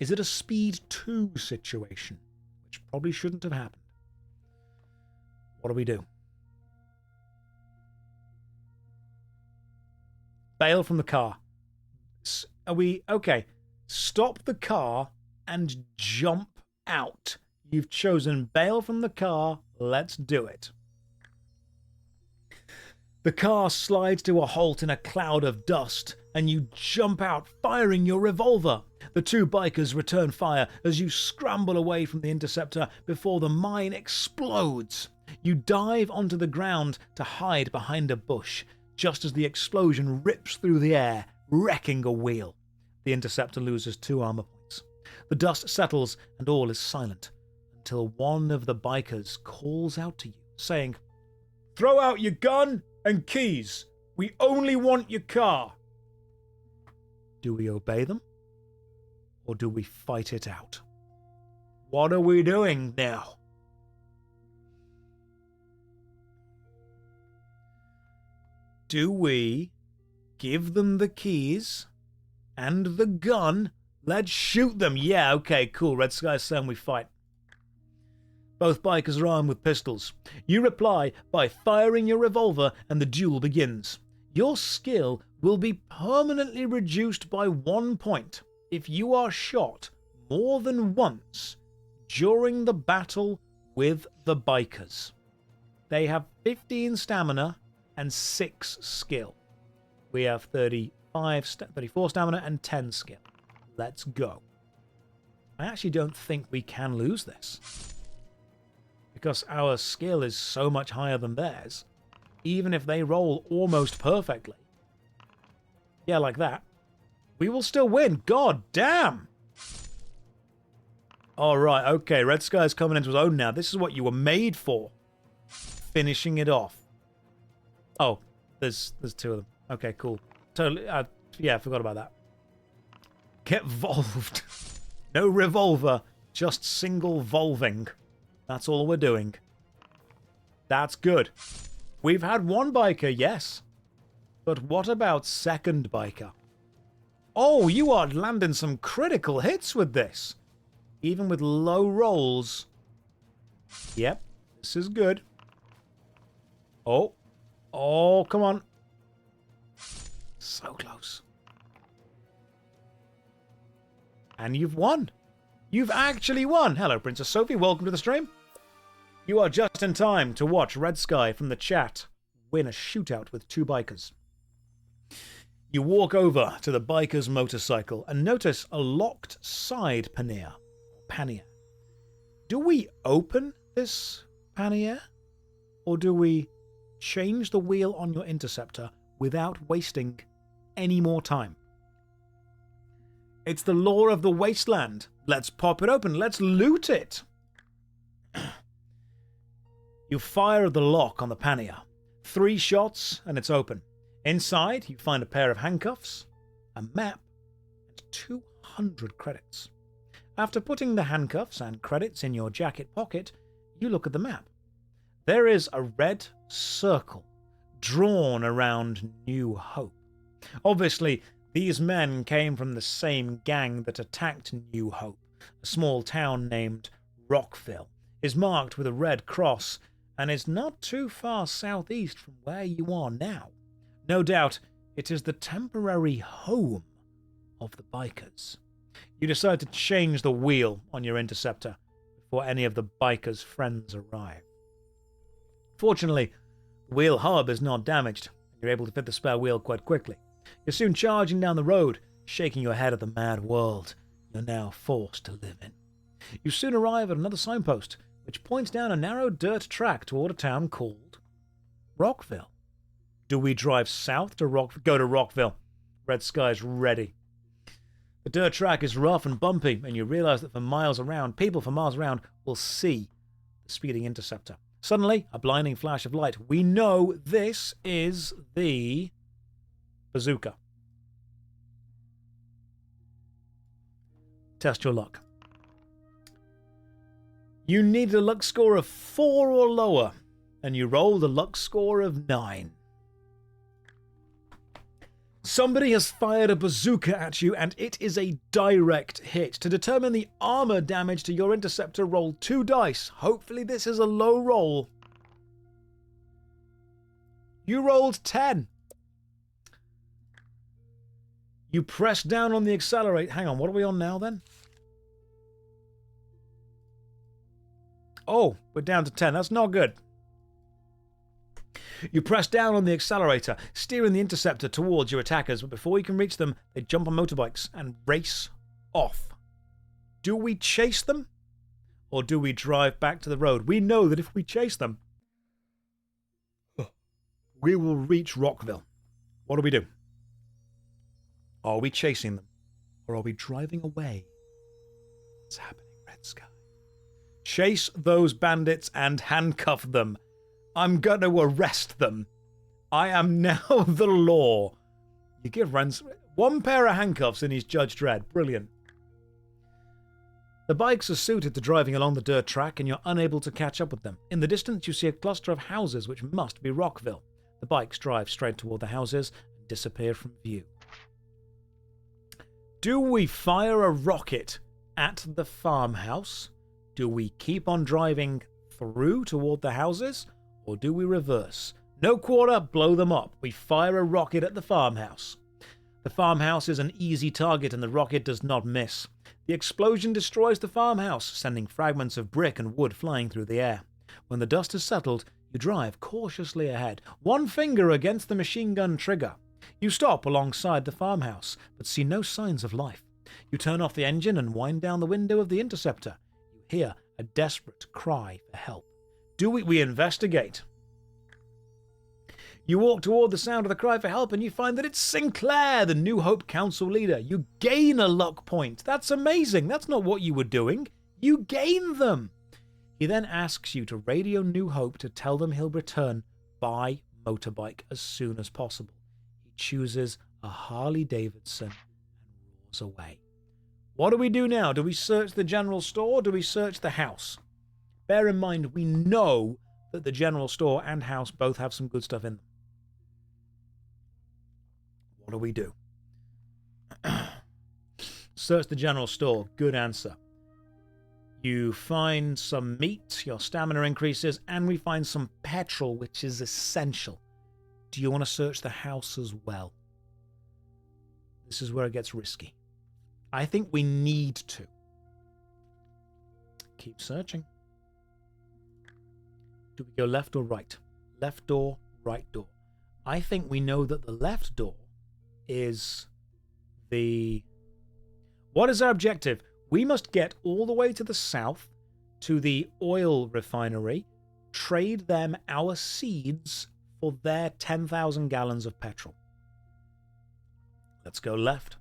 Is it a speed 2 situation? Which probably shouldn't have happened. What do we do? Bail from the car. Are we... Okay. Stop the car and jump out. You've chosen bail from the car. Let's do it. The car slides to a halt in a cloud of dust, and you jump out, firing your revolver. The two bikers return fire as you scramble away from the interceptor before the mine explodes. You dive onto the ground to hide behind a bush, just as the explosion rips through the air, wrecking a wheel. The interceptor loses 2 armor points. The dust settles and all is silent, until one of the bikers calls out to you, saying, "Throw out your gun and keys. We only want your car." Do we obey them? Or do we fight it out? What are we doing now? Do we give them the keys and the gun? Let's shoot them. Yeah, okay, cool. Red Sky's saying we fight. Both bikers are armed with pistols. You reply by firing your revolver and the duel begins. Your skill will be permanently reduced by 1 point if you are shot more than once during the battle with the bikers. They have 15 stamina and 6 skill. We have 34 stamina and 10 skill. Let's go. I actually don't think we can lose this, because our skill is so much higher than theirs. Even if they roll almost perfectly, yeah, like that, we will still win. God damn! Alright, okay, Red Sky's coming into his own now. This is what you were made for. Finishing it off. Oh, there's 2 of them. Okay, cool. Totally, yeah, I forgot about that. Get volved. No revolver, just single volving. That's all we're doing. That's good. We've had 1 biker, yes. But what about second biker? Oh, you are landing some critical hits with this. Even with low rolls. Yep, this is good. Oh. Oh, come on. So close. And you've won. You've actually won. Hello, Princess Sophie. Welcome to the stream. You are just in time to watch Red Sky from the chat win a shootout with 2 bikers. You walk over to the biker's motorcycle and notice a locked side pannier. Do we open this pannier? Or do we change the wheel on your interceptor without wasting any more time? It's the law of the wasteland. Let's pop it open. Let's loot it. You fire the lock on the pannier. 3 shots and it's open. Inside, you find a pair of handcuffs, a map, and 200 credits. After putting the handcuffs and credits in your jacket pocket, you look at the map. There is a red circle drawn around New Hope. Obviously, these men came from the same gang that attacked New Hope. A small town named Rockville is marked with a red cross and is not too far southeast from where you are now. No doubt, it is the temporary home of the bikers. You decide to change the wheel on your interceptor before any of the bikers' friends arrive. Fortunately, the wheel hub is not damaged, and you're able to fit the spare wheel quite quickly. You're soon charging down the road, shaking your head at the mad world you're now forced to live in. You soon arrive at another signpost, which points down a narrow dirt track toward a town called Rockville. Do we drive south to go to Rockville? Red Sky's ready. The dirt track is rough and bumpy, and you realize that people for miles around will see the speeding interceptor. Suddenly, a blinding flash of light. We know this is the bazooka. Test your luck. You need a luck score of 4 or lower, and you rolled a luck score of 9. Somebody has fired a bazooka at you, and it is a direct hit. To determine the armor damage to your interceptor, roll 2 dice. Hopefully this is a low roll. You rolled 10. You press down on the accelerate. Hang on, what are we on now then? Oh, we're down to 10. That's not good. You press down on the accelerator, steering the interceptor towards your attackers, but before you can reach them, they jump on motorbikes and race off. Do we chase them? Or do we drive back to the road? We know that if we chase them, we will reach Rockville. What do we do? Are we chasing them? Or are we driving away? What's happening, Red Sky? Chase those bandits and handcuff them. I'm going to arrest them. I am now the law. You give Rance one pair of handcuffs and he's Judge Dredd. Brilliant. The bikes are suited to driving along the dirt track and you're unable to catch up with them. In the distance you see a cluster of houses which must be Rockville. The bikes drive straight toward the houses and disappear from view. Do we fire a rocket at the farmhouse? Do we keep on driving through toward the houses? Or do we reverse? No quarter, blow them up. We fire a rocket at the farmhouse. The farmhouse is an easy target and the rocket does not miss. The explosion destroys the farmhouse, sending fragments of brick and wood flying through the air. When the dust has settled, you drive cautiously ahead, one finger against the machine gun trigger. You stop alongside the farmhouse, but see no signs of life. You turn off the engine and wind down the window of the interceptor. You hear a desperate cry for help. Do we investigate? You walk toward the sound of the cry for help and you find that it's Sinclair, the New Hope Council leader. You gain a luck point. That's amazing. That's not what you were doing. You gain them. He then asks you to radio New Hope to tell them he'll return by motorbike as soon as possible. He chooses a Harley Davidson and roars away. What do we do now? Do we search the general store or do we search the house? Bear in mind, we know that the general store and house both have some good stuff in them. What do we do? Search the general store. Good answer. You find some meat, your stamina increases, and we find some petrol, which is essential. Do you want to search the house as well? This is where it gets risky. I think we need to. Keep searching. Do we go left or right? Left door, right door. I think we know that the left door is the... What is our objective? We must get all the way to the south to the oil refinery, trade them our seeds for their 10,000 gallons of petrol. Let's go left.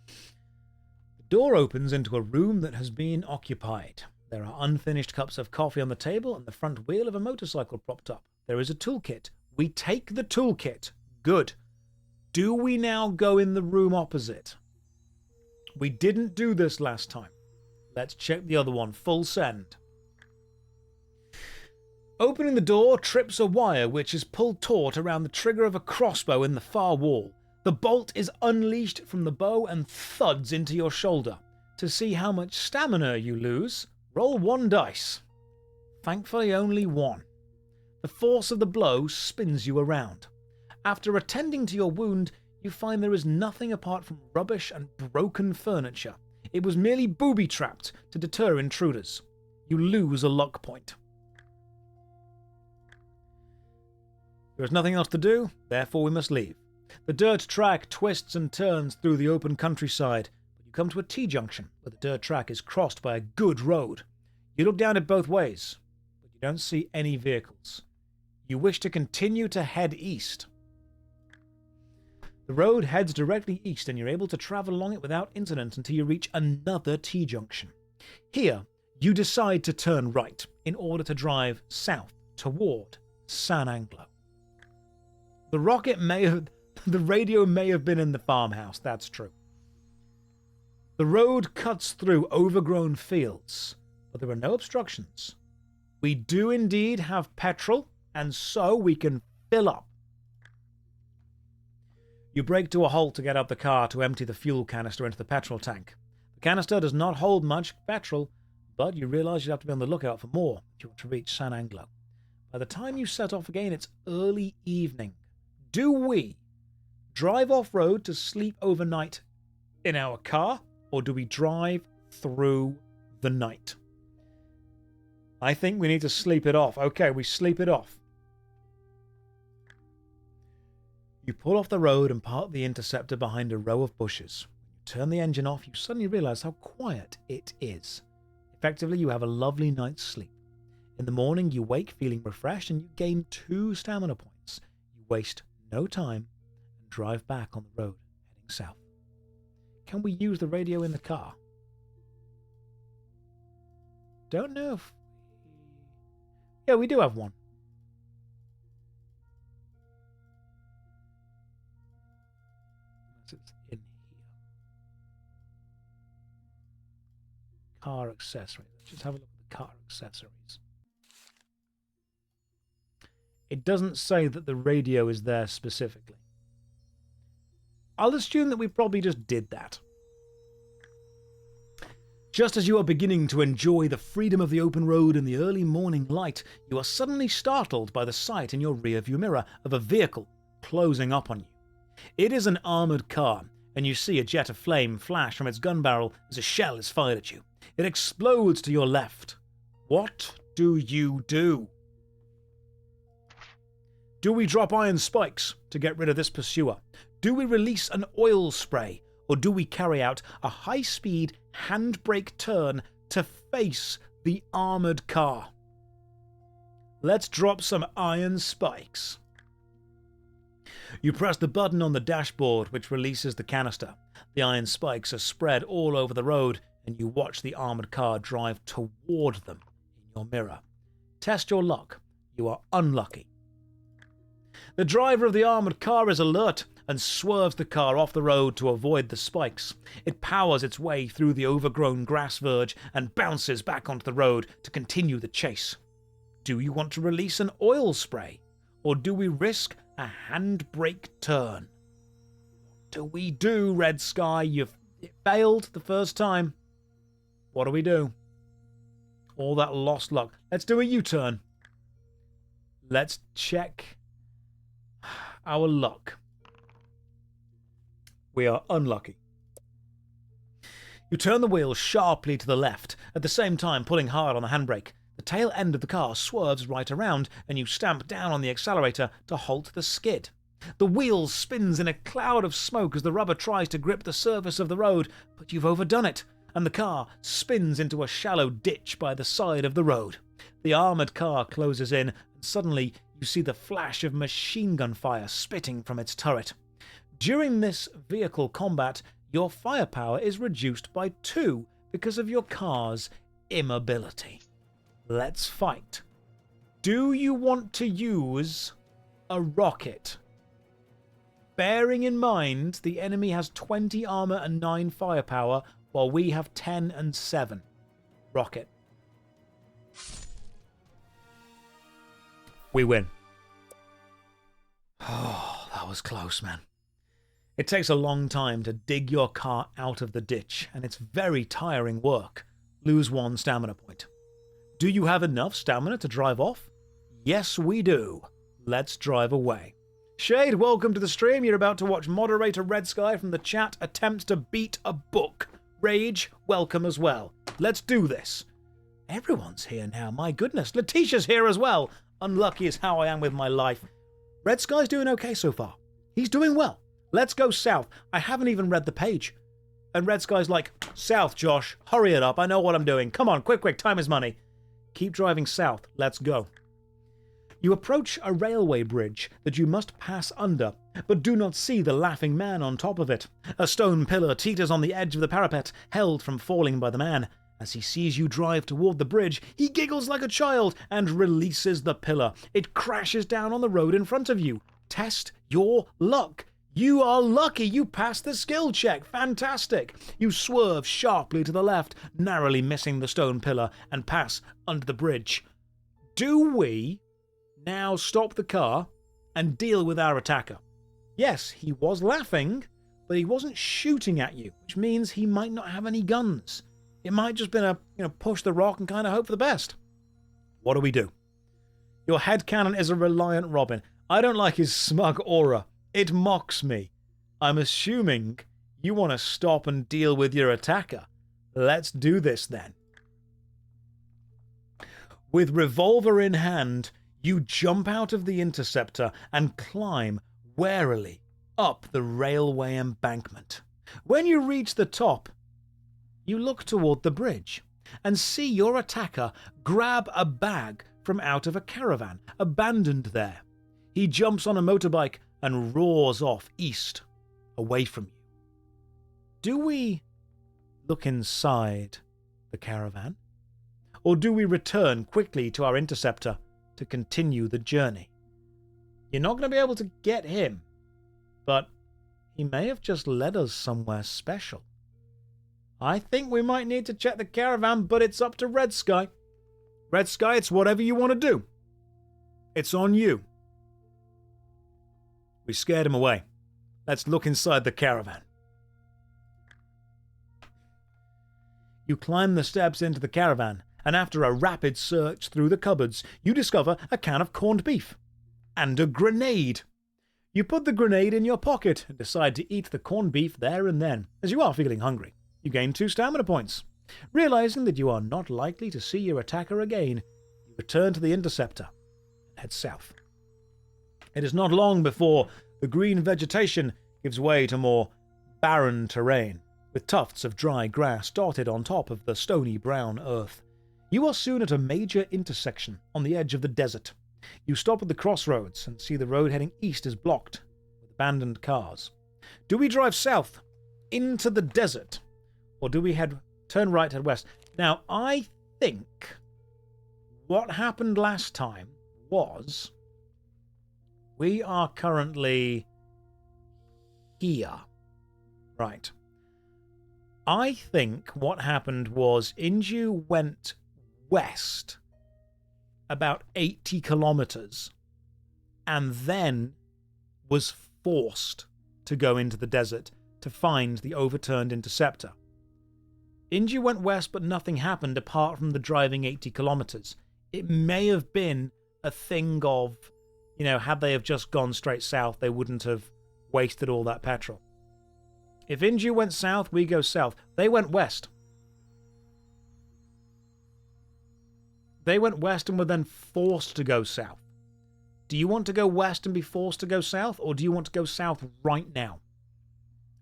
The door opens into a room that has been occupied. There are unfinished cups of coffee on the table and the front wheel of a motorcycle propped up. There is a toolkit. We take the toolkit. Good. Do we now go in the room opposite? We didn't do this last time. Let's check the other one. Full send. Opening the door trips a wire which is pulled taut around the trigger of a crossbow in the far wall. The bolt is unleashed from the bow and thuds into your shoulder. To see how much stamina you lose, roll 1 dice. Thankfully only 1. The force of the blow spins you around. After attending to your wound, you find there is nothing apart from rubbish and broken furniture. It was merely booby-trapped to deter intruders. You lose a luck point. There is nothing else to do, therefore we must leave. The dirt track twists and turns through the open countryside, but you come to a T-junction where the dirt track is crossed by a good road. You look down it both ways, but you don't see any vehicles. You wish to continue to head east. The road heads directly east and you're able to travel along it without incident until you reach another T-junction. Here, you decide to turn right in order to drive south toward San Anglo. The radio may have been in the farmhouse, that's true. The road cuts through overgrown fields, but there are no obstructions. We do indeed have petrol, and so we can fill up. You brake to a halt to get out the car to empty the fuel canister into the petrol tank. The canister does not hold much petrol, but you realise you have to be on the lookout for more if you want to reach San Anglo. By the time you set off again, it's early evening. Do we drive off-road to sleep overnight in our car, or do we drive through the night? I think we need to sleep it off. Okay, we sleep it off. You pull off the road and park the Interceptor behind a row of bushes. When you turn the engine off, you suddenly realize how quiet it is. Effectively, you have a lovely night's sleep. In the morning, you wake feeling refreshed and you gain 2 stamina points. You waste no time and drive back on the road, heading south. Can we use the radio in the car? Don't know if... Yeah, we do have one. It's in here. Car accessories. Let's just have a look at the car accessories. It doesn't say that the radio is there specifically. I'll assume that we probably just did that. Just as you are beginning to enjoy the freedom of the open road in the early morning light, you are suddenly startled by the sight in your rearview mirror of a vehicle closing up on you. It is an armoured car, and you see a jet of flame flash from its gun barrel as a shell is fired at you. It explodes to your left. What do you do? Do we drop iron spikes to get rid of this pursuer? Do we release an oil spray? Or do we carry out a high-speed handbrake turn to face the armoured car? Let's drop some iron spikes. You press the button on the dashboard, which releases the canister. The iron spikes are spread all over the road, and you watch the armoured car drive toward them in your mirror. Test your luck. You are unlucky. The driver of the armoured car is alert and swerves the car off the road to avoid the spikes. It powers its way through the overgrown grass verge and bounces back onto the road to continue the chase. Do you want to release an oil spray? Or do we risk a handbrake turn? What do we do, Red Sky? You've failed the first time. What do we do? All that lost luck. Let's do a U-turn. Let's check our luck. We are unlucky. You turn the wheel sharply to the left, at the same time pulling hard on the handbrake. The tail end of the car swerves right around, and you stamp down on the accelerator to halt the skid. The wheel spins in a cloud of smoke as the rubber tries to grip the surface of the road, but you've overdone it, and the car spins into a shallow ditch by the side of the road. The armoured car closes in, and suddenly you see the flash of machine gun fire spitting from its turret. During this vehicle combat, your firepower is reduced by 2 because of your car's immobility. Let's fight. Do you want to use a rocket? Bearing in mind the enemy has 20 armor and 9 firepower, while we have 10 and 7. Rocket. We win. Oh, that was close, man. It takes a long time to dig your car out of the ditch, and it's very tiring work. Lose 1 stamina point. Do you have enough stamina to drive off? Yes, we do. Let's drive away. Shade, welcome to the stream. You're about to watch moderator Red Sky from the chat attempt to beat a book. Rage, welcome as well. Let's do this. Everyone's here now, my goodness. Letitia's here as well. Unlucky as how I am with my life. Red Sky's doing okay so far. He's doing well. Let's go south. I haven't even read the page. And Red Sky's like, south, Josh. Hurry it up. I know what I'm doing. Come on, quick, quick. Time is money. Keep driving south. Let's go. You approach a railway bridge that you must pass under, but do not see the laughing man on top of it. A stone pillar teeters on the edge of the parapet, held from falling by the man. As he sees you drive toward the bridge, he giggles like a child and releases the pillar. It crashes down on the road in front of you. Test your luck. You are lucky you passed the skill check. Fantastic. You swerve sharply to the left, narrowly missing the stone pillar, and pass under the bridge. Do we now stop the car and deal with our attacker? Yes, he was laughing, but he wasn't shooting at you, which means he might not have any guns. It might just been a push the rock and kind of hope for the best. What do we do? Your headcanon is a reliant Robin. I don't like his smug aura. It mocks me. I'm assuming you want to stop and deal with your attacker. Let's do this then. With revolver in hand, you jump out of the interceptor and climb warily up the railway embankment. When you reach the top, you look toward the bridge and see your attacker grab a bag from out of a caravan abandoned there. He jumps on a motorbike and roars off east, away from you. Do we look inside the caravan? Or do we return quickly to our interceptor to continue the journey? You're not going to be able to get him, but he may have just led us somewhere special. I think we might need to check the caravan, but it's up to Red Sky. Red Sky, it's whatever you want to do. It's on you. We scared him away. Let's look inside the caravan. You climb the steps into the caravan, and after a rapid search through the cupboards, you discover a can of corned beef and a grenade. You put the grenade in your pocket and decide to eat the corned beef there and then, as you are feeling hungry. You gain 2 stamina points. Realizing that you are not likely to see your attacker again, you return to the interceptor and head south. It is not long before the green vegetation gives way to more barren terrain, with tufts of dry grass dotted on top of the stony brown earth. You are soon at a major intersection on the edge of the desert. You stop at the crossroads and see the road heading east is blocked with abandoned cars. Do we drive south into the desert, or do we turn right, head west? Now, I think what happened last time was we are currently here. Right. I think what happened was Inju went west about 80 kilometers and then was forced to go into the desert to find the overturned interceptor. Inju went west, but nothing happened apart from the driving 80 kilometers. It may have been a thing of, had they have just gone straight south, they wouldn't have wasted all that petrol. If Inju went south, we go south. They went west. They went west and were then forced to go south. Do you want to go west and be forced to go south, or do you want to go south right now?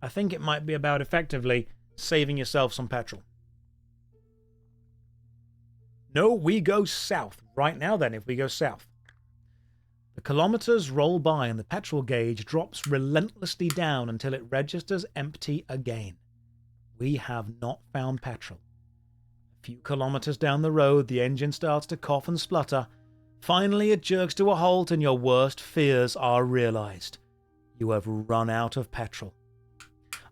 I think it might be about effectively saving yourself some petrol. No, we go south right now then if we go south. The kilometers roll by and the petrol gauge drops relentlessly down until it registers empty again. We have not found petrol. A few kilometers down the road, the engine starts to cough and splutter. Finally, it jerks to a halt and your worst fears are realized. You have run out of petrol.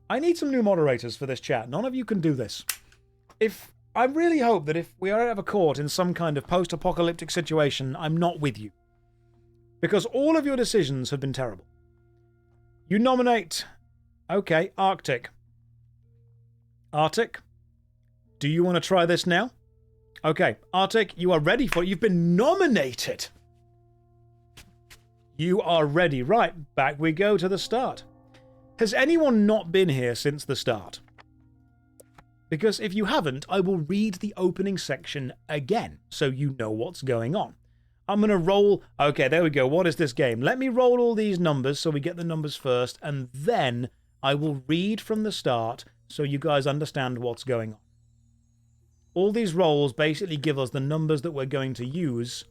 I need some new moderators for this chat. None of you can do this. I really hope that if we are ever caught in some kind of post-apocalyptic situation, I'm not with you. Because all of your decisions have been terrible. You nominate... Okay, Arctic. Arctic, do you want to try this now? Okay, Arctic, you are ready for it. You've been nominated. You are ready. Right, back we go to the start. Has anyone not been here since the start? Because if you haven't, I will read the opening section again, so you know what's going on. I'm going to roll... Okay, there we go. What is this game? Let me roll all these numbers so we get the numbers first, and then I will read from the start so you guys understand what's going on. All these rolls basically give us the numbers that we're going to use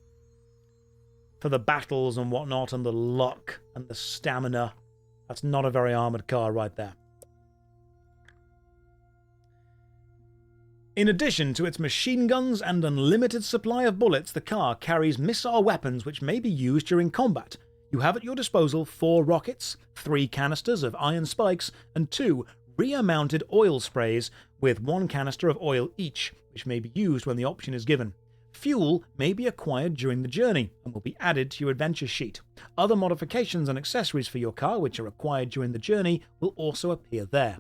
for the battles and whatnot, and the luck and the stamina. That's not a very armoured car right there. In addition to its machine guns and unlimited supply of bullets, the car carries missile weapons which may be used during combat. You have at your disposal 4 rockets, 3 canisters of iron spikes, and 2 rear-mounted oil sprays with 1 canister of oil each, which may be used when the option is given. Fuel may be acquired during the journey and will be added to your adventure sheet. Other modifications and accessories for your car which are acquired during the journey will also appear there.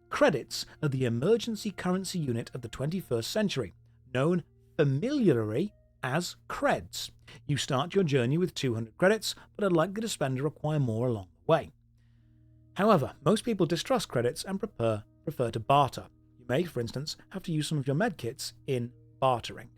Credits are the emergency currency unit of the 21st century, known familiarly as creds. You start your journey with 200 credits, but are likely to spend or acquire more along the way. However, most people distrust credits and prefer to barter. You may, for instance, have to use some of your medkits in bartering.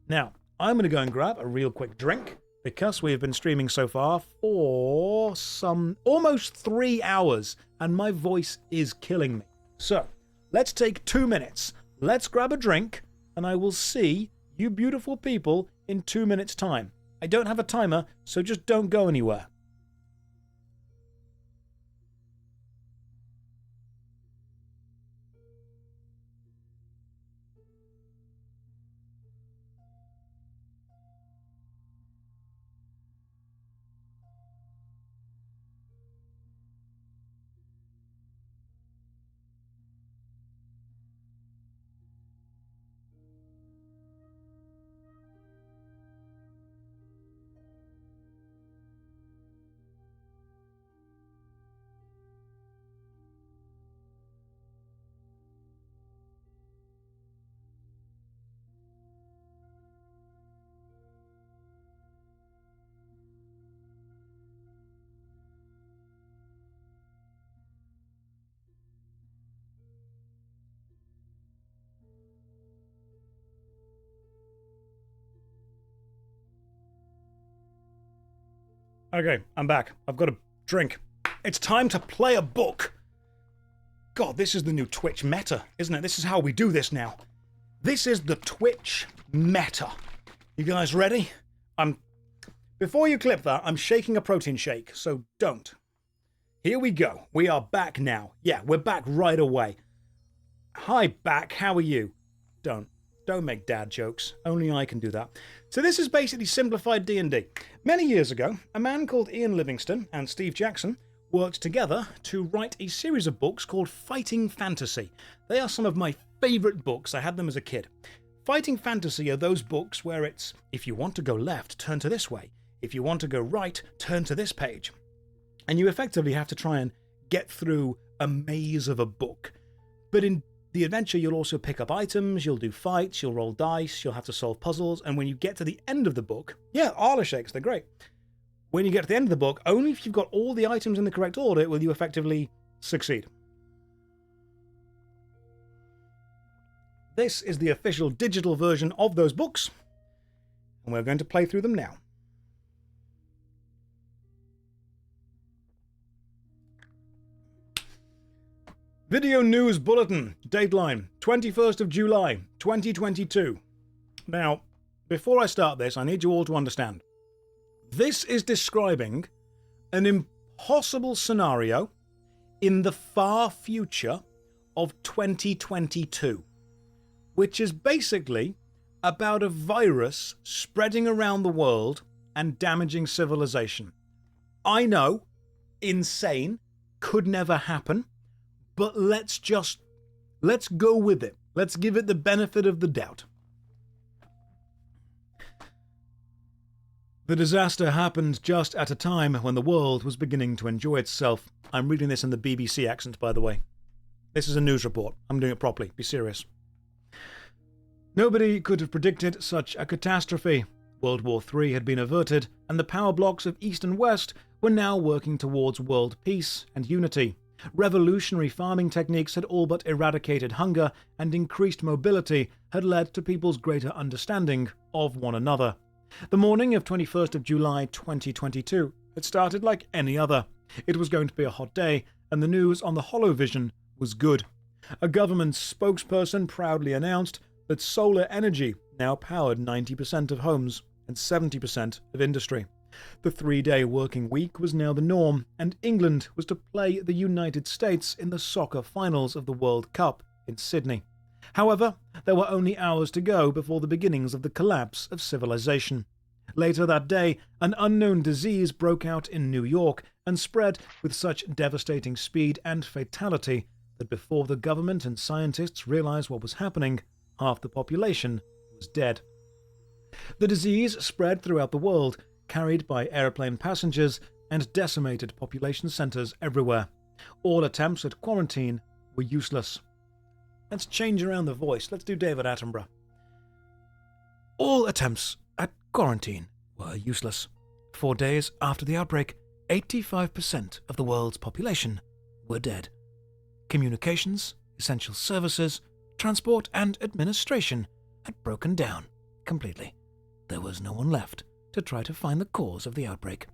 Now, I'm going to go and grab a real quick drink because we've been streaming so far for some almost 3 hours and my voice is killing me. So let's take 2 minutes. Let's grab a drink and I will see you beautiful people in 2 minutes' time. I don't have a timer, so just don't go anywhere. Okay, I'm back. I've got a drink. It's time to play a book. God, this is the new Twitch meta, isn't it? This is how we do this now. This is the Twitch meta. You guys ready? Before you clip that, I'm shaking a protein shake, so don't. Here we go. We are back now. Yeah, we're back right away. Hi, back. How are you? Don't make dad jokes. Only I can do that. So this is basically simplified D&D. Many years ago, a man called Ian Livingstone and Steve Jackson worked together to write a series of books called Fighting Fantasy. They are some of my favourite books. I had them as a kid. Fighting Fantasy are those books where it's, if you want to go left, turn to this way. If you want to go right, turn to this page. And you effectively have to try and get through a maze of a book. But in the adventure, you'll also pick up items, you'll do fights, you'll roll dice, you'll have to solve puzzles, and when you get to the end of the book, yeah, Arla shakes, they're great. When you get to the end of the book, only if you've got all the items in the correct order will you effectively succeed. This is the official digital version of those books, and we're going to play through them now. Video News Bulletin, Dateline, 21st of July, 2022. Now, before I start this, I need you all to understand. This is describing an impossible scenario in the far future of 2022, which is basically about a virus spreading around the world and damaging civilization. I know, insane, could never happen. But let's go with it. Let's give it the benefit of the doubt. The disaster happened just at a time when the world was beginning to enjoy itself. I'm reading this in the BBC accent, by the way. This is a news report. I'm doing it properly. Be serious. Nobody could have predicted such a catastrophe. World War III had been averted, and the power blocks of East and West were now working towards world peace and unity. Revolutionary farming techniques had all but eradicated hunger, and increased mobility had led to people's greater understanding of one another. The morning of 21st of July 2022 had started like any other. It was going to be a hot day, and the news on the holovision was good. A government spokesperson proudly announced that solar energy now powered 90% of homes and 70% of industry. The 3-day working week was now the norm, and England was to play the United States in the soccer finals of the World Cup in Sydney. However, there were only hours to go before the beginnings of the collapse of civilization. Later that day, an unknown disease broke out in New York and spread with such devastating speed and fatality that before the government and scientists realized what was happening, half the population was dead. The disease spread throughout the world, carried by airplane passengers, and decimated population centres everywhere. All attempts at quarantine were useless. Let's change around the voice. Let's do David Attenborough. All attempts at quarantine were useless. 4 days after the outbreak, 85% of the world's population were dead. Communications, essential services, transport, and administration had broken down completely. there was no one left to try to find the cause of the outbreak.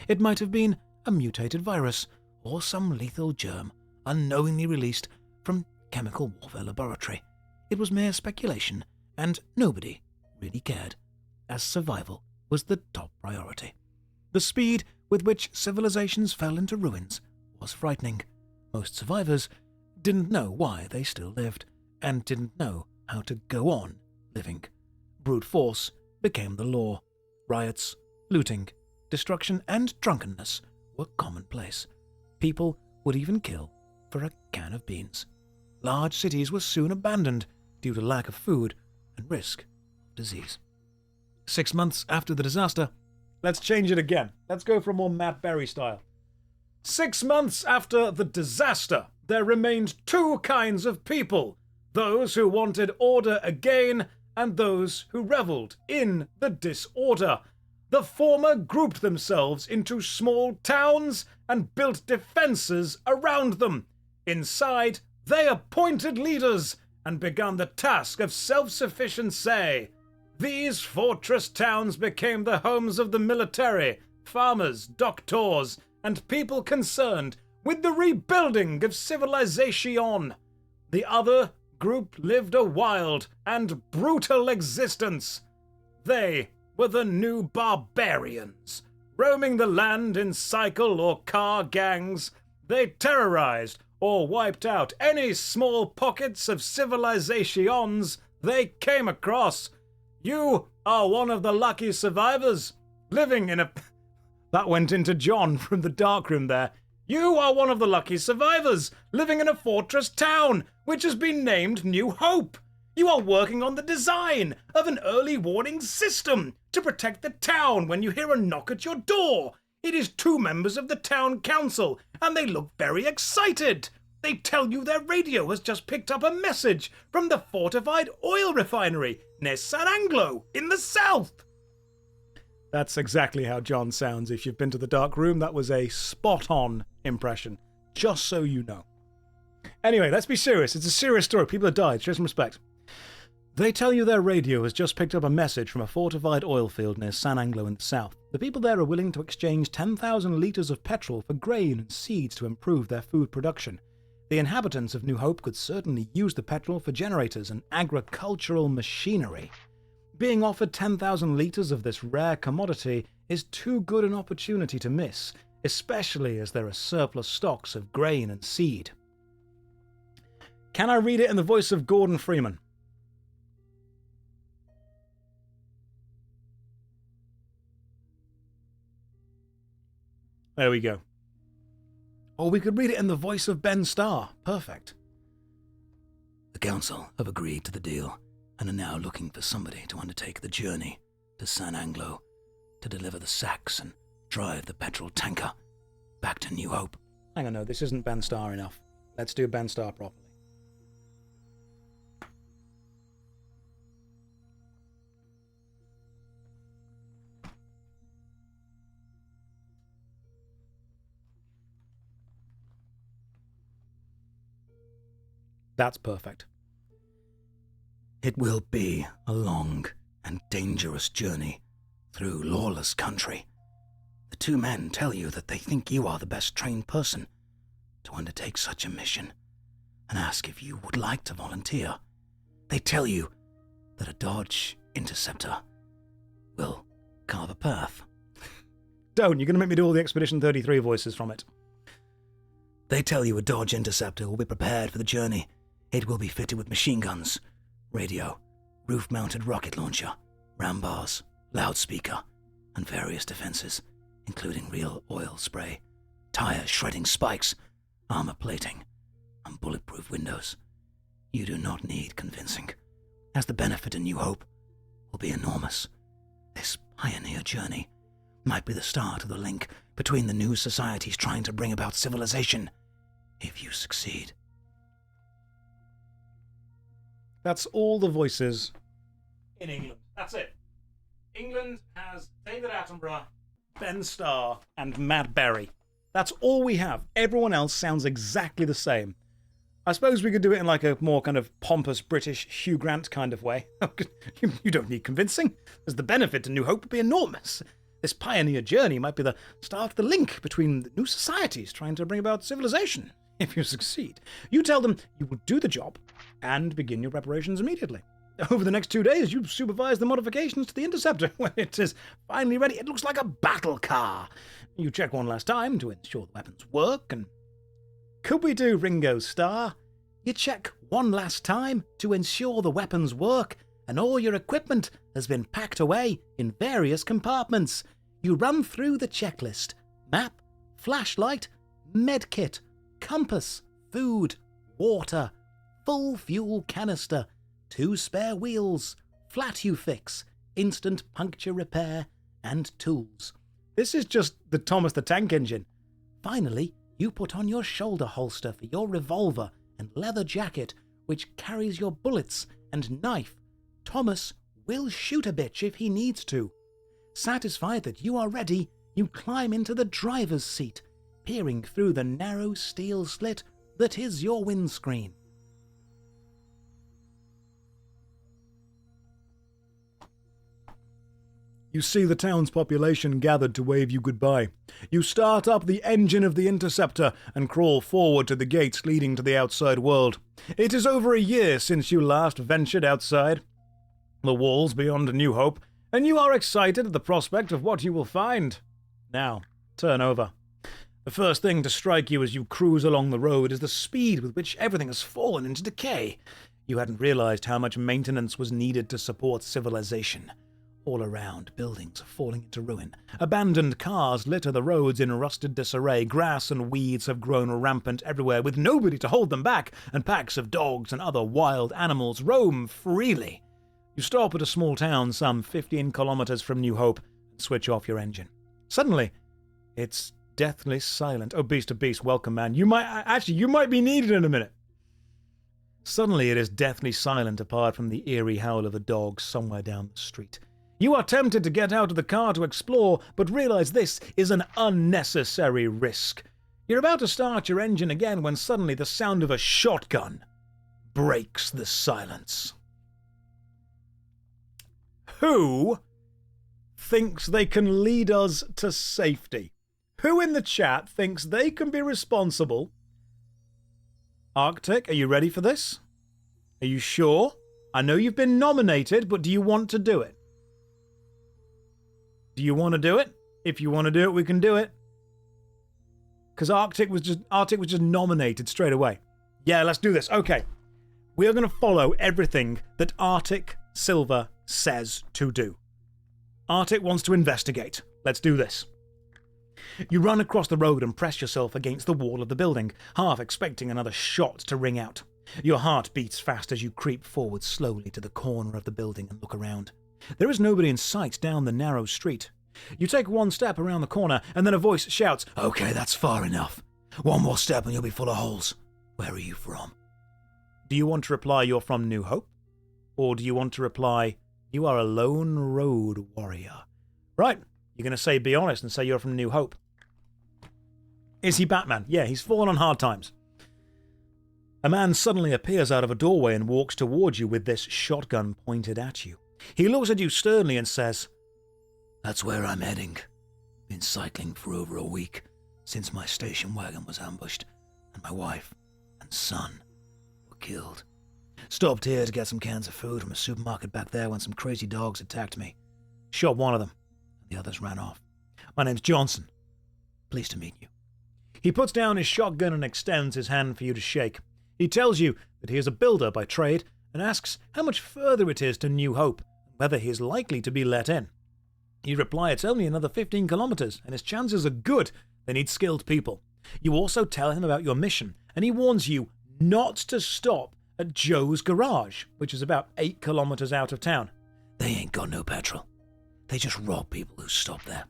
It might have been a mutated virus or some lethal germ unknowingly released from chemical warfare laboratory. It was mere speculation, and nobody really cared, as survival was the top priority. The speed with which civilizations fell into ruins was frightening. Most survivors didn't know why they still lived, and didn't know how to go on living. Brute force became the law. Riots, looting, destruction, and drunkenness were commonplace. People would even kill for a can of beans. Large cities were soon abandoned due to lack of food and risk of disease. 6 months after the disaster, Let's change it again. Let's go for a more Matt Berry style. 6 months after the disaster, there remained two kinds of people: those who wanted order again and those who revelled in the disorder. The former grouped themselves into small towns and built defences around them. Inside, they appointed leaders and began the task of self-sufficiency. These fortress towns became the homes of the military, farmers, doctors, and people concerned with the rebuilding of civilization. The other group lived a wild and brutal existence. They were the new barbarians. Roaming the land in cycle or car gangs, they terrorized or wiped out any small pockets of civilizations they came across. You are one of the lucky survivors, living in a... That went into John from the darkroom there. You are one of the lucky survivors, living in a fortress town, which has been named New Hope. You are working on the design of an early warning system to protect the town when you hear a knock at your door. It is 2 members of the town council, and they look very excited. They tell you their radio has just picked up a message from the fortified oil refinery near San Anglo in the south. That's exactly how John sounds. If you've been to the dark room, that was a spot-on impression, just so you know. Anyway, let's be serious. It's a serious story. People have died. Show some respect. They tell you their radio has just picked up a message from a fortified oil field near San Anglo in the south. The people there are willing to exchange 10,000 litres of petrol for grain and seeds to improve their food production. The inhabitants of New Hope could certainly use the petrol for generators and agricultural machinery. Being offered 10,000 litres of this rare commodity is too good an opportunity to miss, especially as there are surplus stocks of grain and seed. Can I read it in the voice of Gordon Freeman? There we go. Or we could read it in the voice of Ben Starr. Perfect. The council have agreed to the deal and are now looking for somebody to undertake the journey to San Anglo to deliver the sacks and drive the petrol tanker back to New Hope. Hang on, no, this isn't Ben Starr enough. Let's do Ben Starr properly. That's perfect. It will be a long and dangerous journey through lawless country. The 2 men tell you that they think you are the best trained person to undertake such a mission and ask if you would like to volunteer. They tell you that a Dodge Interceptor will carve a path. Don't, you're going to make me do all the Expedition 33 voices from it. They tell you a Dodge Interceptor will be prepared for the journey. It will be fitted with machine guns, radio, roof-mounted rocket launcher, ram bars, loudspeaker, and various defenses, including real oil spray, tire shredding spikes, armor plating, and bulletproof windows. You do not need convincing, as the benefit in New Hope will be enormous. This pioneer journey might be the start of the link between the new societies trying to bring about civilization, if you succeed. That's all the voices in England. That's it. England has David Attenborough, Ben Starr, and Matt Berry. That's all we have. Everyone else sounds exactly the same. I suppose we could do it in like a more kind of pompous British Hugh Grant kind of way. You don't need convincing. As the benefit to New Hope would be enormous. This pioneer journey might be the start of the link between the new societies trying to bring about civilization. If you succeed, you tell them you will do the job and begin your preparations immediately. Over the next 2 days, you supervise the modifications to the Interceptor. When it is finally ready, it looks like a battle car. You check one last time to ensure the weapons work, and could we do Ringo Starr? You check one last time to ensure the weapons work, and all your equipment has been packed away in various compartments. You run through the checklist: map, flashlight, medkit, compass, food, water, full fuel canister, 2 spare wheels, flat you fix, instant puncture repair, and tools. This is just the Thomas the Tank Engine. Finally, you put on your shoulder holster for your revolver and leather jacket, which carries your bullets and knife. Thomas will shoot a bitch if he needs to. Satisfied that you are ready, you climb into the driver's seat, peering through the narrow steel slit that is your windscreen. You see the town's population gathered to wave you goodbye. You start up the engine of the Interceptor and crawl forward to the gates leading to the outside world. It is over a year since you last ventured outside the walls beyond New Hope, and you are excited at the prospect of what you will find. Now, turn over. The first thing to strike you as you cruise along the road is the speed with which everything has fallen into decay. You hadn't realized how much maintenance was needed to support civilization. All around, buildings are falling into ruin. Abandoned cars litter the roads in rusted disarray. Grass and weeds have grown rampant everywhere, with nobody to hold them back, and packs of dogs and other wild animals roam freely. You stop at a small town some 15 kilometers from New Hope and switch off your engine. Suddenly, it's deathly silent. Oh, beast to beast, welcome, man. You might be needed in a minute. Suddenly, it is deathly silent apart from the eerie howl of a dog somewhere down the street. You are tempted to get out of the car to explore, but realize this is an unnecessary risk. You're about to start your engine again when suddenly the sound of a shotgun breaks the silence. Who thinks they can lead us to safety? Who in the chat thinks they can be responsible? Arctic, are you ready for this? Are you sure? I know you've been nominated, but do you want to do it? Do you want to do it? If you want to do it, we can do it. Because Arctic was just nominated straight away. Yeah, let's do this. Okay. We are going to follow everything that Arctic Silver says to do. Arctic wants to investigate. Let's do this. You run across the road and press yourself against the wall of the building, half expecting another shot to ring out. Your heart beats fast as you creep forward slowly to the corner of the building and look around. There is nobody in sight down the narrow street. You take one step around the corner, and then a voice shouts, "Okay, that's far enough. One more step and you'll be full of holes. Where are you from?" Do you want to reply you're from New Hope? Or do you want to reply, you are a lone road warrior? Right, you're going to say be honest and say you're from New Hope. Is he Batman? Yeah, he's fallen on hard times. A man suddenly appears out of a doorway and walks towards you with this shotgun pointed at you. He looks at you sternly and says, "That's where I'm heading. Been cycling for over a week since my station wagon was ambushed and my wife and son were killed. Stopped here to get some cans of food from a supermarket back there when some crazy dogs attacked me. Shot one of them, and the others ran off. My name's Johnson. Pleased to meet you." He puts down his shotgun and extends his hand for you to shake. He tells you that he is a builder by trade and asks how much further it is to New Hope, whether he is likely to be let in. You reply it's only another 15 kilometers, and his chances are good. They need skilled people. You also tell him about your mission, and he warns you not to stop at Joe's garage, which is about 8 kilometers out of town. They ain't got no petrol. They just rob people who stop there.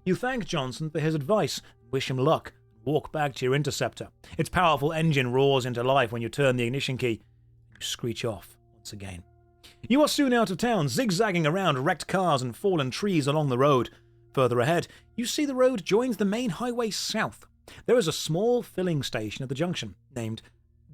You thank Johnson for his advice, wish him luck, and walk back to your Interceptor. Its powerful engine roars into life when you turn the ignition key, and you screech off once again. You are soon out of town, zigzagging around wrecked cars and fallen trees along the road. Further ahead, you see the road joins the main highway south. There is a small filling station at the junction, named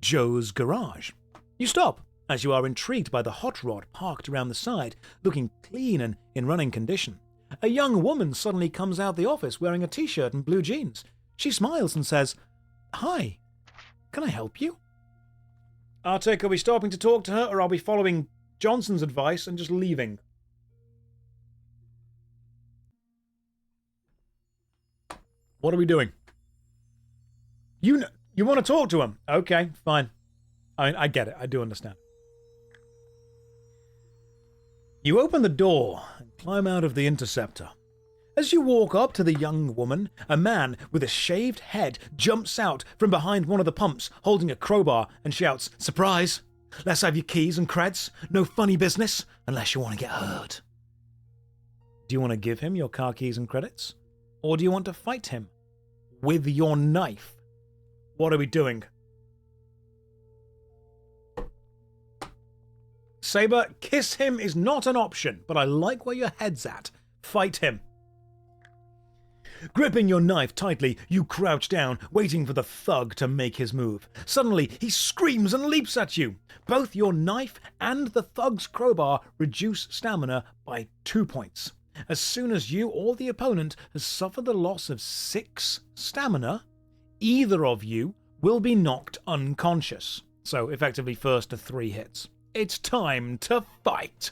Joe's garage. You stop as you are intrigued by the hot rod parked around the side, looking clean and in running condition. A young woman suddenly comes out the office wearing a t-shirt and blue jeans. She smiles and says, "Hi, can I help you?" Arctic, are we stopping to talk to her, or are we following Johnson's advice and just leaving? What are we doing? You want to talk to him? Okay, fine. I get it. I do understand. You open the door and climb out of the interceptor. As you walk up to the young woman, a man with a shaved head jumps out from behind one of the pumps, holding a crowbar, and shouts, "Surprise! Let's have your keys and creds. No funny business, unless you want to get hurt." Do you want to give him your car keys and credits? Or do you want to fight him with your knife? What are we doing? Saber, kiss him is not an option, but I like where your head's at. Fight him. Gripping your knife tightly, you crouch down, waiting for the thug to make his move. Suddenly, he screams and leaps at you. Both your knife and the thug's crowbar reduce stamina by 2 points. As soon as you or the opponent has suffered the loss of 6 stamina, either of you will be knocked unconscious. So, effectively, first to 3 hits. It's time to fight.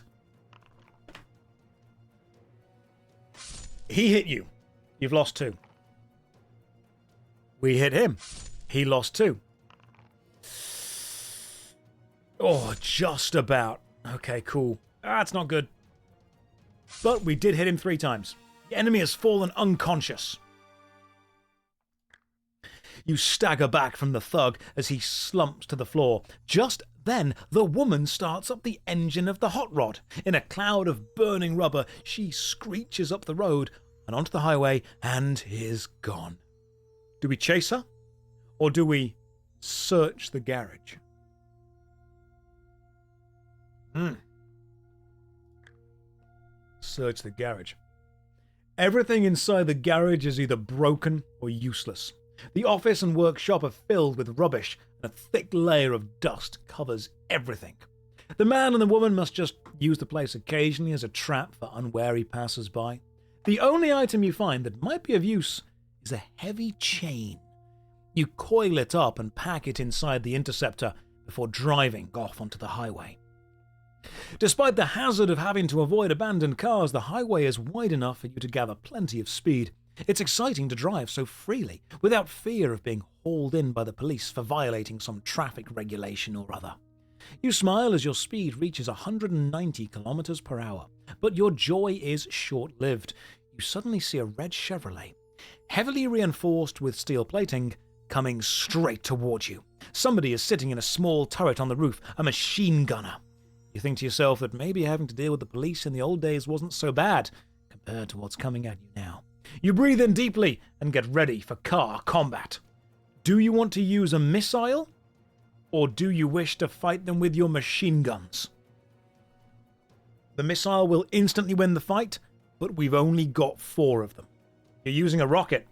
He hit you. You've lost 2. We hit him. He lost 2. Oh, just about. Okay, cool. That's not good. But we did hit him 3 times. The enemy has fallen unconscious. You stagger back from the thug as he slumps to the floor. Just then, the woman starts up the engine of the hot rod. In a cloud of burning rubber, she screeches up the road and onto the highway and is gone. Do we chase her? Or do we search the garage? Search the garage. Everything inside the garage is either broken or useless. The office and workshop are filled with rubbish, and a thick layer of dust covers everything. The man and the woman must just use the place occasionally as a trap for unwary passers-by. The only item you find that might be of use is a heavy chain. You coil it up and pack it inside the interceptor before driving off onto the highway. Despite the hazard of having to avoid abandoned cars, the highway is wide enough for you to gather plenty of speed. It's exciting to drive so freely, without fear of being hauled in by the police for violating some traffic regulation or other. You smile as your speed reaches 190 kilometers per hour, but your joy is short-lived. You suddenly see a red Chevrolet, heavily reinforced with steel plating, coming straight towards you. Somebody is sitting in a small turret on the roof, a machine gunner. You think to yourself that maybe having to deal with the police in the old days wasn't so bad compared to what's coming at you now. You breathe in deeply and get ready for car combat. Do you want to use a missile? Or do you wish to fight them with your machine guns? The missile will instantly win the fight, but we've only got 4 of them. You're using a rocket.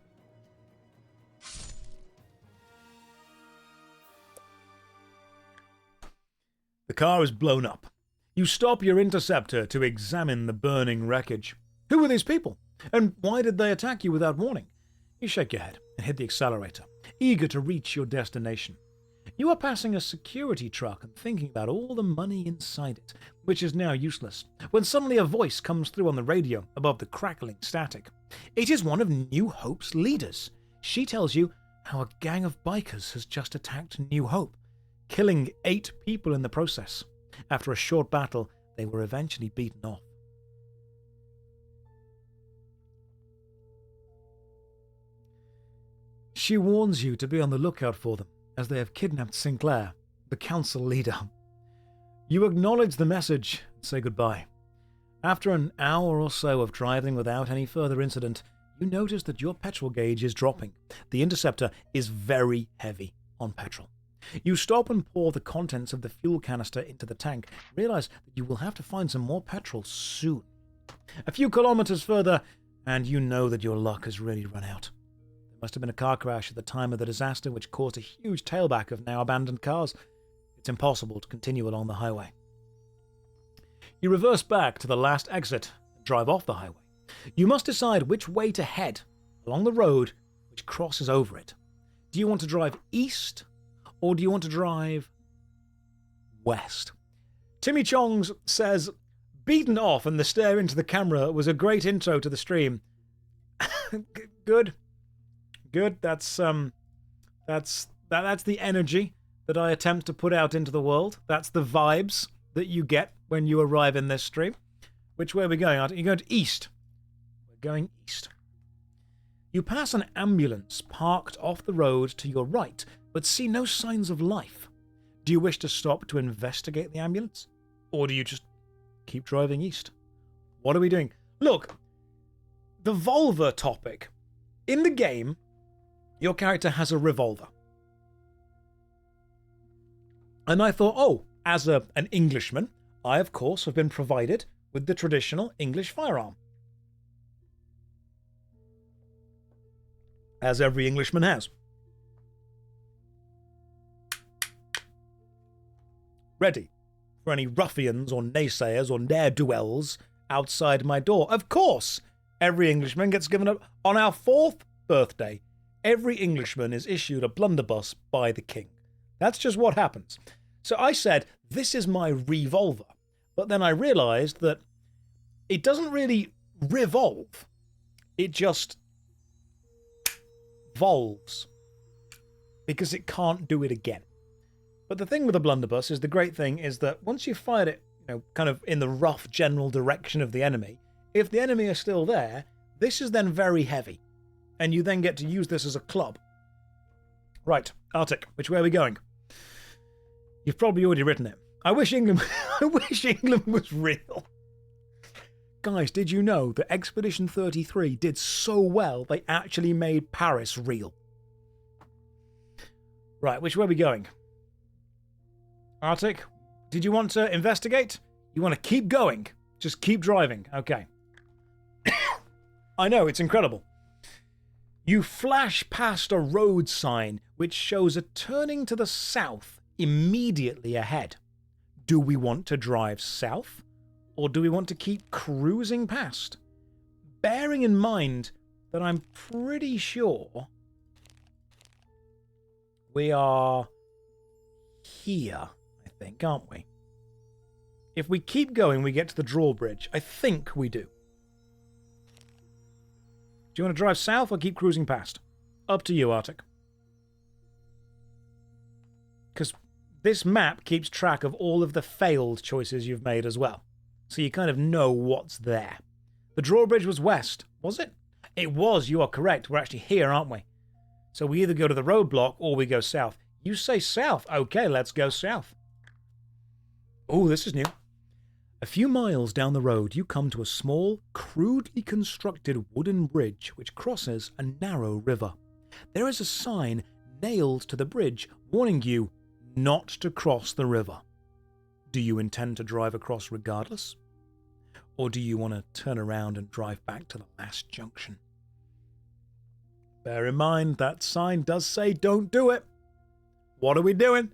The car is blown up. You stop your interceptor to examine the burning wreckage. Who are these people? And why did they attack you without warning? You shake your head and hit the accelerator, eager to reach your destination. You are passing a security truck and thinking about all the money inside it, which is now useless, when suddenly a voice comes through on the radio above the crackling static. It is one of New Hope's leaders. She tells you how a gang of bikers has just attacked New Hope, killing 8 people in the process. After a short battle, they were eventually beaten off. She warns you to be on the lookout for them, as they have kidnapped Sinclair, the council leader. You acknowledge the message and say goodbye. After an hour or so of driving without any further incident, you notice that your petrol gauge is dropping. The interceptor is very heavy on petrol. You stop and pour the contents of the fuel canister into the tank, realize that you will have to find some more petrol soon. A few kilometers further, and you know that your luck has really run out. There must have been a car crash at the time of the disaster which caused a huge tailback of now abandoned cars. It's impossible to continue along the highway. You reverse back to the last exit and drive off the highway. You must decide which way to head along the road which crosses over it. Do you want to drive east or do you want to drive west? Timmy Chongs says, beaten off and the stare into the camera was a great intro to the stream. Good. That's the energy that I attempt to put out into the world. That's the vibes that you get when you arrive in this stream. Which way are we going? You're going to east. We're going east. You pass an ambulance parked off the road to your right, but see no signs of life. Do you wish to stop to investigate the ambulance? Or do you just keep driving east? What are we doing? Look, the Volva topic. In the game, your character has a revolver. And I thought, oh, as an Englishman, I, of course, have been provided with the traditional English firearm. As every Englishman has. Ready for any ruffians or naysayers or ne'er-do-wells outside my door. Of course, every Englishman gets given up. On our 4th birthday, every Englishman is issued a blunderbuss by the king. That's just what happens. So I said, this is my revolver. But then I realised that it doesn't really revolve. It just volves. Because it can't do it again. But the thing with a blunderbuss is the great thing is that once you've fired it, kind of in the rough general direction of the enemy, if the enemy is still there, this is then very heavy. And you then get to use this as a club. Right, Arctic, which way are we going? You've probably already written it. I wish England was real. Guys, did you know that Expedition 33 did so well they actually made Paris real? Right, which way are we going? Arctic, did you want to investigate? You want to keep going? Just keep driving. Okay. I know, it's incredible. You flash past a road sign which shows a turning to the south immediately ahead. Do we want to drive south? Or do we want to keep cruising past? Bearing in mind that I'm pretty sure we are here, I think, aren't we? If we keep going, we get to the drawbridge. I think we do. Do you want to drive south or keep cruising past? Up to you, Arctic. Because this map keeps track of all of the failed choices you've made as well. So you kind of know what's there. The drawbridge was west, was it? It was, you are correct. We're actually here, aren't we? So we either go to the roadblock or we go south. You say south. Okay, let's go south. Oh, this is new. A few miles down the road, you come to a small, crudely constructed wooden bridge which crosses a narrow river. There is a sign nailed to the bridge warning you not to cross the river. Do you intend to drive across regardless? Or do you want to turn around and drive back to the last junction? Bear in mind, that sign does say don't do it. What are we doing?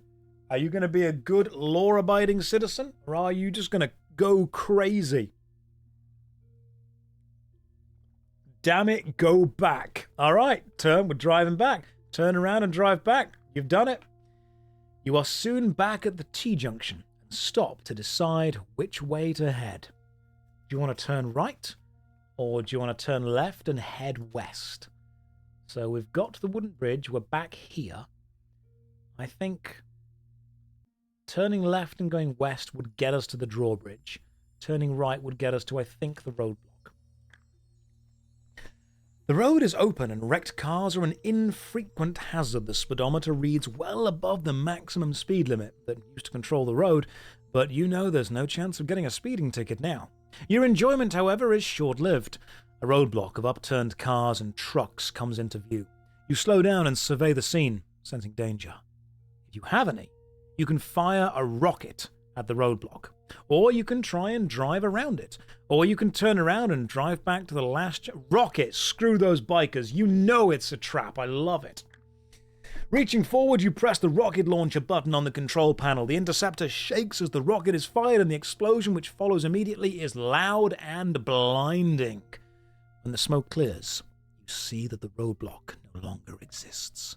Are you going to be a good law-abiding citizen? Or are you just going to go crazy? Damn it, go back. All right, we're driving back. Turn around and drive back. You've done it. You are soon back at the T-junction and stop to decide which way to head. Do you want to turn right? Or do you want to turn left and head west? So we've got to the wooden bridge. We're back here. I think turning left and going west would get us to the drawbridge. Turning right would get us to, I think, the roadblock. The road is open and wrecked cars are an infrequent hazard. The speedometer reads well above the maximum speed limit that used to control the road, but you know there's no chance of getting a speeding ticket now. Your enjoyment, however, is short-lived. A roadblock of upturned cars and trucks comes into view. You slow down and survey the scene, sensing danger. If you have any, you can fire a rocket at the roadblock. Or you can try and drive around it. Or you can turn around and drive back to the last... Rocket! Screw those bikers. You know it's a trap. I love it. Reaching forward, you press the rocket launcher button on the control panel. The interceptor shakes as the rocket is fired, and the explosion which follows immediately is loud and blinding. When the smoke clears, you see that the roadblock no longer exists.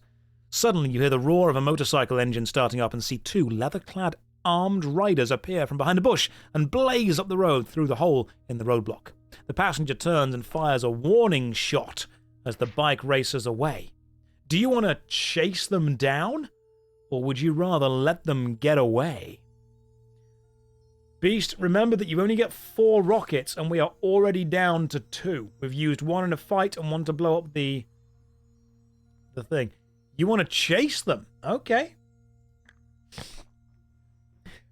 Suddenly, you hear the roar of a motorcycle engine starting up and see two leather-clad armed riders appear from behind a bush and blaze up the road through the hole in the roadblock. The passenger turns and fires a warning shot as the bike races away. Do you want to chase them down, or would you rather let them get away? Beast, remember that you only get 4 rockets, and we are already down to 2. We've used 1 in a fight and 1 to blow up the thing. You want to chase them? Okay.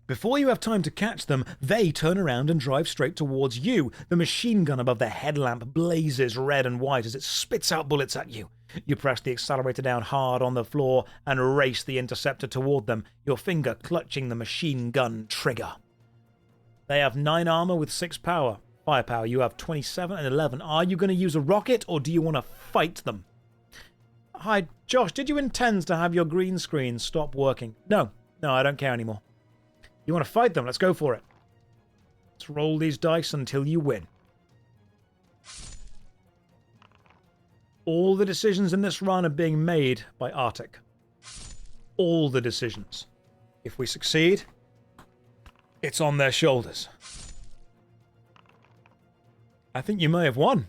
Before you have time to catch them, they turn around and drive straight towards you. The machine gun above their headlamp blazes red and white as it spits out bullets at you. You press the accelerator down hard on the floor and race the interceptor toward them, your finger clutching the machine gun trigger. They have 9 armor with 6 firepower. You have 27 and 11. Are you going to use a rocket, or do you want to fight them? Hi, Josh, did you intend to have your green screen stop working? No, I don't care anymore. You want to fight them? Let's go for it. Let's roll these dice until you win. All the decisions in this run are being made by Arctic. All the decisions. If we succeed, it's on their shoulders. I think you may have won.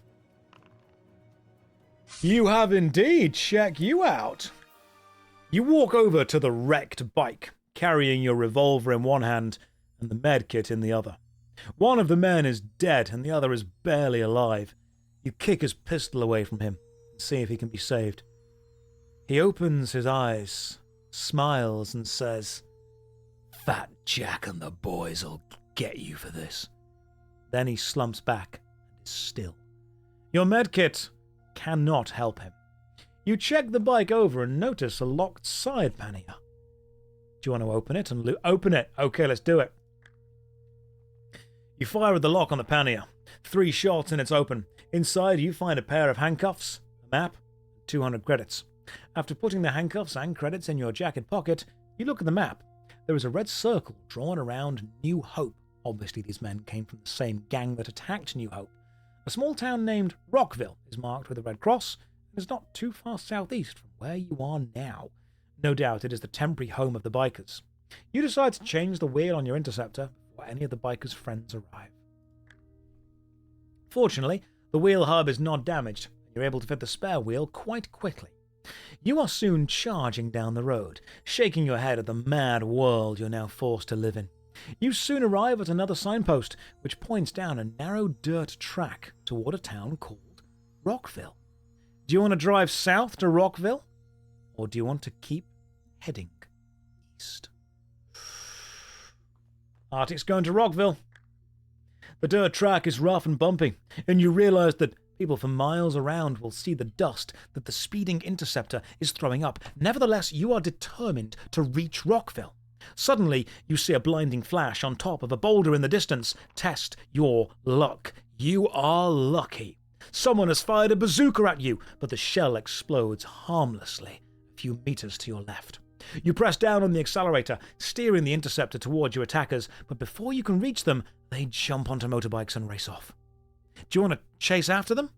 You have indeed. Check you out. You walk over to the wrecked bike, carrying your revolver in one hand and the medkit in the other. One of the men is dead and the other is barely alive. You kick his pistol away from him and see if he can be saved. He opens his eyes, smiles, and says, "Fat Jack and the boys'll get you for this." Then he slumps back and is still. Your medkit cannot help him. You check the bike over and notice a locked side pannier. Do you want to open it and open it? Okay, let's do it. You fire at the lock on the pannier. 3 shots and it's open. Inside you find a pair of handcuffs, a map, and 200 credits. After putting the handcuffs and credits in your jacket pocket, you look at the map. There is a red circle drawn around New Hope. Obviously these men came from the same gang that attacked New Hope. A small town named Rockville is marked with a red cross and is not too far southeast from where you are now. No doubt it is the temporary home of the bikers. You decide to change the wheel on your interceptor before any of the bikers' friends arrive. Fortunately, the wheel hub is not damaged, and you're able to fit the spare wheel quite quickly. You are soon charging down the road, shaking your head at the mad world you're now forced to live in. You soon arrive at another signpost, which points down a narrow dirt track toward a town called Rockville. Do you want to drive south to Rockville? Or do you want to keep heading east? Arctic's going to Rockville. The dirt track is rough and bumpy, and you realize that people for miles around will see the dust that the speeding interceptor is throwing up. Nevertheless, you are determined to reach Rockville. Suddenly, you see a blinding flash on top of a boulder in the distance. Test your luck. You are lucky. Someone has fired a bazooka at you, but the shell explodes harmlessly a few meters to your left. You press down on the accelerator, steering the interceptor towards your attackers, but before you can reach them, they jump onto motorbikes and race off. Do you want to chase after them?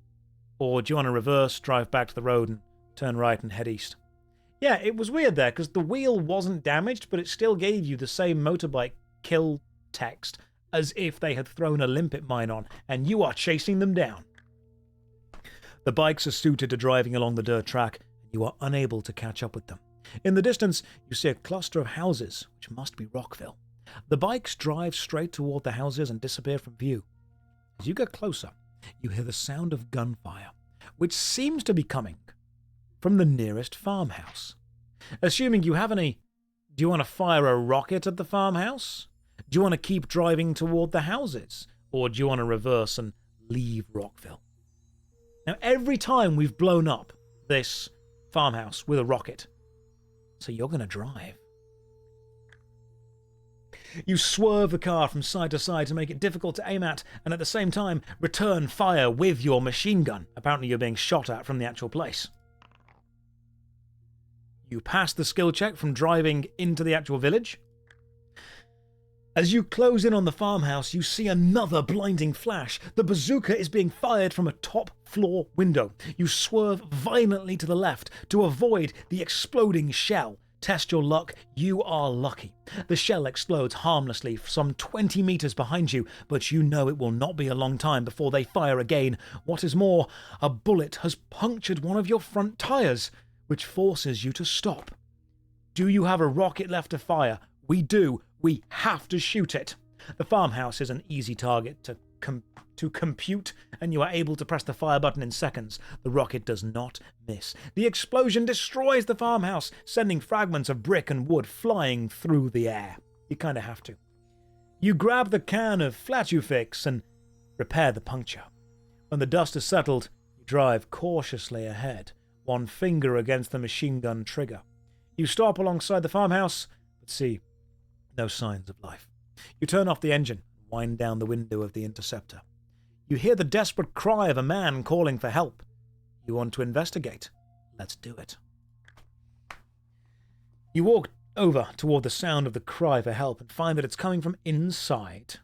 Or do you want to reverse, drive back to the road and turn right and head east? Yeah, it was weird there, because the wheel wasn't damaged, but it still gave you the same motorbike kill text as if they had thrown a limpet mine on, and you are chasing them down. The bikes are suited to driving along the dirt track, and you are unable to catch up with them. In the distance, you see a cluster of houses, which must be Rockville. The bikes drive straight toward the houses and disappear from view. As you get closer, you hear the sound of gunfire, which seems to be coming from the nearest farmhouse. Assuming you have any, do you want to fire a rocket at the farmhouse? Do you want to keep driving toward the houses? Or do you want to reverse and leave Rockville? Now, every time we've blown up this farmhouse with a rocket, so you're going to drive. You swerve the car from side to side to make it difficult to aim at, and at the same time return fire with your machine gun. Apparently you're being shot at from the actual place. You pass the skill check from driving into the actual village. As you close in on the farmhouse, you see another blinding flash. The bazooka is being fired from a top floor window. You swerve violently to the left to avoid the exploding shell. Test your luck, you are lucky. The shell explodes harmlessly some 20 meters behind you, but you know it will not be a long time before they fire again. What is more, a bullet has punctured one of your front tires, which forces you to stop. Do you have a rocket left to fire? We do. We have to shoot it. The farmhouse is an easy target to compute, and you are able to press the fire button in seconds. The rocket does not miss. The explosion destroys the farmhouse, sending fragments of brick and wood flying through the air. You kind of have to. You grab the can of Flatufix and repair the puncture. When the dust has settled, you drive cautiously ahead, one finger against the machine gun trigger. You stop alongside the farmhouse, but see no signs of life. You turn off the engine and wind down the window of the interceptor. You hear the desperate cry of a man calling for help. You want to investigate. Let's do it. You walk over toward the sound of the cry for help and find that it's coming from inside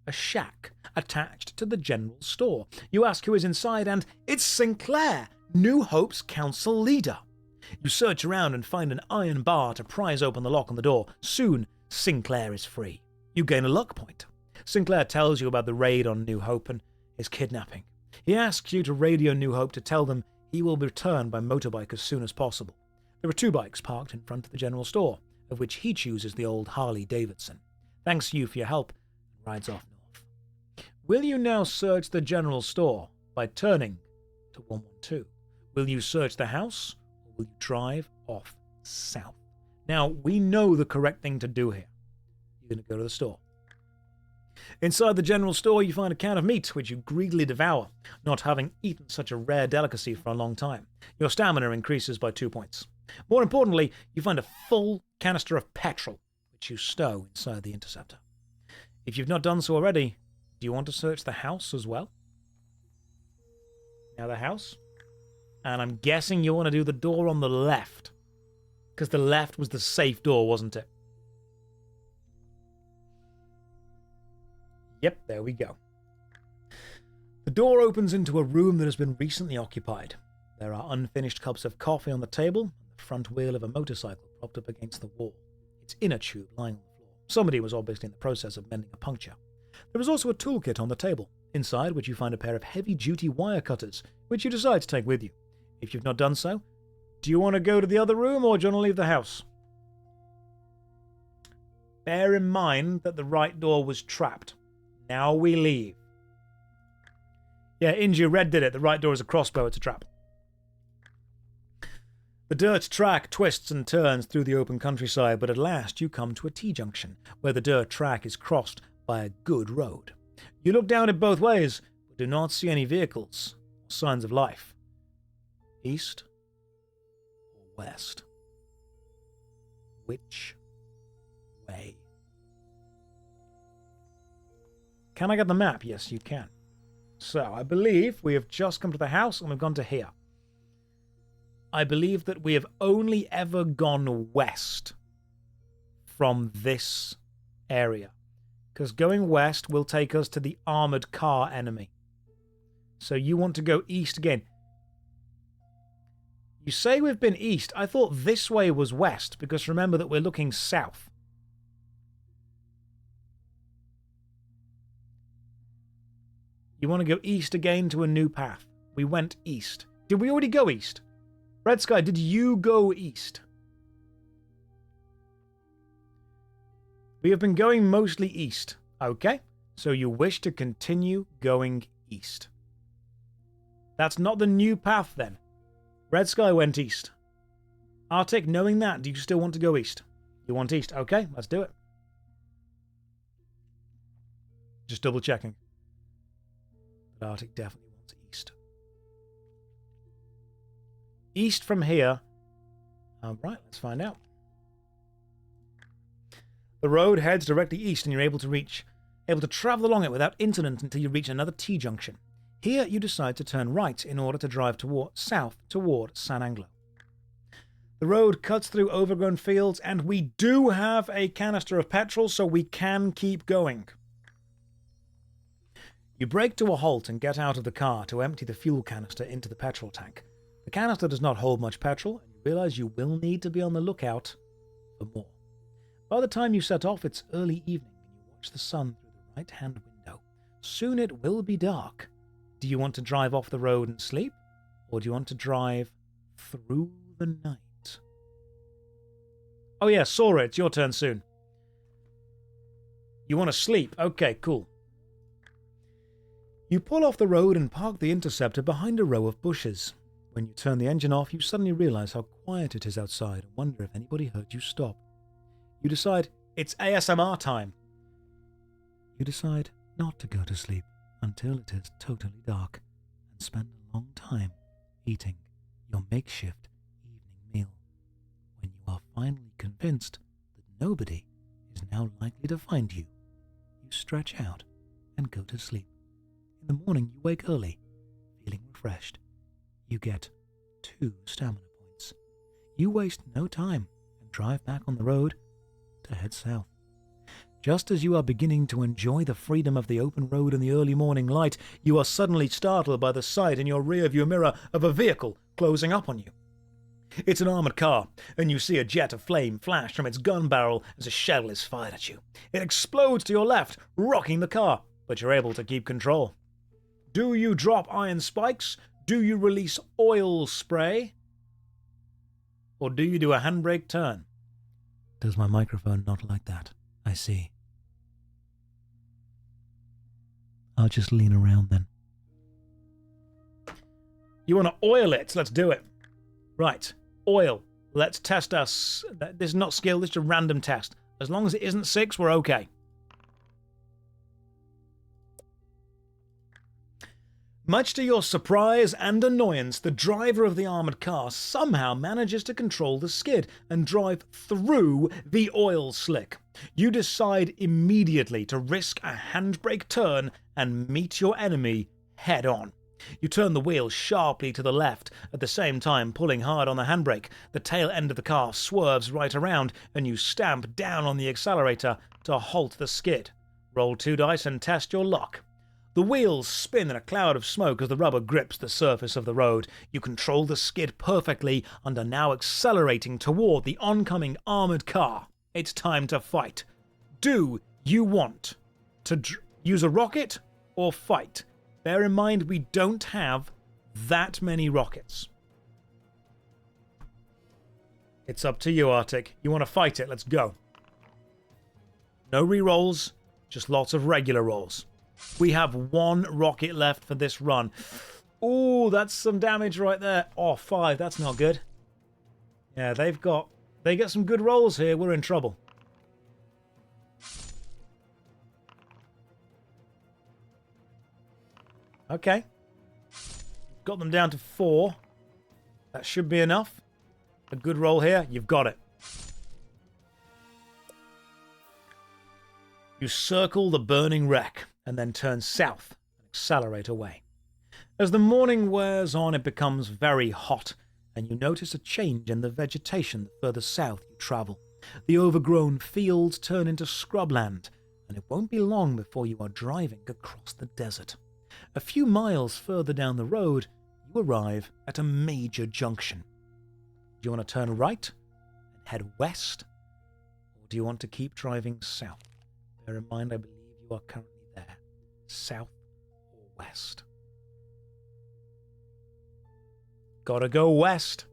a shack attached to the general store. You ask who is inside, and it's Sinclair, New Hope's council leader. You search around and find an iron bar to prise open the lock on the door. Soon, Sinclair is free. You gain a luck point. Sinclair tells you about the raid on New Hope and his kidnapping. He asks you to radio New Hope to tell them he will return by motorbike as soon as possible. There are 2 bikes parked in front of the general store, of which he chooses the old Harley Davidson. Thanks you for your help, and rides off north. Will you now search the general store by turning to 112? Will you search the house, or will you drive off south? Now, we know the correct thing to do here. You're going to go to the store. Inside the general store, you find a can of meat, which you greedily devour, not having eaten such a rare delicacy for a long time. Your stamina increases by 2 points. More importantly, you find a full canister of petrol, which you stow inside the interceptor. If you've not done so already, do you want to search the house as well? Now the house. And I'm guessing you want to do the door on the left, because the left was the safe door, wasn't it? Yep, there we go. The door opens into a room that has been recently occupied. There are unfinished cups of coffee on the table, and the front wheel of a motorcycle propped up against the wall. Its inner tube lying on the floor. Somebody was obviously in the process of mending a puncture. There is also a toolkit on the table, inside which you find a pair of heavy-duty wire cutters, which you decide to take with you. If you've not done so, do you want to go to the other room, or do you want to leave the house? Bear in mind that the right door was trapped. Now we leave. Yeah, Inju Red did it. The right door is a crossbow. It's a trap. The dirt track twists and turns through the open countryside, but at last you come to a T-junction, where the dirt track is crossed by a good road. You look down it both ways, but do not see any vehicles or signs of life. East or west? Which way? Can I get the map? Yes, you can. So, I believe we have just come to the house and we've gone to here. I believe that we have only ever gone west from this area. Because going west will take us to the armored car enemy. So you want to go east again. You say we've been east. I thought this way was west, because remember that we're looking south. You want to go east again to a new path. We went east. Did we already go east? Red Sky, did you go east? We have been going mostly east. Okay, so you wish to continue going east. That's not the new path then. Red Sky went east. Arctic, knowing that, do you still want to go east? You want east? Okay, let's do it. Just double checking. But Arctic definitely wants east. East from here. Right, let's find out. The road heads directly east and you're able to travel along it without incident until you reach another T-junction. Here you decide to turn right in order to drive south toward San Anglo. The road cuts through overgrown fields and we do have a canister of petrol, so we can keep going. You brake to a halt and get out of the car to empty the fuel canister into the petrol tank. The canister does not hold much petrol, and you realize you will need to be on the lookout for more. By the time you set off, it's early evening, and you watch the sun through the right-hand window. Soon it will be dark. Do you want to drive off the road and sleep, or do you want to drive through the night? Oh yeah, Sora, it's your turn soon. You want to sleep? Okay, cool. You pull off the road and park the Interceptor behind a row of bushes. When you turn the engine off, you suddenly realize how quiet it is outside and wonder if anybody heard you stop. You decide it's ASMR time. You decide not to go to sleep until it is totally dark and spend a long time eating your makeshift evening meal. When you are finally convinced that nobody is now likely to find you, you stretch out and go to sleep. In the morning, you wake early, feeling refreshed. You get 2 stamina points. You waste no time and drive back on the road to head south. Just as you are beginning to enjoy the freedom of the open road in the early morning light, you are suddenly startled by the sight in your rearview mirror of a vehicle closing up on you. It's an armored car, and you see a jet of flame flash from its gun barrel as a shell is fired at you. It explodes to your left, rocking the car, but you're able to keep control. Do you drop iron spikes? Do you release oil spray? Or do you do a handbrake turn? Does my microphone not like that? I see. I'll just lean around then. You want to oil it? Let's do it. Right. Oil. Let's test us. This is not skill, this is a random test. As long as it isn't 6, we're okay. Much to your surprise and annoyance, the driver of the armoured car somehow manages to control the skid and drive through the oil slick. You decide immediately to risk a handbrake turn and meet your enemy head on. You turn the wheel sharply to the left, at the same time pulling hard on the handbrake. The tail end of the car swerves right around, and you stamp down on the accelerator to halt the skid. Roll 2 dice and test your luck. The wheels spin in a cloud of smoke as the rubber grips the surface of the road. You control the skid perfectly and are now accelerating toward the oncoming armoured car. It's time to fight. Do you want to use a rocket or fight? Bear in mind we don't have that many rockets. It's up to you, Arctic. You want to fight it? Let's go. No re-rolls, just lots of regular rolls. We have 1 rocket left for this run. Ooh, that's some damage right there. Oh, 5. That's not good. Yeah, they get some good rolls here. We're in trouble. Okay. Got them down to 4. That should be enough. A good roll here. You've got it. You circle the burning wreck and then turn south and accelerate away. As the morning wears on, it becomes very hot, and you notice a change in the vegetation the further south you travel. The overgrown fields turn into scrubland, and it won't be long before you are driving across the desert. A few miles further down the road, you arrive at a major junction. Do you want to turn right and head west, or do you want to keep driving south? Bear in mind, I believe you are currently there. South or west? Gotta go west.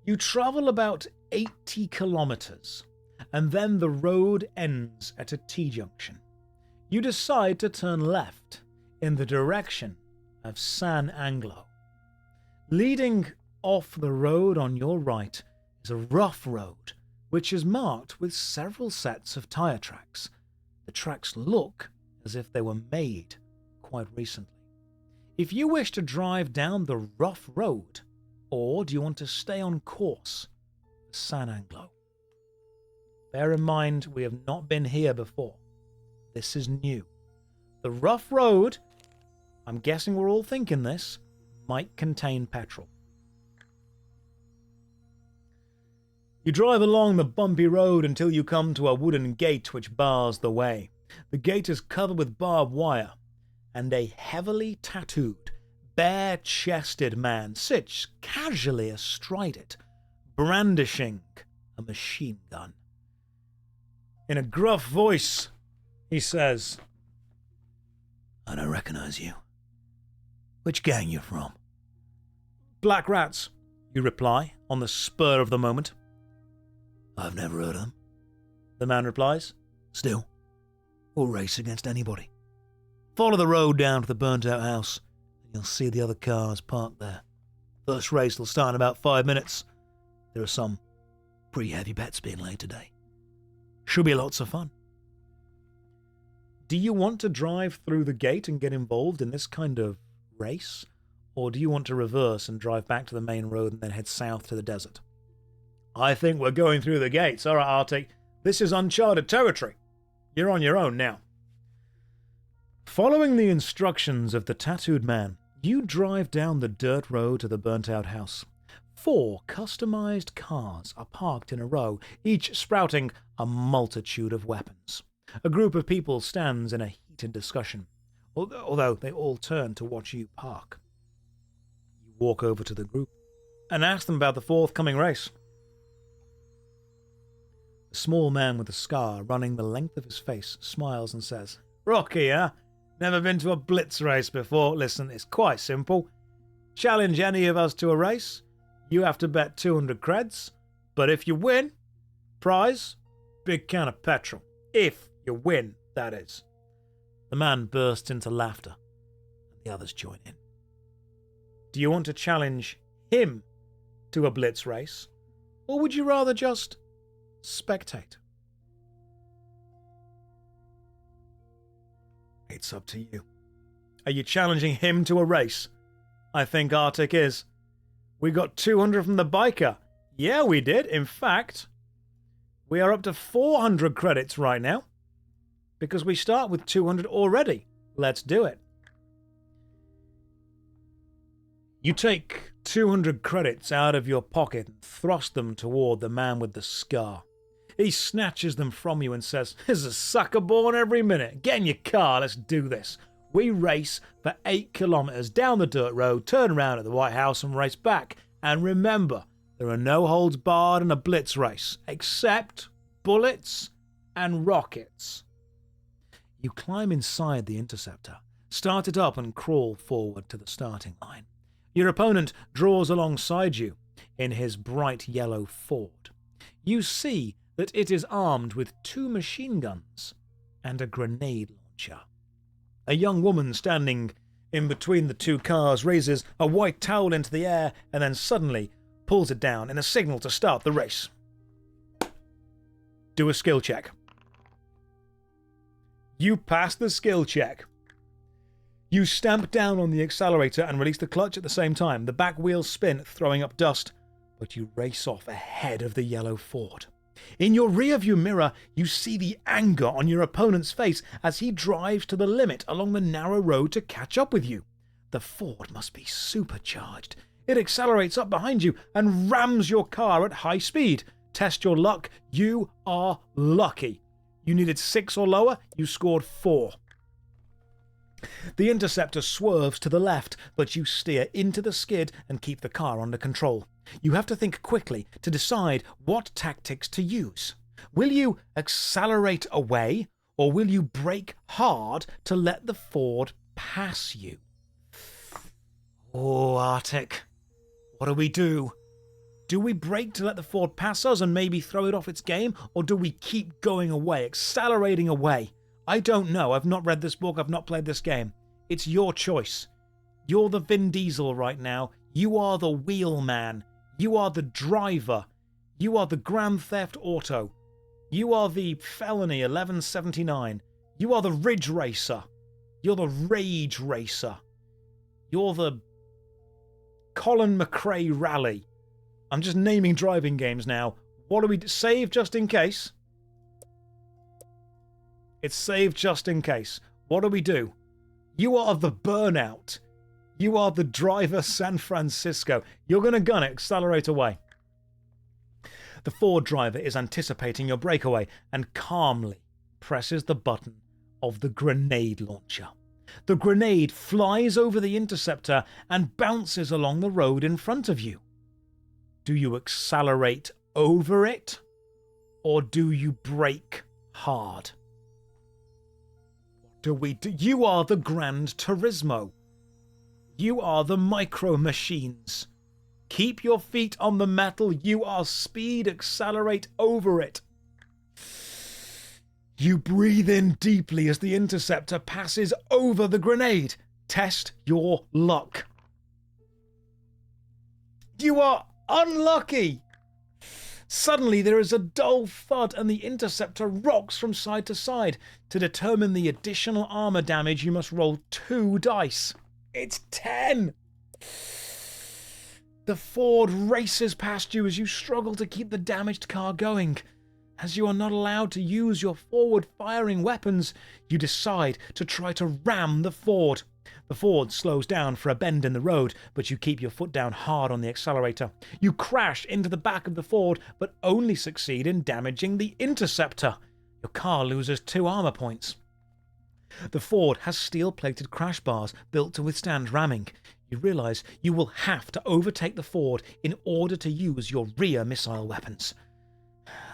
You travel about 80 kilometers, and then the road ends at a T-junction. You decide to turn left in the direction of San Anglo. Leading off the road on your right is a rough road, which is marked with several sets of tire tracks. The tracks look as if they were made quite recently. If you wish to drive down the rough road, or do you want to stay on course for San Anglo? Bear in mind, we have not been here before. This is new. The rough road, I'm guessing we're all thinking this, might contain petrol. You drive along the bumpy road until you come to a wooden gate which bars the way. The gate is covered with barbed wire, and a heavily tattooed, bare-chested man sits casually astride it, brandishing a machine gun. In a gruff voice, he says, "I don't recognize you. Which gang you from?" "Black Rats," you reply, on the spur of the moment. "I've never heard of them," the man replies. "Still, we'll race against anybody. Follow the road down to the burnt-out house, and you'll see the other cars parked there. First race will start in about 5 minutes. There are some pretty heavy bets being laid today. Should be lots of fun." Do you want to drive through the gate and get involved in this kind of race? Or do you want to reverse and drive back to the main road and then head south to the desert? I think we're going through the gates. All right, Arctic. This is uncharted territory. You're on your own now. Following the instructions of the tattooed man, you drive down the dirt road to the burnt-out house. 4 customized cars are parked in a row, each sprouting a multitude of weapons. A group of people stands in a heated discussion, although they all turn to watch you park. You walk over to the group and ask them about the forthcoming race. The small man with a scar running the length of his face smiles and says, "Rocky, huh? Never been to a blitz race before. Listen, it's quite simple. Challenge any of us to a race. You have to bet 200 creds, but if you win, prize, big can of petrol. If you win, that is." The man bursts into laughter, and the others join in. Do you want to challenge him to a blitz race, or would you rather just spectate? It's up to you. Are you challenging him to a race? I think Arctic is. We got 200 from the biker. Yeah, we did. In fact, we are up to 400 credits right now, because we start with 200 already. Let's do it. You take 200 credits out of your pocket and thrust them toward the man with the scar. He snatches them from you and says, "There's a sucker born every minute. Get in your car, let's do this." We race for 8 kilometers down the dirt road, turn around at the White House and race back. And remember, there are no holds barred in a blitz race, except bullets and rockets. You climb inside the interceptor, start it up and crawl forward to the starting line. Your opponent draws alongside you in his bright yellow Ford. You see that it is armed with 2 machine guns and a grenade launcher. A young woman standing in between the 2 cars raises a white towel into the air and then suddenly pulls it down in a signal to start the race. Do a skill check. You pass the skill check. You stamp down on the accelerator and release the clutch at the same time. The back wheels spin, throwing up dust, but you race off ahead of the yellow Ford. In your rearview mirror, you see the anger on your opponent's face as he drives to the limit along the narrow road to catch up with you. The Ford must be supercharged. It accelerates up behind you and rams your car at high speed. Test your luck. You are lucky. You needed 6 or lower, you scored 4. The interceptor swerves to the left, but you steer into the skid and keep the car under control. You have to think quickly to decide what tactics to use. Will you accelerate away, or will you brake hard to let the Ford pass you? Oh, Arctic, what do we do? Do we brake to let the Ford pass us and maybe throw it off its game, or do we keep going away, accelerating away? I don't know. I've not read this book. I've not played this game. It's your choice. You're the Vin Diesel right now. You are the wheelman. You are the driver. You are the Grand Theft Auto. You are the Felony 1179. You are the Ridge Racer. You're the Rage Racer. You're the Colin McRae Rally. I'm just naming driving games now. What do we save just in case? It's saved just in case. What do we do? You are the burnout. You are the driver San Francisco. You're going to gun it. Accelerate away. The Ford driver is anticipating your breakaway and calmly presses the button of the grenade launcher. The grenade flies over the interceptor and bounces along the road in front of you. Do you accelerate over it, or do you brake hard? What do we do? You are the Gran Turismo. You are the Micro Machines. Keep your feet on the metal. You are speed. Accelerate over it. You breathe in deeply as the interceptor passes over the grenade. Test your luck. You are unlucky. Suddenly there is a dull thud and the interceptor rocks from side to side. To determine the additional armor damage, you must roll 2 dice. It's 10. The Ford races past you as you struggle to keep the damaged car going. As you are not allowed to use your forward-firing weapons, you decide to try to ram the Ford. The Ford slows down for a bend in the road, but you keep your foot down hard on the accelerator. You crash into the back of the Ford, but only succeed in damaging the interceptor. Your car loses 2 armor points. The Ford has steel-plated crash bars built to withstand ramming. You realize you will have to overtake the Ford in order to use your rear missile weapons.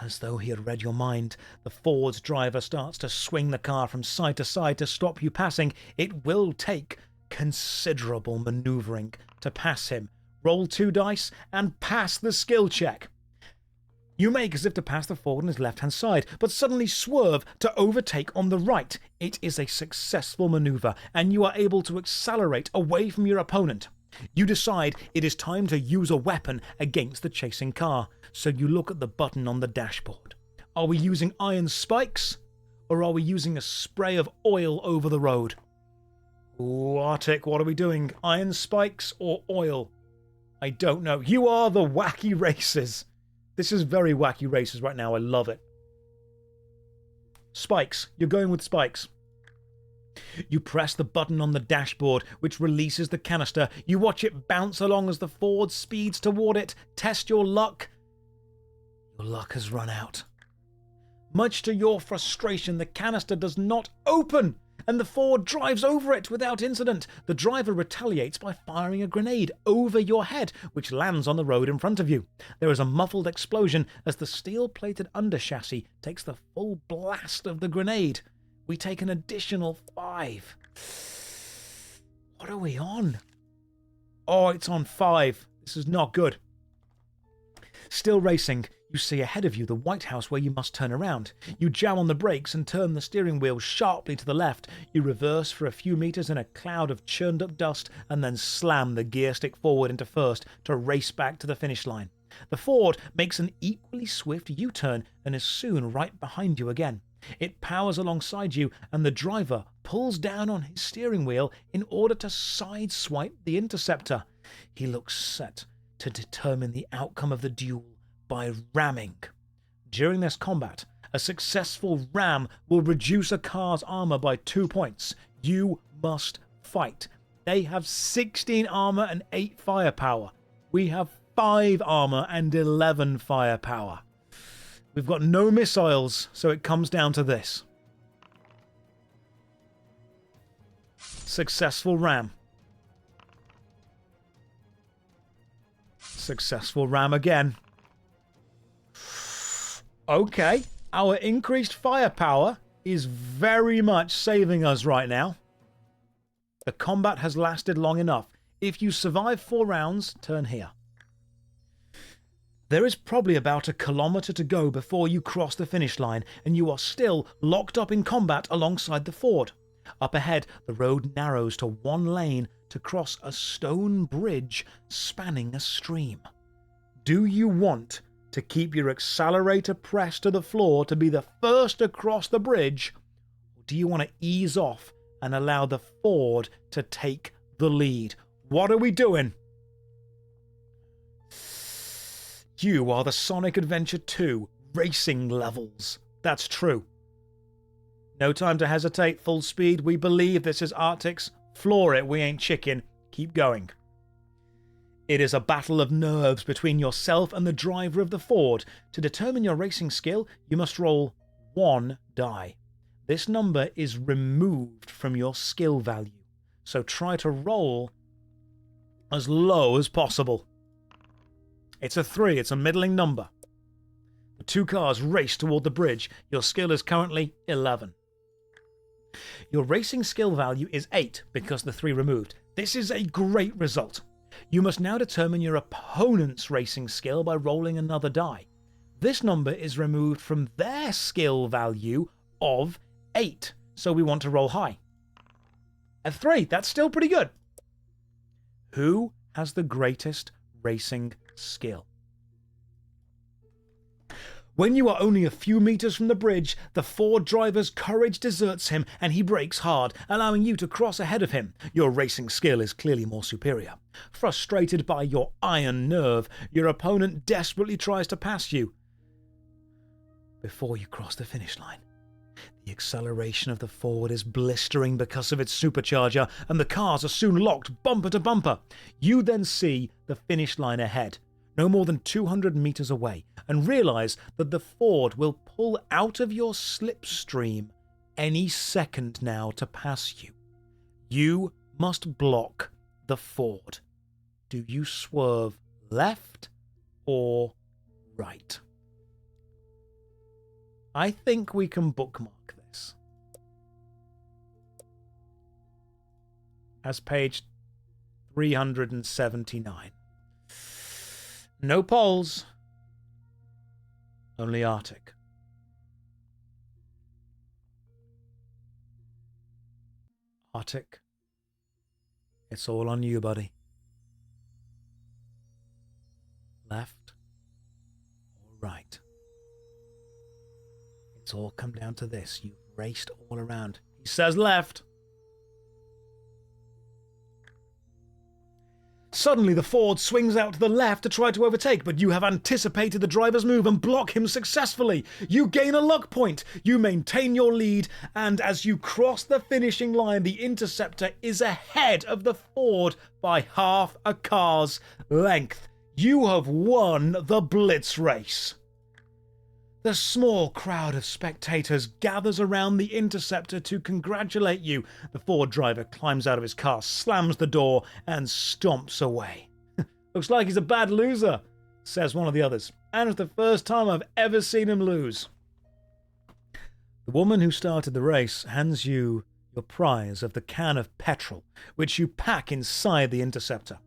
As though he had read your mind, the Ford's driver starts to swing the car from side to side to stop you passing. It will take considerable maneuvering to pass him. Roll 2 dice and pass the skill check. You make as if to pass the Ford on his left-hand side, but suddenly swerve to overtake on the right. It is a successful maneuver, and you are able to accelerate away from your opponent. You decide it is time to use a weapon against the chasing car, so you look at the button on the dashboard. Are we using iron spikes, or are we using a spray of oil over the road? Ooh, Arctic, what are we doing? Iron spikes or oil? I don't know. You are the Wacky Races. This is very Wacky Races right now. I love it. Spikes. You're going with spikes. You press the button on the dashboard, which releases the canister. You watch it bounce along as the Ford speeds toward it. Test your luck. Your luck has run out. Much to your frustration, the canister does not open, and the Ford drives over it without incident. The driver retaliates by firing a grenade over your head, which lands on the road in front of you. There is a muffled explosion as the steel-plated underchassis takes the full blast of the grenade. We take an additional 5. What are we on? Oh, it's on 5. This is not good. Still racing, you see ahead of you the White House where you must turn around. You jam on the brakes and turn the steering wheel sharply to the left. You reverse for a few meters in a cloud of churned up dust and then slam the gear stick forward into first to race back to the finish line. The Ford makes an equally swift U-turn and is soon right behind you again. It powers alongside you and the driver pulls down on his steering wheel in order to sideswipe the interceptor. He looks set to determine the outcome of the duel by ramming. During this combat, a successful ram will reduce a car's armor by 2 points. You must fight. They have 16 armor and 8 firepower. We have 5 armor and 11 firepower. We've got no missiles, so it comes down to this. Successful ram. Successful ram again. Okay, our increased firepower is very much saving us right now. The combat has lasted long enough. If you survive 4 rounds, turn here. There is probably about 1 kilometer to go before you cross the finish line, and you are still locked up in combat alongside the Ford. Up ahead, the road narrows to 1 lane to cross a stone bridge spanning a stream. Do you want to keep your accelerator pressed to the floor to be the first across the bridge, or do you want to ease off and allow the Ford to take the lead? What are we doing? You are the Sonic Adventure 2 racing levels. That's true. No time to hesitate. Full speed. We believe this is Arctic's. Floor it. We ain't chicken. Keep going. It is a battle of nerves between yourself and the driver of the Ford. To determine your racing skill, you must roll 1 die. This number is removed from your skill value, so try to roll as low as possible. It's a 3, it's a middling number. The two cars race toward the bridge. Your skill is currently 11. Your racing skill value is 8 because the 3 removed. This is a great result. You must now determine your opponent's racing skill by rolling another die. This number is removed from their skill value of 8, so we want to roll high. A 3, that's still pretty good. Who has the greatest racing skill? When you are only a few meters from the bridge, the Ford driver's courage deserts him and he brakes hard, allowing you to cross ahead of him. Your racing skill is clearly more superior. Frustrated by your iron nerve, your opponent desperately tries to pass you before you cross the finish line. The acceleration of the Ford is blistering because of its supercharger, and the cars are soon locked bumper to bumper. You then see the finish line ahead, no more than 200 meters away, and realize that the Ford will pull out of your slipstream any second now to pass you. You must block the Ford. Do you swerve left or right? I think we can bookmark this as page 379. No polls, only Arctic. Arctic, it's all on you, buddy. Left or right? It's all come down to this. You've raced all around. He says left. Suddenly, the Ford swings out to the left to try to overtake, but you have anticipated the driver's move and block him successfully. You gain a luck point. You maintain your lead, and as you cross the finishing line, the Interceptor is ahead of the Ford by half a car's length. You have won the Blitz race. The small crowd of spectators gathers around the Interceptor to congratulate you. The Ford driver climbs out of his car, slams the door, and stomps away. Looks like he's a bad loser, says one of the others, and it's the first time I've ever seen him lose. The woman who started the race hands you your prize of the can of petrol, which you pack inside the Interceptor.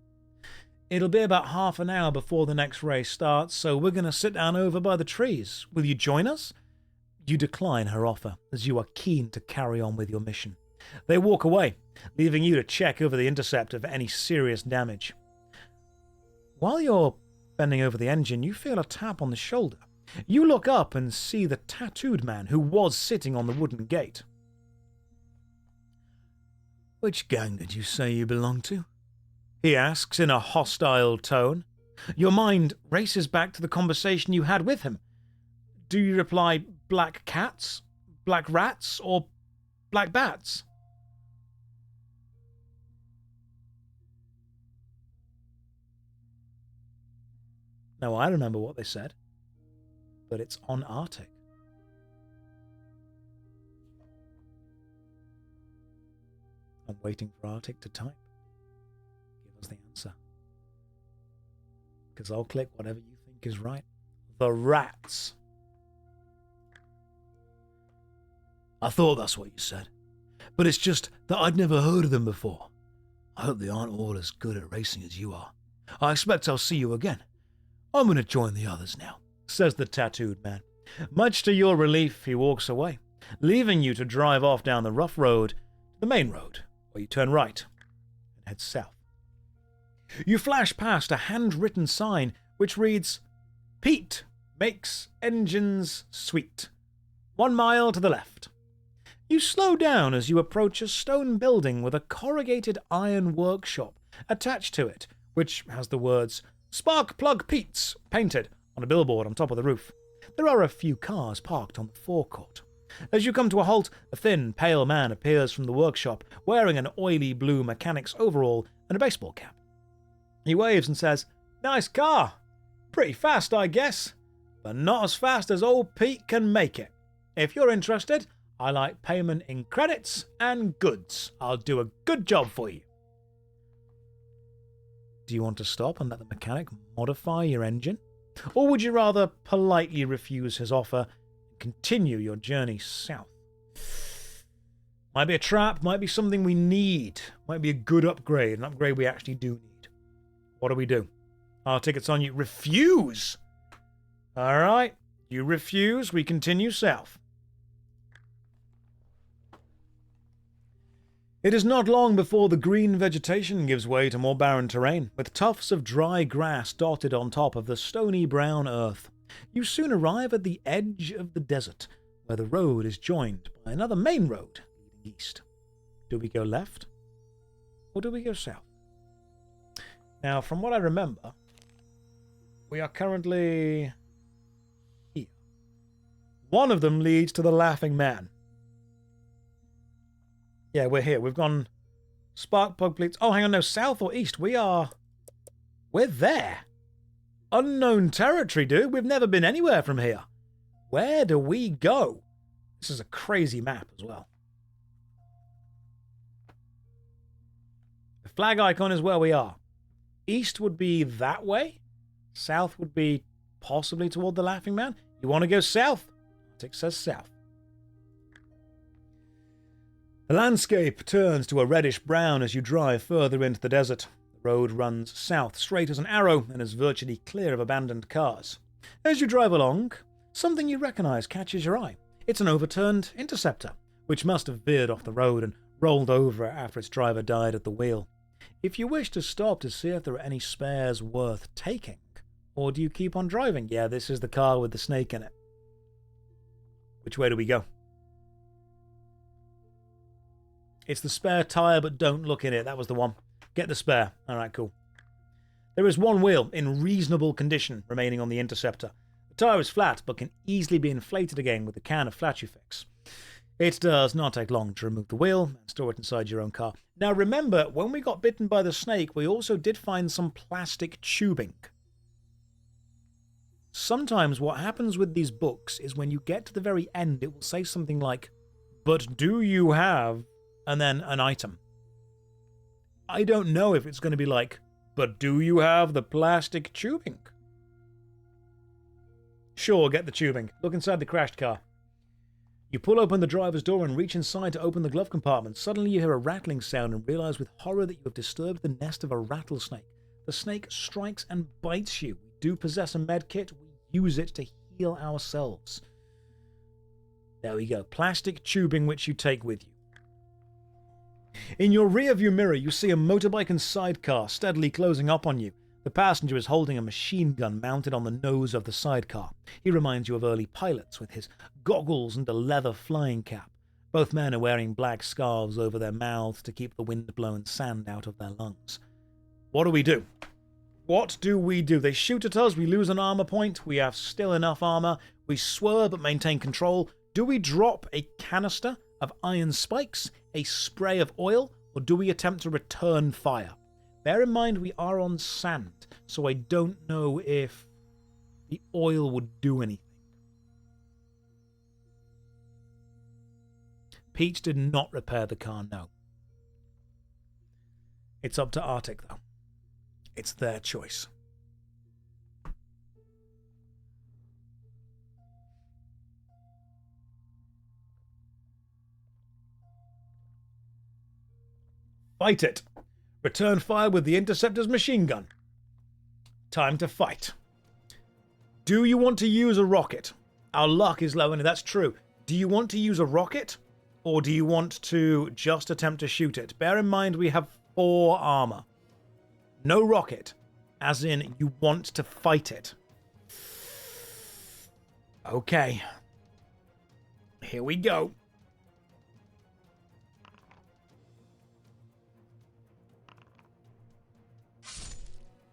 It'll be about half an hour before the next race starts, so we're going to sit down over by the trees. Will you join us? You decline her offer, as you are keen to carry on with your mission. They walk away, leaving you to check over the Interceptor for any serious damage. While you're bending over the engine, you feel a tap on the shoulder. You look up and see the tattooed man who was sitting on the wooden gate. Which gang did you say you belong to? He asks in a hostile tone. Your mind races back to the conversation you had with him. Do you reply black cats, black rats, or black bats? Now, I remember what they said, but it's on Arctic. I'm waiting for Arctic to type. The answer, because I'll click whatever you think is right. The rats. I thought that's what you said, but it's just that I'd never heard of them before. I hope they aren't all as good at racing as you are. I expect I'll see you again. I'm going to join the others now, says the tattooed man. Much to your relief, he walks away, leaving you to drive off down the rough road to the main road, where you turn right and head south. You flash past a handwritten sign which reads, Pete makes engines sweet. 1 mile to the left. You slow down as you approach a stone building with a corrugated iron workshop attached to it, which has the words Spark Plug Pete's painted on a billboard on top of the roof. There are a few cars parked on the forecourt. As you come to a halt, a thin, pale man appears from the workshop, wearing an oily blue mechanic's overall and a baseball cap. He waves and says, "Nice car. Pretty fast, I guess, but not as fast as old Pete can make it. If you're interested, I like payment in credits and goods. I'll do a good job for you." Do you want to stop and let the mechanic modify your engine? Or would you rather politely refuse his offer and continue your journey south? Might be a trap, might be something we need, might be a good upgrade, an upgrade we actually do need. What do we do? Our ticket's on you. Refuse! Alright, you refuse, we continue south. It is not long before the green vegetation gives way to more barren terrain, with tufts of dry grass dotted on top of the stony brown earth. You soon arrive at the edge of the desert, where the road is joined by another main road leading east. Do we go left, or do we go south? Now, from what I remember, we are currently here. One of them leads to the Laughing Man. Yeah, we're here. We've gone Spark Plug Pleats. Oh, hang on, no, south or east? We're there. Unknown territory, dude. We've never been anywhere from here. Where do we go? This is a crazy map as well. The flag icon is where we are. East would be that way. South would be possibly toward the Laughing Man. You want to go south? Tick says south. The landscape turns to a reddish-brown as you drive further into the desert. The road runs south, straight as an arrow, and is virtually clear of abandoned cars. As you drive along, something you recognize catches your eye. It's an overturned interceptor, which must have veered off the road and rolled over after its driver died at the wheel. If you wish to stop to see if there are any spares worth taking, or do you keep on driving? Yeah, this is the car with the snake in it. Which way do we go? It's the spare tyre, but don't look in it. That was the one. Get the spare. Alright, cool. There is one wheel in reasonable condition remaining on the Interceptor. The tyre is flat, but can easily be inflated again with a can of Flatufix. It does not take long to remove the wheel and store it inside your own car. Now remember, when we got bitten by the snake, we also did find some plastic tubing. Sometimes what happens with these books is when you get to the very end, it will say something like, "But do you have..." and then an item. I don't know if it's going to be like, "But do you have the plastic tubing?" Sure, get the tubing. Look inside the crashed car. You pull open the driver's door and reach inside to open the glove compartment. Suddenly you hear a rattling sound and realize with horror that you have disturbed the nest of a rattlesnake. The snake strikes and bites you. We do possess a med kit. We use it to heal ourselves. There we go. Plastic tubing which you take with you. In your rearview mirror, you see a motorbike and sidecar steadily closing up on you. The passenger is holding a machine gun mounted on the nose of the sidecar. He reminds you of early pilots with his goggles and a leather flying cap. Both men are wearing black scarves over their mouths to keep the wind-blown sand out of their lungs. What do we do? What do we do? They shoot at us, we lose an armor point, we have still enough armor, we swerve but maintain control. Do we drop a canister of iron spikes, a spray of oil, or do we attempt to return fire? Bear in mind we are on sand, so I don't know if the oil would do anything. Peach did not repair the car, no. It's up to Arctic, though. It's their choice. Fight it. Return fire with the Interceptor's machine gun. Time to fight. Do you want to use a rocket? Our luck is low, and that's true. Do you want to use a rocket? Or do you want to just attempt to shoot it? Bear in mind we have 4 armor. No rocket. As in, you want to fight it. Okay. Here we go.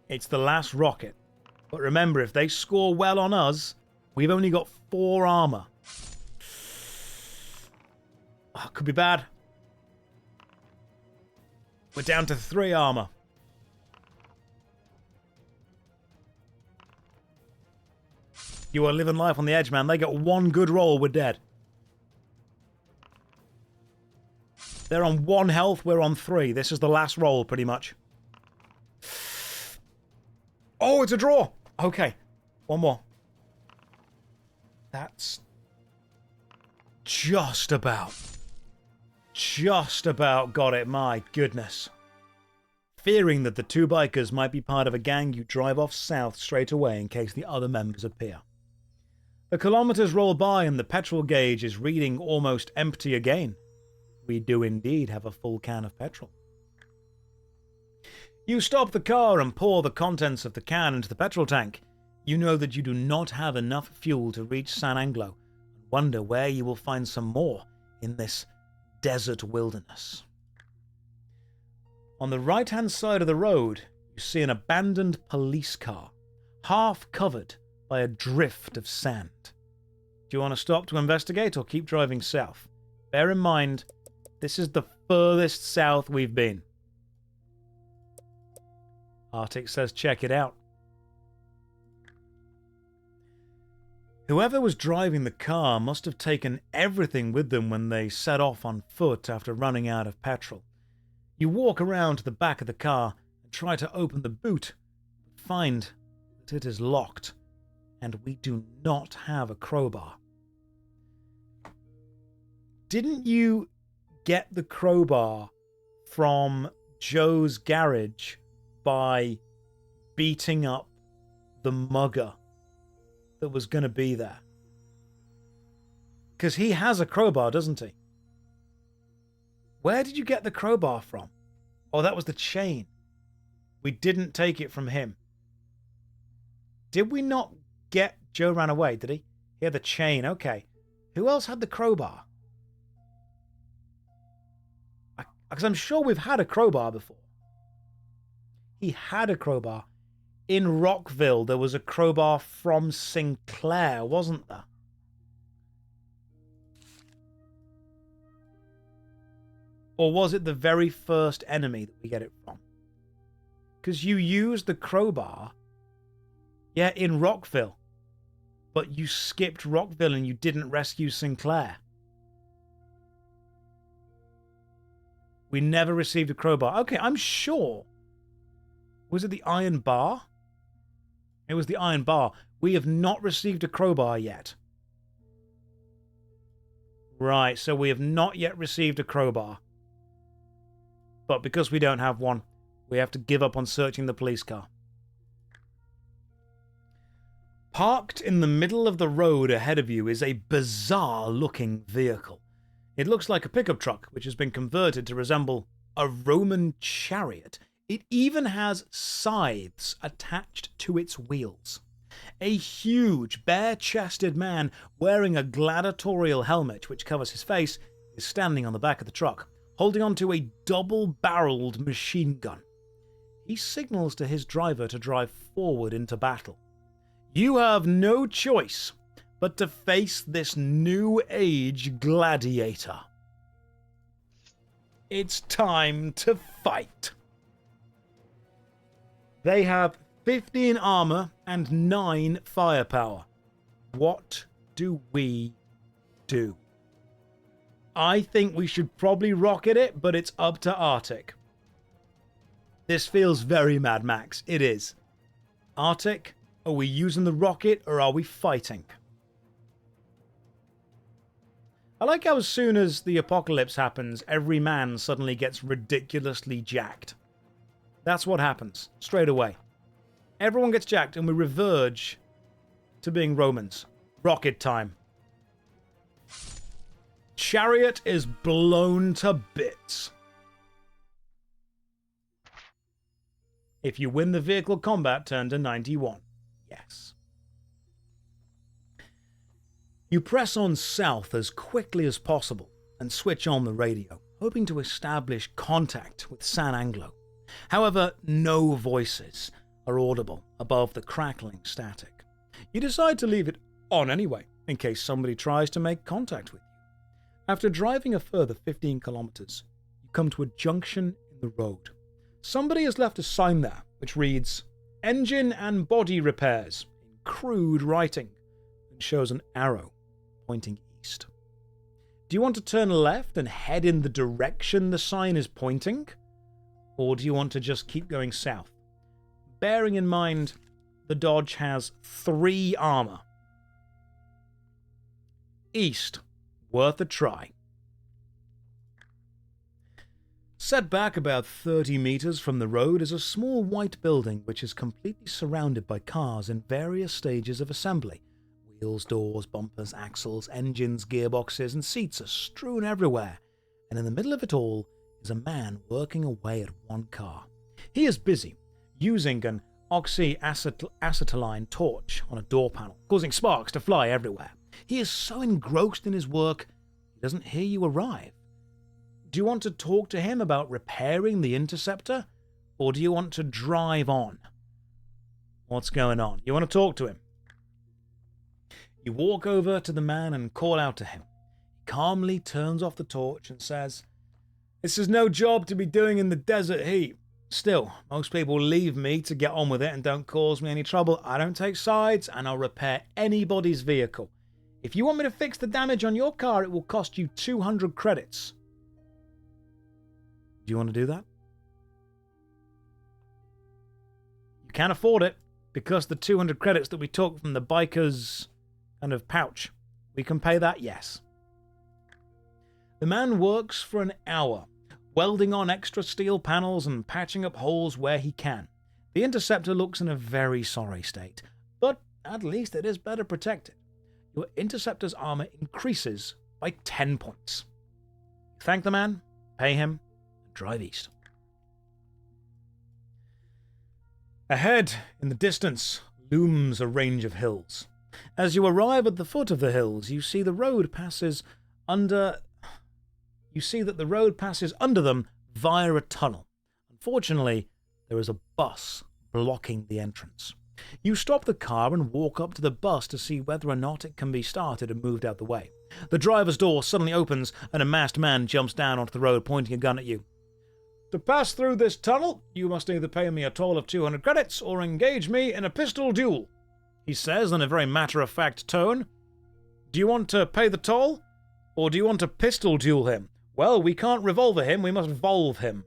It's the last rocket. But remember, if they score well on us, we've only got 4 armor. Oh, could be bad. We're down to 3 armor. You are living life on the edge, man. They get 1 good roll, we're dead. They're on 1 health, we're on 3. This is the last roll, pretty much. Oh, it's a draw! Okay, 1 more. That's just about got it, my goodness. Fearing that the 2 bikers might be part of a gang, you drive off south straight away in case the other members appear. The kilometers roll by and the petrol gauge is reading almost empty again. We do indeed have a full can of petrol. You stop the car and pour the contents of the can into the petrol tank. You know that you do not have enough fuel to reach San Anglo, and wonder where you will find some more in this desert wilderness. On the right-hand side of the road, you see an abandoned police car, half covered by a drift of sand. Do you want to stop to investigate or keep driving south? Bear in mind, this is the furthest south we've been. Arctic says check it out. Whoever was driving the car must have taken everything with them when they set off on foot after running out of petrol. You walk around to the back of the car and try to open the boot, but find that it is locked, and we do not have a crowbar. Didn't you get the crowbar from Joe's garage by beating up the mugger that was going to be there? Because he has a crowbar, doesn't he? Where did you get the crowbar from? Oh, that was the chain. We didn't take it from him. Did we not get... Joe ran away, did he? He had the chain, okay. Who else had the crowbar? Because I'm sure we've had a crowbar before. He had a crowbar. In Rockville, there was a crowbar from Sinclair, wasn't there? Or was it the very first enemy that we get it from? Because you used the crowbar, yeah, in Rockville. But you skipped Rockville and you didn't rescue Sinclair. We never received a crowbar. Okay, I'm sure. Was it the iron bar? It was the iron bar. We have not received a crowbar yet. Right, so we have not yet received a crowbar. But because we don't have one, we have to give up on searching the police car. Parked in the middle of the road ahead of you is a bizarre-looking vehicle. It looks like a pickup truck, which has been converted to resemble a Roman chariot. It even has scythes attached to its wheels. A huge, bare-chested man wearing a gladiatorial helmet, which covers his face, is standing on the back of the truck, holding onto a double-barreled machine gun. He signals to his driver to drive forward into battle. You have no choice but to face this new age gladiator. It's time to fight. They have 15 armor and 9 firepower. What do we do? I think we should probably rocket it, but it's up to Arctic. This feels very Mad Max. It is. Arctic, are we using the rocket or are we fighting? I like how as soon as the apocalypse happens, every man suddenly gets ridiculously jacked. That's what happens, straight away. Everyone gets jacked and we reverge to being Romans. Rocket time. Chariot is blown to bits. If you win the vehicle combat, turn to 91. Yes. You press on south as quickly as possible and switch on the radio, hoping to establish contact with San Anglo. However, no voices are audible above the crackling static. You decide to leave it on anyway, in case somebody tries to make contact with you. After driving a further 15 kilometers, you come to a junction in the road. Somebody has left a sign there which reads, "Engine and body repairs," in crude writing, and shows an arrow pointing east. Do you want to turn left and head in the direction the sign is pointing? Or do you want to just keep going south? Bearing in mind, the Dodge has 3 armor. East. Worth a try. Set back about 30 meters from the road is a small white building which is completely surrounded by cars in various stages of assembly. Wheels, doors, bumpers, axles, engines, gearboxes, and seats are strewn everywhere, and in the middle of it all is a man working away at one car. He is busy, using an oxyacetylene torch on a door panel, causing sparks to fly everywhere. He is so engrossed in his work, he doesn't hear you arrive. Do you want to talk to him about repairing the interceptor, or do you want to drive on? What's going on? You want to talk to him? You walk over to the man and call out to him. He calmly turns off the torch and says, "This is no job to be doing in the desert heat. Still, most people leave me to get on with it and don't cause me any trouble. I don't take sides, and I'll repair anybody's vehicle. If you want me to fix the damage on your car, it will cost you 200 credits. Do you want to do that? You can't afford it, because the 200 credits that we took from the biker's kind of pouch. We can pay that, yes. The man works for an hour, welding on extra steel panels and patching up holes where he can. The interceptor looks in a very sorry state, but at least it is better protected. Your interceptor's armor increases by 10 points. You thank the man, pay him, and drive east. Ahead, in the distance, looms a range of hills. As you arrive at the foot of the hills, you see that the road passes under them via a tunnel. Unfortunately, there is a bus blocking the entrance. You stop the car and walk up to the bus to see whether or not it can be started and moved out the way. The driver's door suddenly opens and a masked man jumps down onto the road pointing a gun at you. To pass through this tunnel, you must either pay me a toll of 200 credits or engage me in a pistol duel, he says in a very matter-of-fact tone. Do you want to pay the toll, or do you want to pistol duel him? Well, we can't revolver him, we must volve him.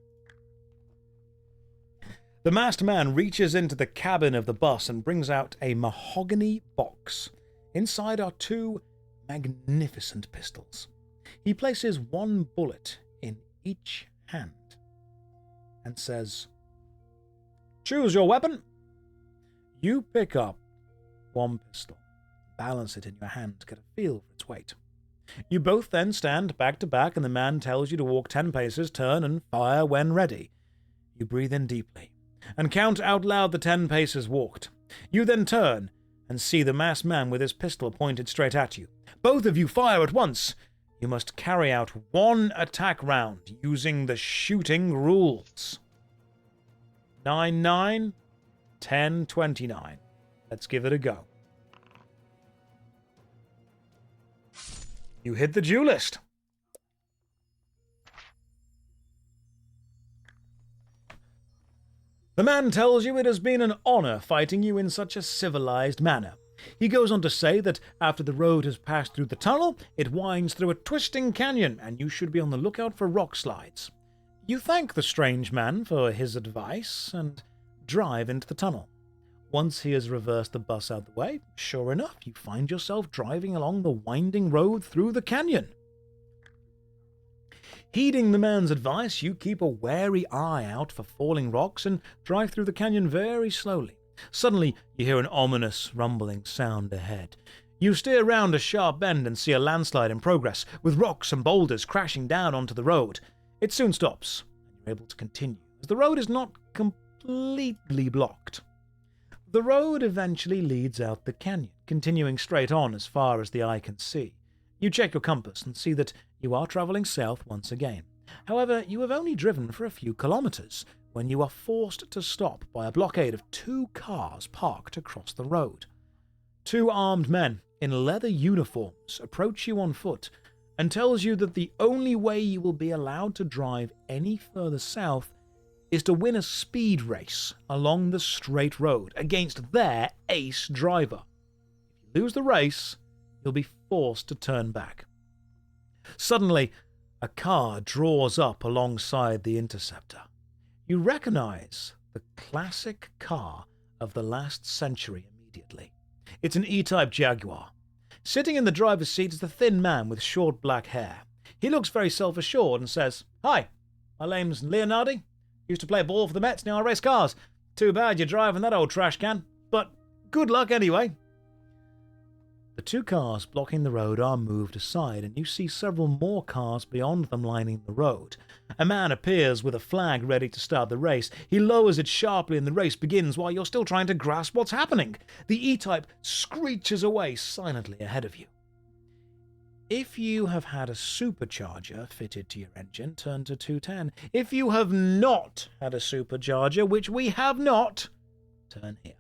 The masked man reaches into the cabin of the bus and brings out a mahogany box. Inside are 2 magnificent pistols. He places 1 bullet in each hand and says, "Choose your weapon." You pick up 1 pistol, balance it in your hand to get a feel for its weight. You both then stand back to back and the man tells you to walk 10 paces, turn and fire when ready. You breathe in deeply and count out loud the 10 paces walked. You then turn and see the masked man with his pistol pointed straight at you. Both of you fire at once. You must carry out 1 attack round using the shooting rules. 9-9, 10-29. Let's give it a go. You hit the duelist. The man tells you it has been an honor fighting you in such a civilized manner. He goes on to say that after the road has passed through the tunnel, it winds through a twisting canyon, and you should be on the lookout for rock slides. You thank the strange man for his advice and drive into the tunnel. Once he has reversed the bus out the way, sure enough, you find yourself driving along the winding road through the canyon. Heeding the man's advice, you keep a wary eye out for falling rocks and drive through the canyon very slowly. Suddenly, you hear an ominous rumbling sound ahead. You steer round a sharp bend and see a landslide in progress, with rocks and boulders crashing down onto the road. It soon stops, and you're able to continue, as the road is not completely blocked. The road eventually leads out the canyon, continuing straight on as far as the eye can see. You check your compass and see that you are travelling south once again. However, you have only driven for a few kilometres when you are forced to stop by a blockade of 2 cars parked across the road. 2 armed men in leather uniforms approach you on foot and tells you that the only way you will be allowed to drive any further south is to win a speed race along the straight road against their ace driver. If you lose the race, you'll be forced to turn back. Suddenly, a car draws up alongside the interceptor. You recognize the classic car of the last century immediately. It's an E-Type Jaguar. Sitting in the driver's seat is the thin man with short black hair. He looks very self-assured and says, "Hi, my name's Leonardi. Used to play ball for the Mets, now I race cars. Too bad you're driving that old trash can, but good luck anyway." The two cars blocking the road are moved aside, and you see several more cars beyond them lining the road. A man appears with a flag ready to start the race. He lowers it sharply and the race begins while you're still trying to grasp what's happening. The E-Type screeches away silently ahead of you. If you have had a supercharger fitted to your engine, turn to 210. If you have not had a supercharger, which we have not, turn here.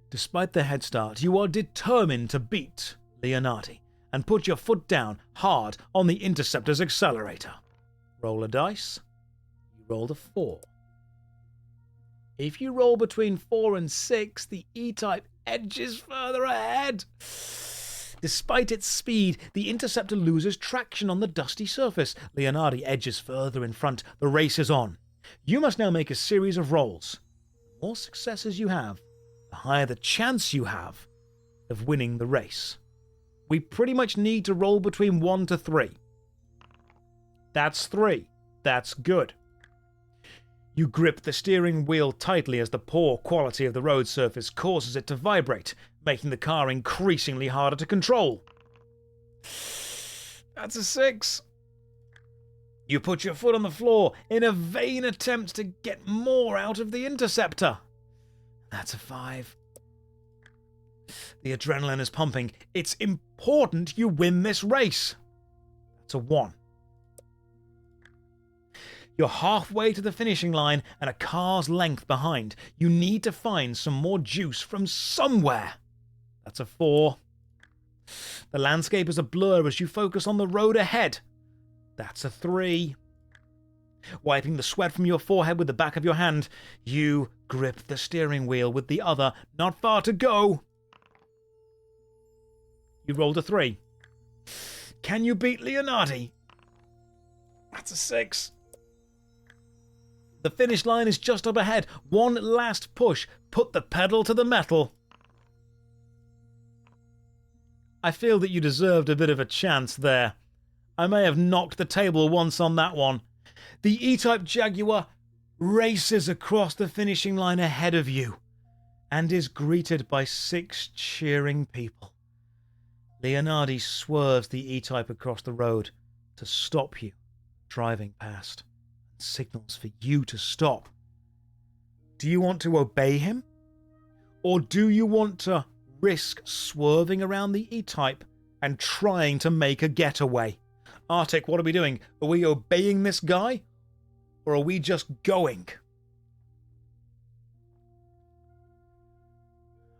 Despite the head start, you are determined to beat Leonardi and put your foot down hard on the Interceptor's accelerator. Roll a dice. You rolled a 4. If you roll between 4 and 6, the E-Type edges further ahead. Despite its speed, the Interceptor loses traction on the dusty surface. Leonardi edges further in front. The race is on. You must now make a series of rolls. The more successes you have, the higher the chance you have of winning the race. We pretty much need to roll between 1 to 3. That's 3. That's good. You grip the steering wheel tightly as the poor quality of the road surface causes it to vibrate, making the car increasingly harder to control. That's a 6. You put your foot on the floor in a vain attempt to get more out of the Interceptor. That's a 5. The adrenaline is pumping. It's important you win this race. That's a 1. You're halfway to the finishing line and a car's length behind. You need to find some more juice from somewhere. That's a 4. The landscape is a blur as you focus on the road ahead. That's a 3. Wiping the sweat from your forehead with the back of your hand, you grip the steering wheel with the other. Not far to go. You rolled a 3. Can you beat Leonardi? That's a 6. The finish line is just up ahead. One last push. Put the pedal to the metal. I feel that you deserved a bit of a chance there. I may have knocked the table once on that one. The E-Type Jaguar races across the finishing line ahead of you and is greeted by 6 cheering people. Leonardi swerves the E-Type across the road to stop you driving past and signals for you to stop. Do you want to obey him? Or do you want to risk swerving around the E-Type and trying to make a getaway? Arctic, what are we doing? Are we obeying this guy? Or are we just going?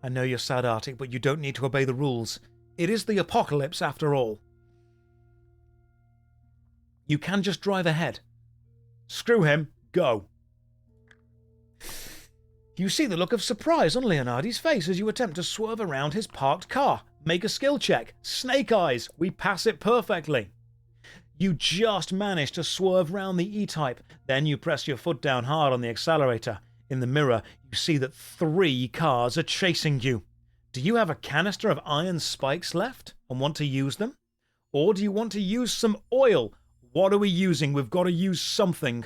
I know you're sad, Arctic, but you don't need to obey the rules. It is the apocalypse after all. You can just drive ahead. Screw him, go. You see the look of surprise on Leonardi's face as you attempt to swerve around his parked car. Make a skill check. Snake eyes. We pass it perfectly. You just manage to swerve round the E-Type. Then you press your foot down hard on the accelerator. In the mirror, you see that 3 cars are chasing you. Do you have a canister of iron spikes left and want to use them? Or do you want to use some oil? What are we using? We've got to use something.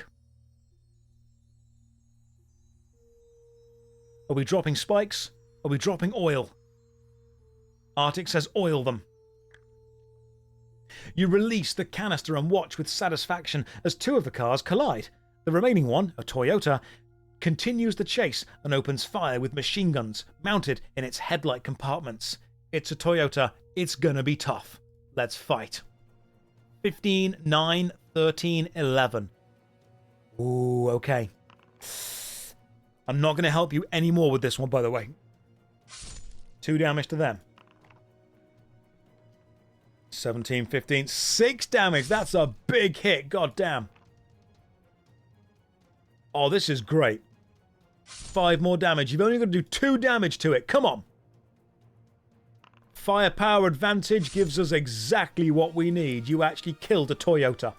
Are we dropping spikes? Are we dropping oil? Arctic says oil them. You release the canister and watch with satisfaction as 2 of the cars collide. The remaining one, a Toyota, continues the chase and opens fire with machine guns mounted in its headlight compartments. It's a Toyota. It's gonna be tough. Let's fight. 15, 9, 13, 11. Ooh, okay. I'm not going to help you anymore with this one, by the way. 2 damage to them. 17, 15, 6 damage. That's a big hit. God damn. Oh, this is great. 5 more damage. You've only got to do 2 damage to it. Come on. Firepower advantage gives us exactly what we need. You actually killed a Toyota.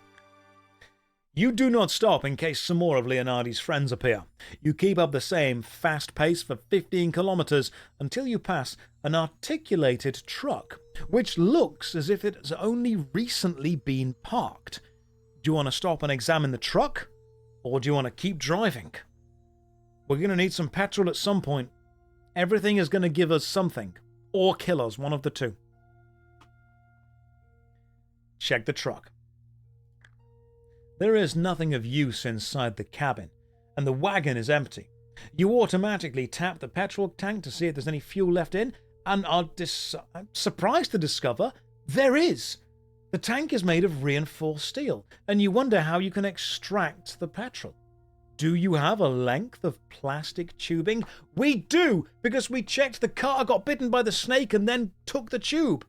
You do not stop in case some more of Leonardi's friends appear. You keep up the same fast pace for 15 kilometers until you pass an articulated truck, which looks as if it has only recently been parked. Do you want to stop and examine the truck? Or do you want to keep driving? We're going to need some petrol at some point. Everything is going to give us something. Or kill us, one of the two. Check the truck. There is nothing of use inside the cabin, and the wagon is empty. You automatically tap the petrol tank to see if there's any fuel left in, and are surprised to discover there is. The tank is made of reinforced steel, and you wonder how you can extract the petrol. Do you have a length of plastic tubing? We do, because we checked the car got bitten by the snake and then took the tube.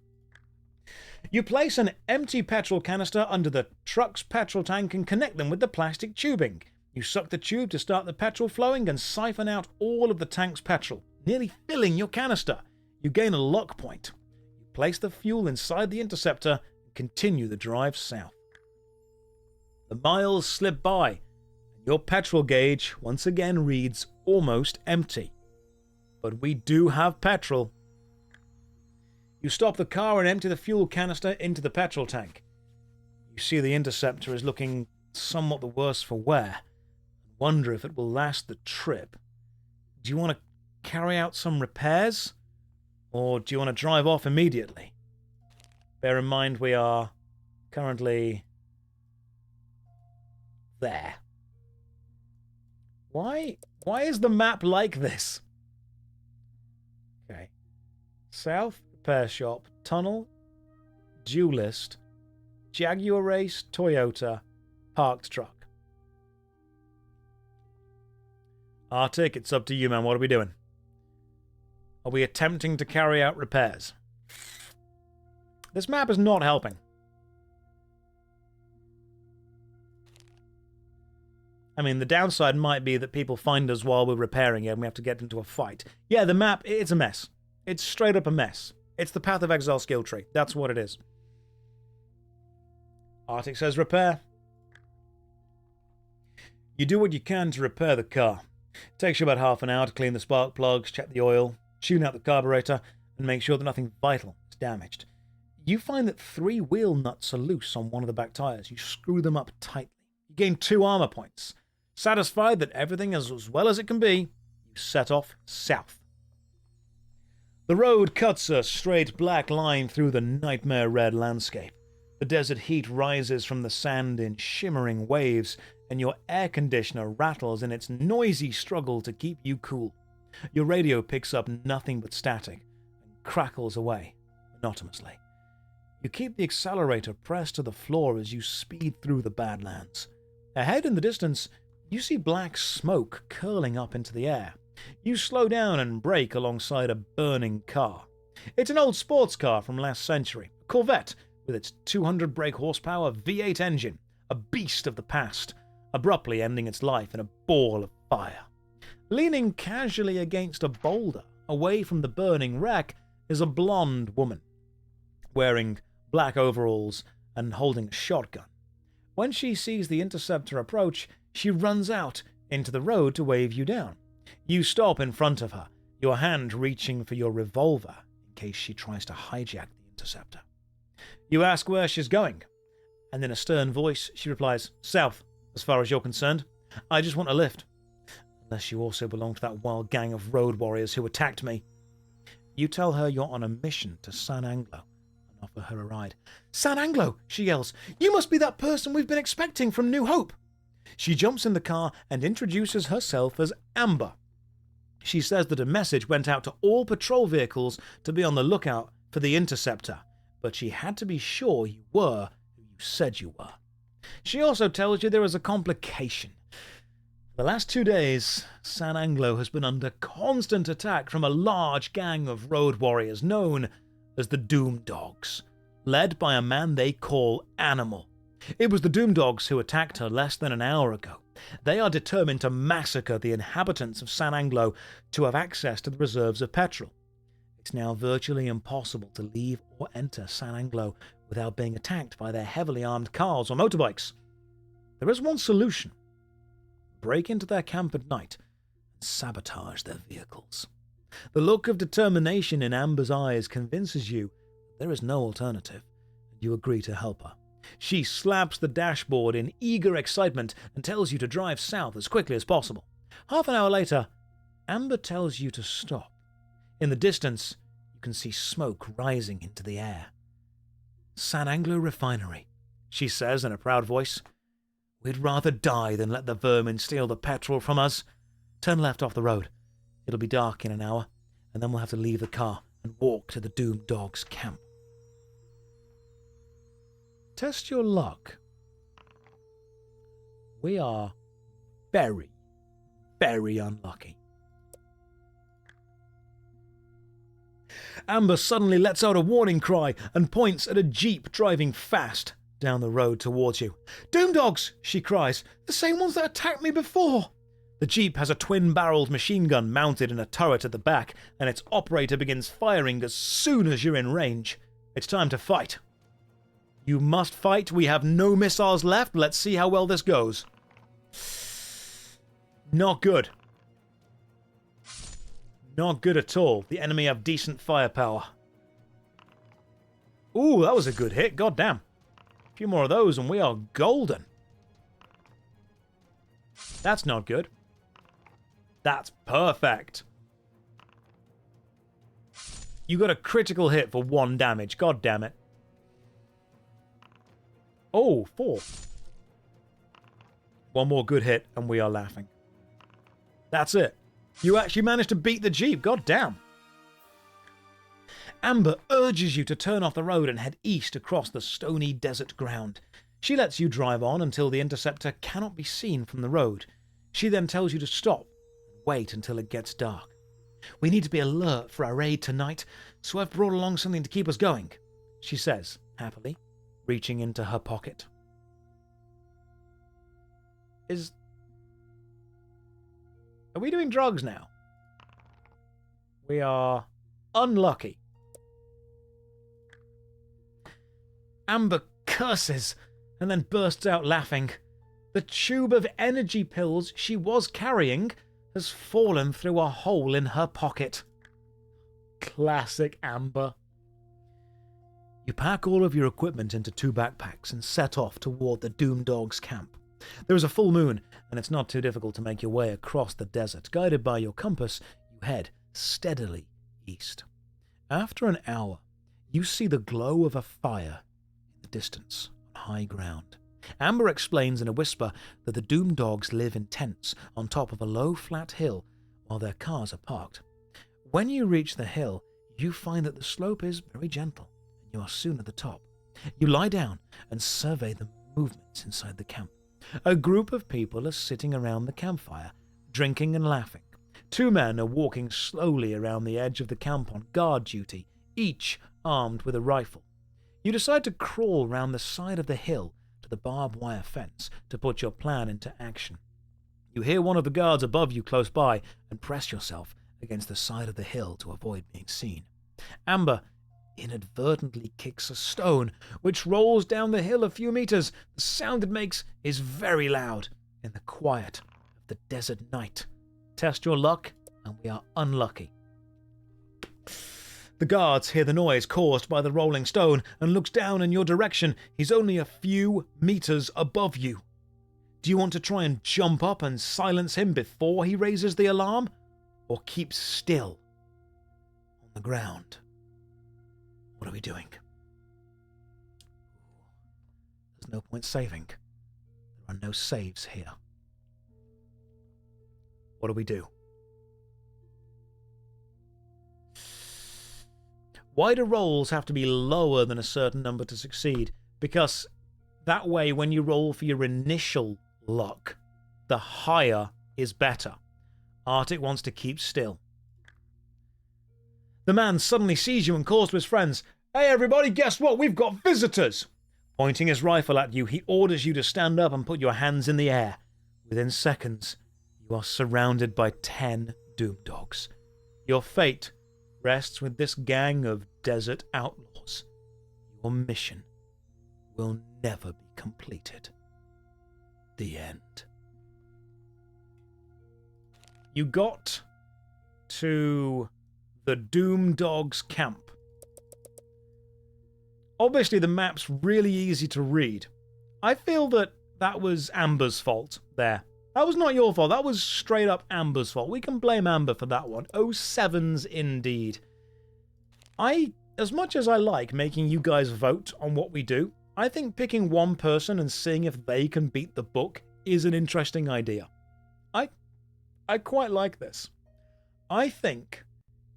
You place an empty petrol canister under the truck's petrol tank and connect them with the plastic tubing. You suck the tube to start the petrol flowing and siphon out all of the tank's petrol, nearly filling your canister. You gain a lock point. You place the fuel inside the interceptor and continue the drive south. The miles slip by. Your petrol gauge once again reads almost empty. But we do have petrol. You stop the car and empty the fuel canister into the petrol tank. You see the interceptor is looking somewhat the worse for wear. Wonder if it will last the trip. Do you want to carry out some repairs? Or do you want to drive off immediately? Bear in mind we are currently there. Why is the map like this? Okay. South, repair shop, tunnel, duelist, Jaguar race, Toyota, parked truck. Arctic, it's up to you, man. What are we doing? Are we attempting to carry out repairs? This map is not helping. I mean, the downside might be that people find us while we're repairing it and we have to get into a fight. Yeah, the map, it's a mess. It's straight up a mess. It's the Path of Exile skill tree. That's what it is. Arctic says repair. You do what you can to repair the car. It takes you about half an hour to clean the spark plugs, check the oil, tune out the carburetor, and make sure that nothing vital is damaged. You find that 3 wheel nuts are loose on one of the back tires. You screw them up tightly. You gain 2 armor points. Satisfied that everything is as well as it can be, you set off south. The road cuts a straight black line through the nightmare red landscape. The desert heat rises from the sand in shimmering waves, and your air conditioner rattles in its noisy struggle to keep you cool. Your radio picks up nothing but static and crackles away monotonously. You keep the accelerator pressed to the floor as you speed through the Badlands. Ahead in the distance, you see black smoke curling up into the air. You slow down and brake alongside a burning car. It's an old sports car from last century, a Corvette with its 200 brake horsepower V8 engine, a beast of the past, abruptly ending its life in a ball of fire. Leaning casually against a boulder, away from the burning wreck, is a blonde woman, wearing black overalls and holding a shotgun. When she sees the interceptor approach, she runs out into the road to wave you down. You stop in front of her, your hand reaching for your revolver in case she tries to hijack the interceptor. You ask where she's going, and in a stern voice she replies, "South, as far as you're concerned. I just want a lift. Unless you also belong to that wild gang of road warriors who attacked me." You tell her you're on a mission to San Anglo and offer her a ride. "San Anglo!" she yells. "You must be that person we've been expecting from New Hope." She jumps in the car and introduces herself as Amber. She says that a message went out to all patrol vehicles to be on the lookout for the interceptor, but she had to be sure you were who you said you were. She also tells you there is a complication. For the last 2 days, San Anglo has been under constant attack from a large gang of road warriors known as the Doom Dogs. led by a man they call Animal. It was the Doomdogs who attacked her less than an hour ago. They are determined to massacre the inhabitants of San Anglo to have access to the reserves of petrol. It's now virtually impossible to leave or enter San Anglo without being attacked by their heavily armed cars or motorbikes. There is one solution. Break into their camp at night and sabotage their vehicles. The look of determination in Amber's eyes convinces you that there is no alternative, and you agree to help her. She slaps the dashboard in eager excitement and tells you to drive south as quickly as possible. Half an hour later, Amber tells you to stop. In the distance, you can see smoke rising into the air. San Anglo Refinery, she says in a proud voice. We'd rather die than let the vermin steal the petrol from us. Turn left off the road. It'll be dark in an hour, and then we'll have to leave the car and walk to the Doomdogs' camp. Test your luck. We are very, very unlucky. Amber suddenly lets out a warning cry and points at a jeep driving fast down the road towards you. Doomdogs, she cries, the same ones that attacked me before. The jeep has a twin-barreled machine gun mounted in a turret at the back, and its operator begins firing as soon as you're in range. It's time to fight. You must fight. We have no missiles left. Let's see how well this goes. Not good. Not good at all. The enemy have decent firepower. Ooh, that was a good hit. God damn. A few more of those and we are golden. That's not good. That's perfect. You got a critical hit for 1 damage. God damn it. Oh, 4. One more good hit and we are laughing. That's it. You actually managed to beat the jeep. God damn. Amber urges you to turn off the road and head east across the stony desert ground. She lets you drive on until the interceptor cannot be seen from the road. She then tells you to stop and wait until it gets dark. We need to be alert for our raid tonight, so I've brought along something to keep us going, she says, happily, reaching into her pocket. Are we doing drugs now? We are unlucky. Amber curses and then bursts out laughing. The tube of energy pills she was carrying has fallen through a hole in her pocket. Classic Amber. You pack all of your equipment into 2 backpacks and set off toward the Doomdogs' camp. There is a full moon, and it's not too difficult to make your way across the desert. Guided by your compass, you head steadily east. After an hour, you see the glow of a fire in the distance on high ground. Amber explains in a whisper that the Doomdogs live in tents on top of a low, flat hill while their cars are parked. When you reach the hill, you find that the slope is very gentle, and you are soon at the top. You lie down and survey the movements inside the camp. A group of people are sitting around the campfire, drinking and laughing. 2 men are walking slowly around the edge of the camp on guard duty, each armed with a rifle. You decide to crawl round the side of the hill to the barbed wire fence to put your plan into action. You hear one of the guards above you close by and press yourself against the side of the hill to avoid being seen. Amber inadvertently kicks a stone, which rolls down the hill a few meters. The sound it makes is very loud in the quiet of the desert night. Test your luck, and we are unlucky. The guards hear the noise caused by the rolling stone and looks down in your direction. He's only a few meters above you. Do you want to try and jump up and silence him before he raises the alarm, or keep still on the ground? What are we doing? There's no point saving. There are no saves here. What do we do? Why do rolls have to be lower than a certain number to succeed? Because that way, when you roll for your initial luck, the higher is better. Arctic wants to keep still. The man suddenly sees you and calls to his friends. Hey everybody, guess what? We've got visitors! Pointing his rifle at you, he orders you to stand up and put your hands in the air. Within seconds, you are surrounded by 10 doom dogs. Your fate rests with this gang of desert outlaws. Your mission will never be completed. The end. You got to the Doom Dogs camp. Obviously, the map's really easy to read. I feel that was Amber's fault there. That was not your fault. That was straight up Amber's fault. We can blame Amber for that one. 07s indeed. As much as I like making you guys vote on what we do, I think picking one person and seeing if they can beat the book is an interesting idea. I quite like this. I think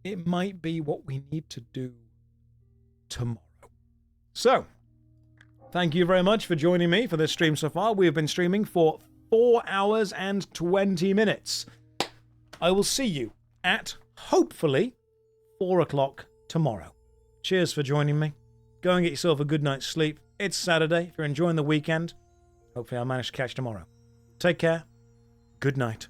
it might be what we need to do tomorrow. So, thank you very much for joining me for this stream so far. We have been streaming for 4 hours and 20 minutes. I will see you at, hopefully, 4 o'clock tomorrow. Cheers for joining me. Go and get yourself a good night's sleep. It's Saturday. If you're enjoying the weekend, hopefully I'll manage to catch tomorrow. Take care. Good night.